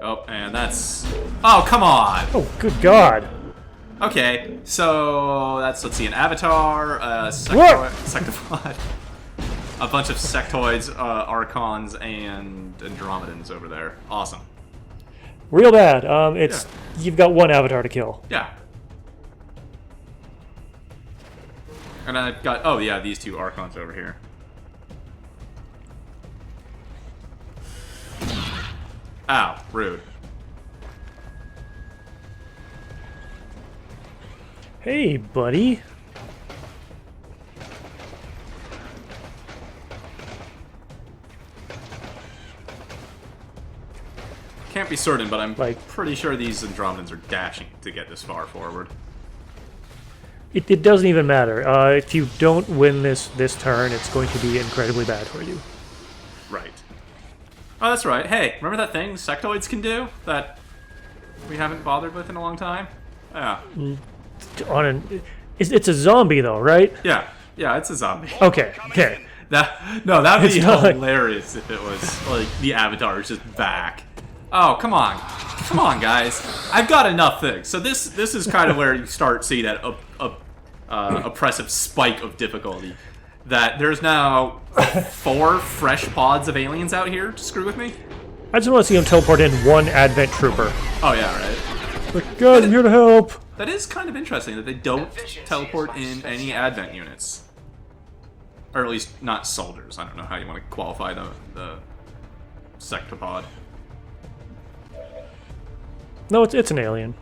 Oh, and that's... Oh, come on! Oh, good God. Okay, so that's, let's see, an Avatar, Whoa! Sectopod, a bunch of Sectoids, Archons, and Andromedans over there. Awesome. Real bad. You've got one avatar to kill. Yeah. And I've got, oh yeah, these 2 Archons over here. Ow, rude. Hey, buddy. Can't be certain, but I'm Like- pretty sure these Andromedans are dashing to get this far forward. It doesn't even matter. If you don't win this turn, it's going to be incredibly bad for you. Right. Oh, that's right. Hey, remember that thing Sectoids can do that we haven't bothered with in a long time? Yeah. It's a zombie, though, right? Yeah. Yeah, it's a zombie. Okay, okay. That'd be It's not- hilarious if it was like the Avatar is just back. Oh, come on. Come on, guys. I've got enough things. So this is kind of where you start seeing that oppressive spike of difficulty. That there's now 4 fresh pods of aliens out here to screw with me. I just want to see him teleport in one Advent Trooper. Oh yeah, right. Like, God, I'm here to help. That is kind of interesting that they don't teleport in any Advent units. Or at least not soldiers. I don't know how you want to qualify the sectopod. No, it's an alien.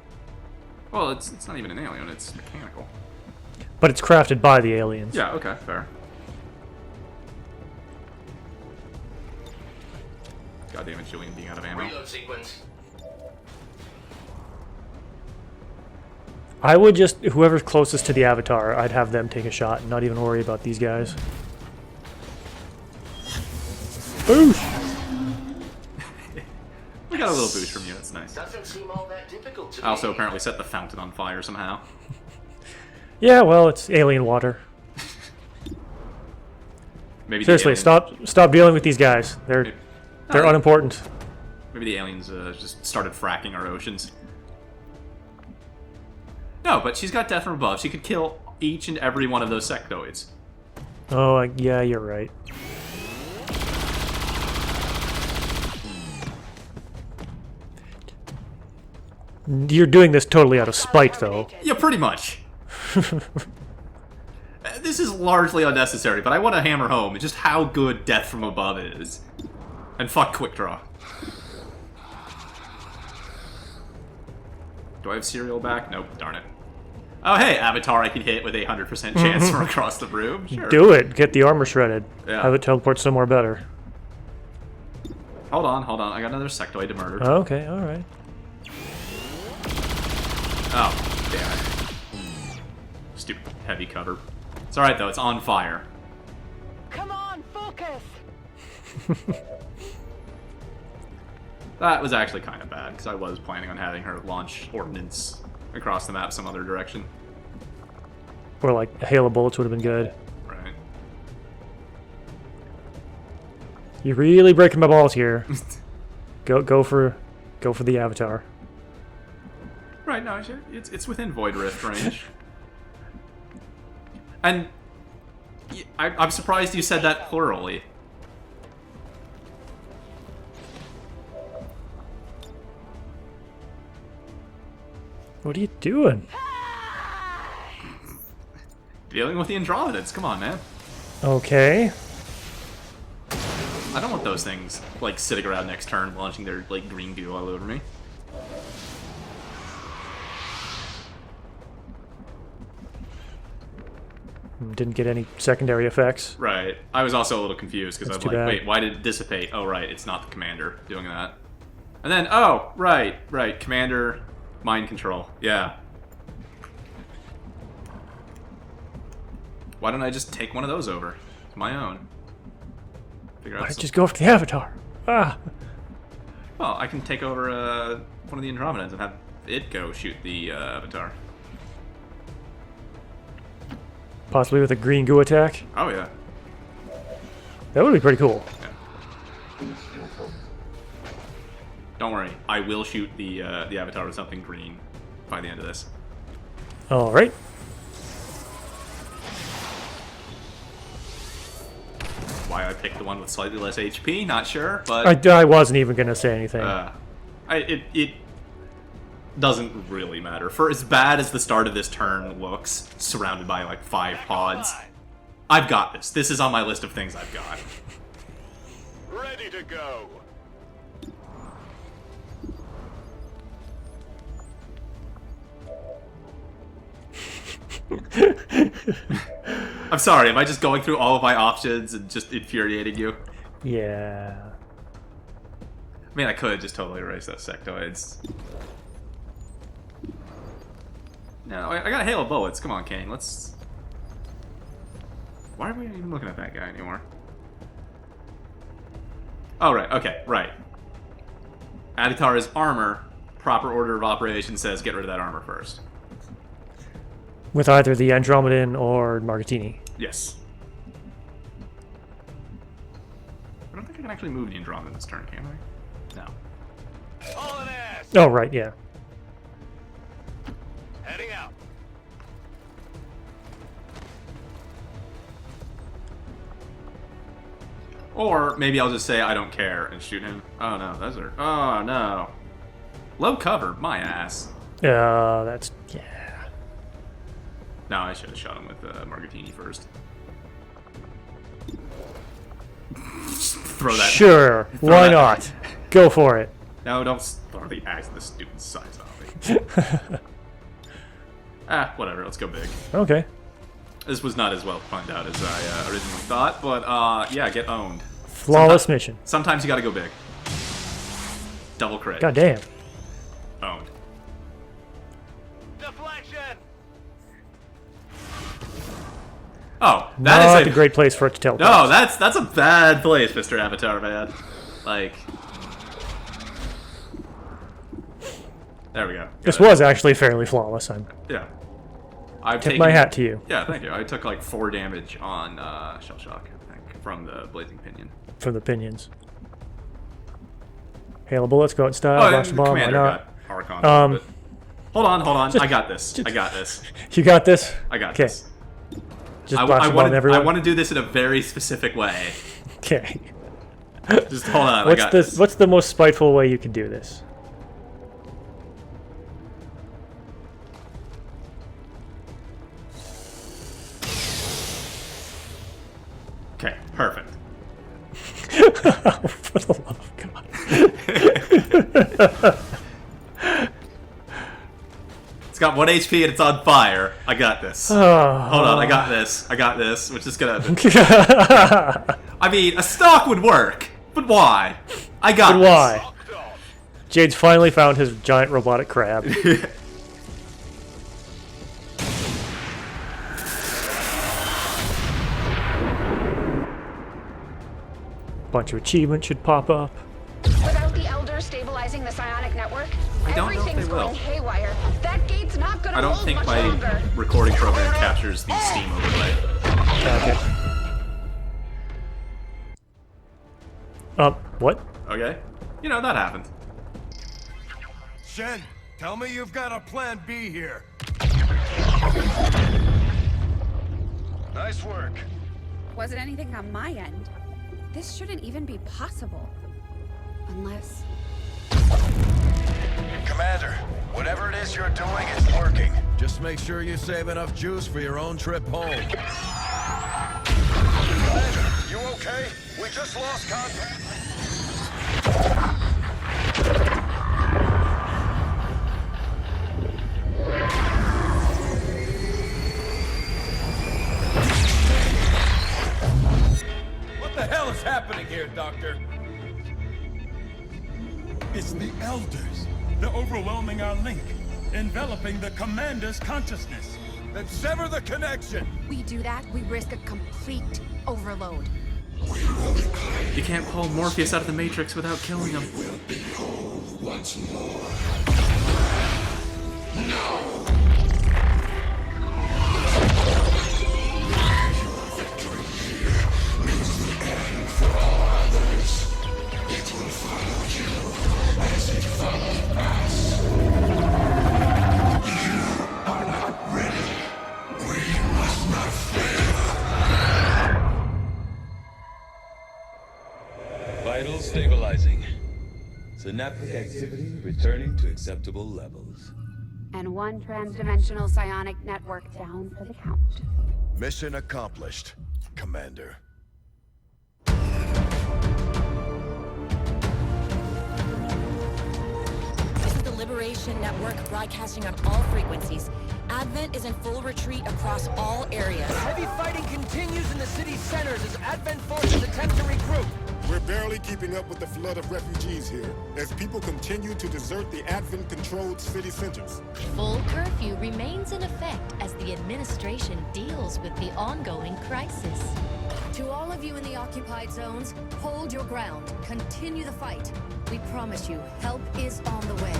Well, it's not even an alien, it's mechanical. But it's crafted by the aliens. Yeah, okay, fair. God damn it, Julian being out of ammo. Reload sequence. I would just, whoever's closest to the Avatar, I'd have them take a shot and not even worry about these guys. Boosh! We got a little boost from you, that's nice. Doesn't seem all that difficult to I also me. apparently set the fountain on fire somehow. Yeah, well, it's alien water. Maybe Seriously, the alien, stop dealing with these guys. They're No, unimportant. Maybe the aliens just started fracking our oceans. No, but she's got death from above. She could kill each and every one of those sectoids. Oh, yeah, you're right. You're doing this totally out of spite, though. Yeah, pretty much. This is largely unnecessary, but I want to hammer home just how good Death from Above is. And fuck Quick Draw. Do I have Serial back? Nope, darn it. Oh, hey, Avatar I can hit with a 100% chance from across the room. Sure. Do it. Get the armor shredded. Yeah. Have it teleport somewhere better. Hold on. I got another sectoid to murder. Okay, alright. Oh, damn it. Stupid heavy cover. It's alright, though. It's on fire. Come on, focus! That was actually kind of bad, because I was planning on having her launch ordnance across the map some other direction. Or like a hail of bullets would have been good. Right. You're really breaking my balls here. Go for the Avatar. Right, no, it's within Void Rift range. And I'm surprised you said that plurally. What are you doing? Dealing with the Andromedans, come on, man. Okay. I don't want those things, like, sitting around next turn, launching their, like, green goo all over me. Didn't get any secondary effects. Right. I was also a little confused, because I'm like, bad. wait, why did it dissipate? Oh, right, it's not the commander doing that. And then, oh, right, commander, mind control. Yeah. Why don't I just take one of those over? It's my own. Figure out Why don't you just go for the Avatar? Ah. Well, I can take over one of the Andromedans and have it go shoot the Avatar. Possibly with a green goo attack? Oh, yeah. That would be pretty cool. Yeah. Don't worry, I will shoot the Avatar with something green by the end of this. Alright. Why I picked the one with slightly less HP, not sure, but... I wasn't even going to say anything. It doesn't really matter. For as bad as the start of this turn looks, surrounded by like 5 pods, I've got this. This is on my list of things I've got. Ready to go. I'm sorry, am I just going through all of my options and just infuriating you? Yeah. I mean, I could just totally erase those sectoids. No, I got a hail of bullets. Come on, Kane. Let's... Why are we even looking at that guy anymore? Oh, right. Okay, right. Avatar's armor, proper order of operation says get rid of that armor first. With either the Andromedan or Margatini. Yes. I don't think I can actually move the Andromedan this turn, can I? No. All an ass. Oh, right, yeah. Heading out. Or maybe I'll just say I don't care and shoot him. Oh no, those are... Oh no. Low cover, my ass. That's... yeah. No, I should have shot him with Margatini first. Just throw that... Sure, throw why that- not? Go for it. No, don't throw the axe at the stupid size of me. Whatever, let's go big. Okay. This was not as well planned out as I originally thought, but yeah, get owned. Flawless mission. Sometimes you gotta go big. Double crit. God damn. Owned. Deflection. Oh, that Not is a great place for it to teleport. No, that's a bad place, Mr. Avatar, man. Like... There we go. This was actually fairly flawless. I'm Yeah. I've tip my hat to you. Yeah, thank you. I took like 4 damage on Shell Shock, I think, from the Blazing Pinion. From the pinions. Hail of bullets, go out in style, Oh, watch and the the bomb, why commander not? got Archon. Hold on. I got this. You got this? I got Okay. this. Just blast them on everyone? I want to do this in a very specific way. Okay. Just hold on, I got this. What's the most spiteful way you can do this? Okay, perfect. For the love of God. It's got 1 HP and it's on fire. I got this. Hold on, I got this. Which is gonna... I mean, a stock would work, but why? I got this. Why? Jade's finally found his giant robotic crab. Bunch of achievements should pop up. Without the Elder stabilizing the psionic network, everything's going haywire. That gate's not gonna hold much longer. I don't think my recording program captures the Steam overlay. Okay. What? Okay. You know, that happened. Shen, tell me you've got a plan B here. Nice work. Wasn't anything on my end. This shouldn't even be possible. Unless... Commander, whatever it is you're doing, it's working. Just make sure you save enough juice for your own trip home. Commander, you okay? We just lost contact. What the hell is happening here, Doctor? It's the Elders. They're overwhelming our link, enveloping the Commander's consciousness. Then sever the connection! we do that, we risk a complete overload. You can't pull Morpheus out of the Matrix without killing him. We will be whole once more. No! Your victory here means the end for all others. It will follow you as it followed us. You are not ready. We must not fail. Vital stabilizing. Synaptic activity returning to acceptable levels. And one transdimensional psionic network down for the count. Mission accomplished, Commander. This is the Liberation Network broadcasting on all frequencies. Advent is in full retreat across all areas. Heavy fighting continues in the city's centers as Advent forces attempt to regroup. We're barely keeping up with the flood of refugees here, as people continue to desert the Advent-controlled city centers. Full curfew remains in effect as the administration deals with the ongoing crisis. To all of you in the occupied zones, hold your ground. Continue the fight. We promise you, help is on the way.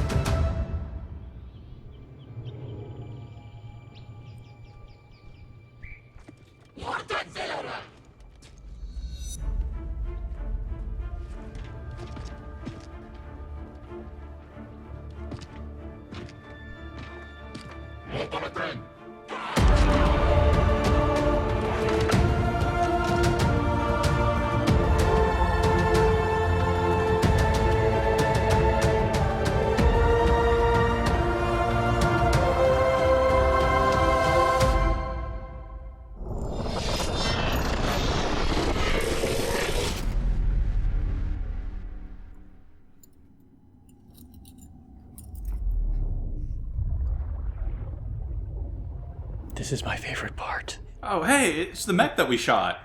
This is my favorite part. Oh, hey, it's the mech that we shot.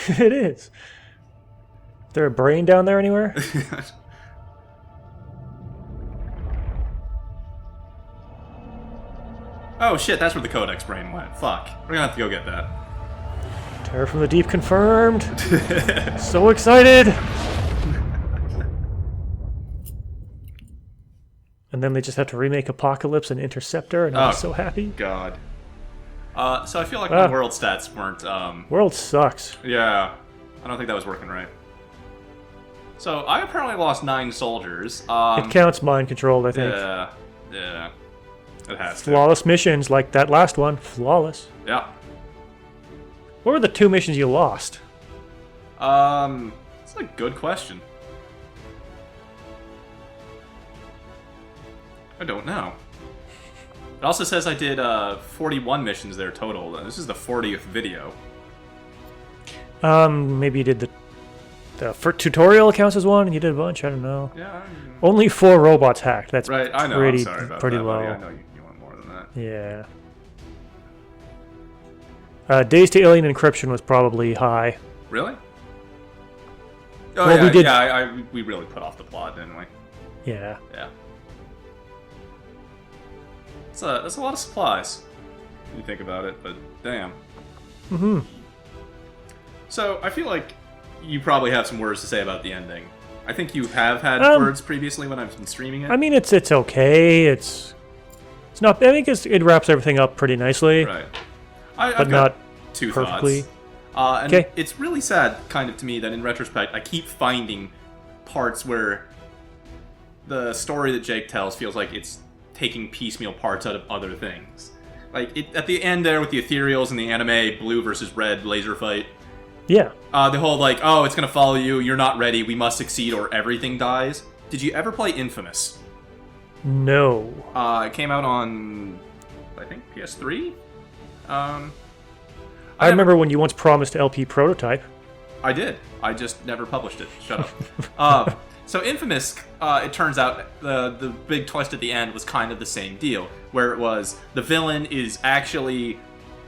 It is. Is there a brain down there anywhere? Oh shit, that's where the Codex brain went. Fuck. We're gonna have to go get that. Terror from the Deep confirmed. So excited. And then they just have to remake Apocalypse and Interceptor, and I'm so happy. God. So I feel like my world stats weren't, World sucks. Yeah. I don't think that was working right. So, I apparently lost 9 soldiers. It counts mind controlled, I think. Yeah. It has to. Flawless missions, like that last one. Flawless. Yeah. What were the 2 missions you lost? That's a good question. I don't know. It also says I did 41 missions there total. This is the 40th video. Maybe you did the tutorial counts as one, and you did a bunch. I don't know. Yeah. Only 4 robots hacked. That's right. I know. Pretty, I'm sorry about pretty that, low. buddy. I know you want more than that. Yeah. Days to Alien Encryption was probably high. Really? Oh well, yeah, we did. Yeah, we really put off the plot, didn't we? Yeah. Yeah. That's a lot of supplies. When you think about it, but damn. Mm-hmm. So I feel like you probably have some words to say about the ending. I think you have had words previously when I've been streaming it. I mean, it's okay. It's not. I think it wraps everything up pretty nicely. Right. But not 2 perfectly. Thoughts. And it's really sad, kind of, to me that in retrospect, I keep finding parts where the story that Jake tells feels like it's taking piecemeal parts out of other things. Like at the end there with the ethereals and the anime blue versus red laser fight. Yeah. The whole like, oh, it's gonna follow you, you're not ready, we must succeed or everything dies. Did you ever play Infamous? No. It came out on, I think, PS3? I remember when you once promised LP Prototype. I did. I just never published it. Shut up. So Infamous, it turns out the big twist at the end was kind of the same deal, where it was the villain is actually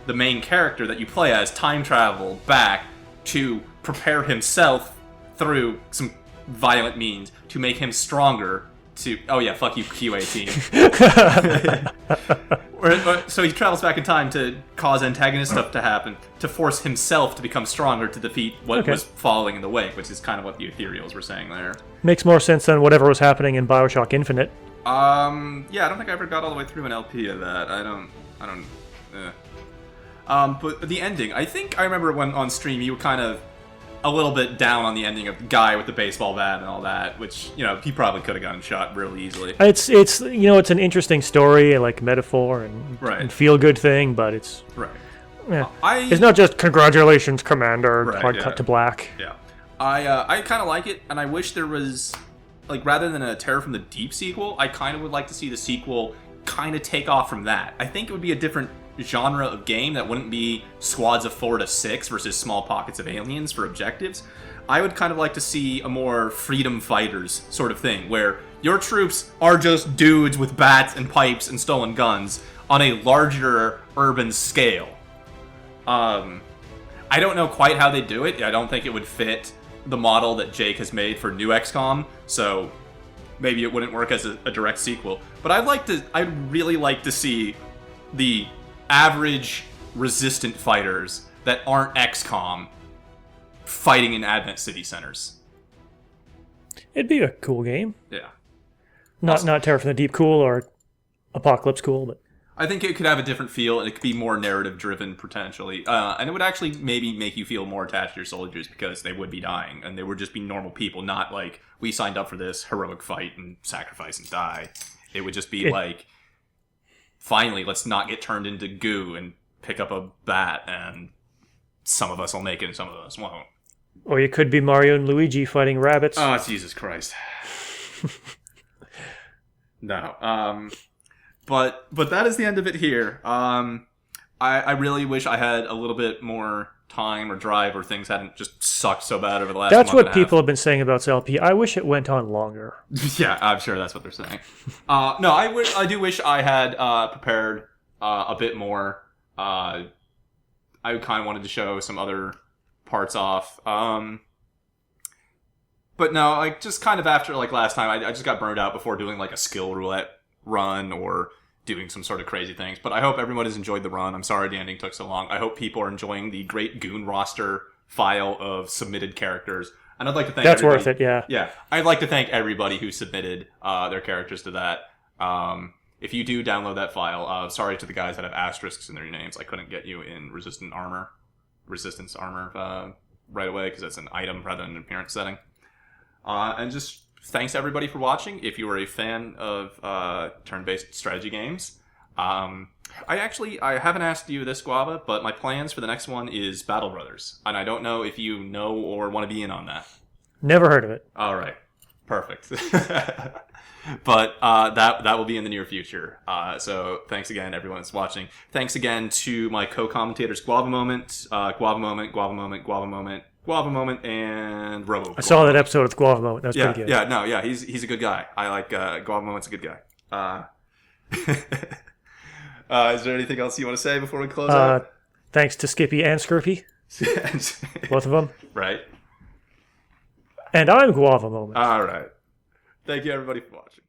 the main character that you play as time travel back to prepare himself through some violent means to make him stronger to... Oh yeah, fuck you, QA team. So he travels back in time to cause antagonist stuff to happen, to force himself to become stronger to defeat what was following in the wake, which is kind of what the ethereals were saying there. Makes more sense than whatever was happening in BioShock Infinite. Yeah, I don't think I ever got all the way through an LP of that. But the ending, I think I remember when on stream you were kind of a little bit down on the ending of the guy with the baseball bat and all that, which, you know, he probably could have gotten shot really easily. It's you know, it's an interesting story, like metaphor and feel good thing, but it's yeah. It's not just congratulations, Commander. Hard cut to black. Yeah, I kind of like it, and I wish there was, like, rather than a Terror from the Deep sequel, I kind of would like to see the sequel kind of take off from that. I think it would be a different genre of game that wouldn't be squads of 4 to 6 versus small pockets of aliens for objectives. I would kind of like to see a more freedom fighters sort of thing, where your troops are just dudes with bats and pipes and stolen guns on a larger urban scale. I don't know quite how they do it. I don't think it would fit the model that Jake has made for new XCOM, so maybe it wouldn't work as a direct sequel. But I'd really like to see the average resistant fighters that aren't XCOM fighting in Advent City centers. It'd be a cool game. Yeah. Not Terror from the Deep cool or Apocalypse cool, but I think it could have a different feel, and it could be more narrative driven potentially. And it would actually maybe make you feel more attached to your soldiers because they would be dying, and they would just be normal people, not like, we signed up for this heroic fight and sacrifice and die. It would just be like, finally, let's not get turned into goo and pick up a bat, and some of us will make it and some of us won't. Or you could be Mario and Luigi fighting rabbits. Oh, Jesus Christ. No. But that is the end of it here. I really wish I had a little bit more time or drive, or things hadn't just sucked so bad over the last That's month and what a half. people have been saying about LP. I wish it went on longer. Yeah, I'm sure that's what they're saying. No, I do wish I had prepared a bit more. I kind of wanted to show some other parts off. But no, like, just kind of after, like, last time, I just got burned out before doing, like, a skill roulette run or doing some sort of crazy things. But I hope everyone has enjoyed the run. I'm sorry the ending took so long. I hope people are enjoying the great Goon roster file of submitted characters. And I'd like to thank everybody. Worth it, yeah. Yeah. I'd like to thank everybody who submitted their characters to that. If you do download that file, sorry to the guys that have asterisks in their names. I couldn't get you in resistance armor right away, because that's an item rather than an appearance setting. And just thanks everybody for watching. If you are a fan of turn-based strategy games, I haven't asked you this, Guava, but my plans for the next one is Battle Brothers, and I don't know if you know or want to be in on that. Never heard of it. All right, perfect. But that will be in the near future. So thanks again, everyone that's watching. Thanks again to my co-commentators, Guava Moment, Guava Moment, Guava Moment, Guava Moment, Guava Moment, and Robo. I saw that episode with Guava Moment. That was pretty good. Yeah, he's a good guy. I like Guava Moment's a good guy. Is there anything else you want to say before we close out? Thanks to Skippy and Scurpy. Both of them. Right. And I'm Guava Moment. All right. Thank you, everybody, for watching.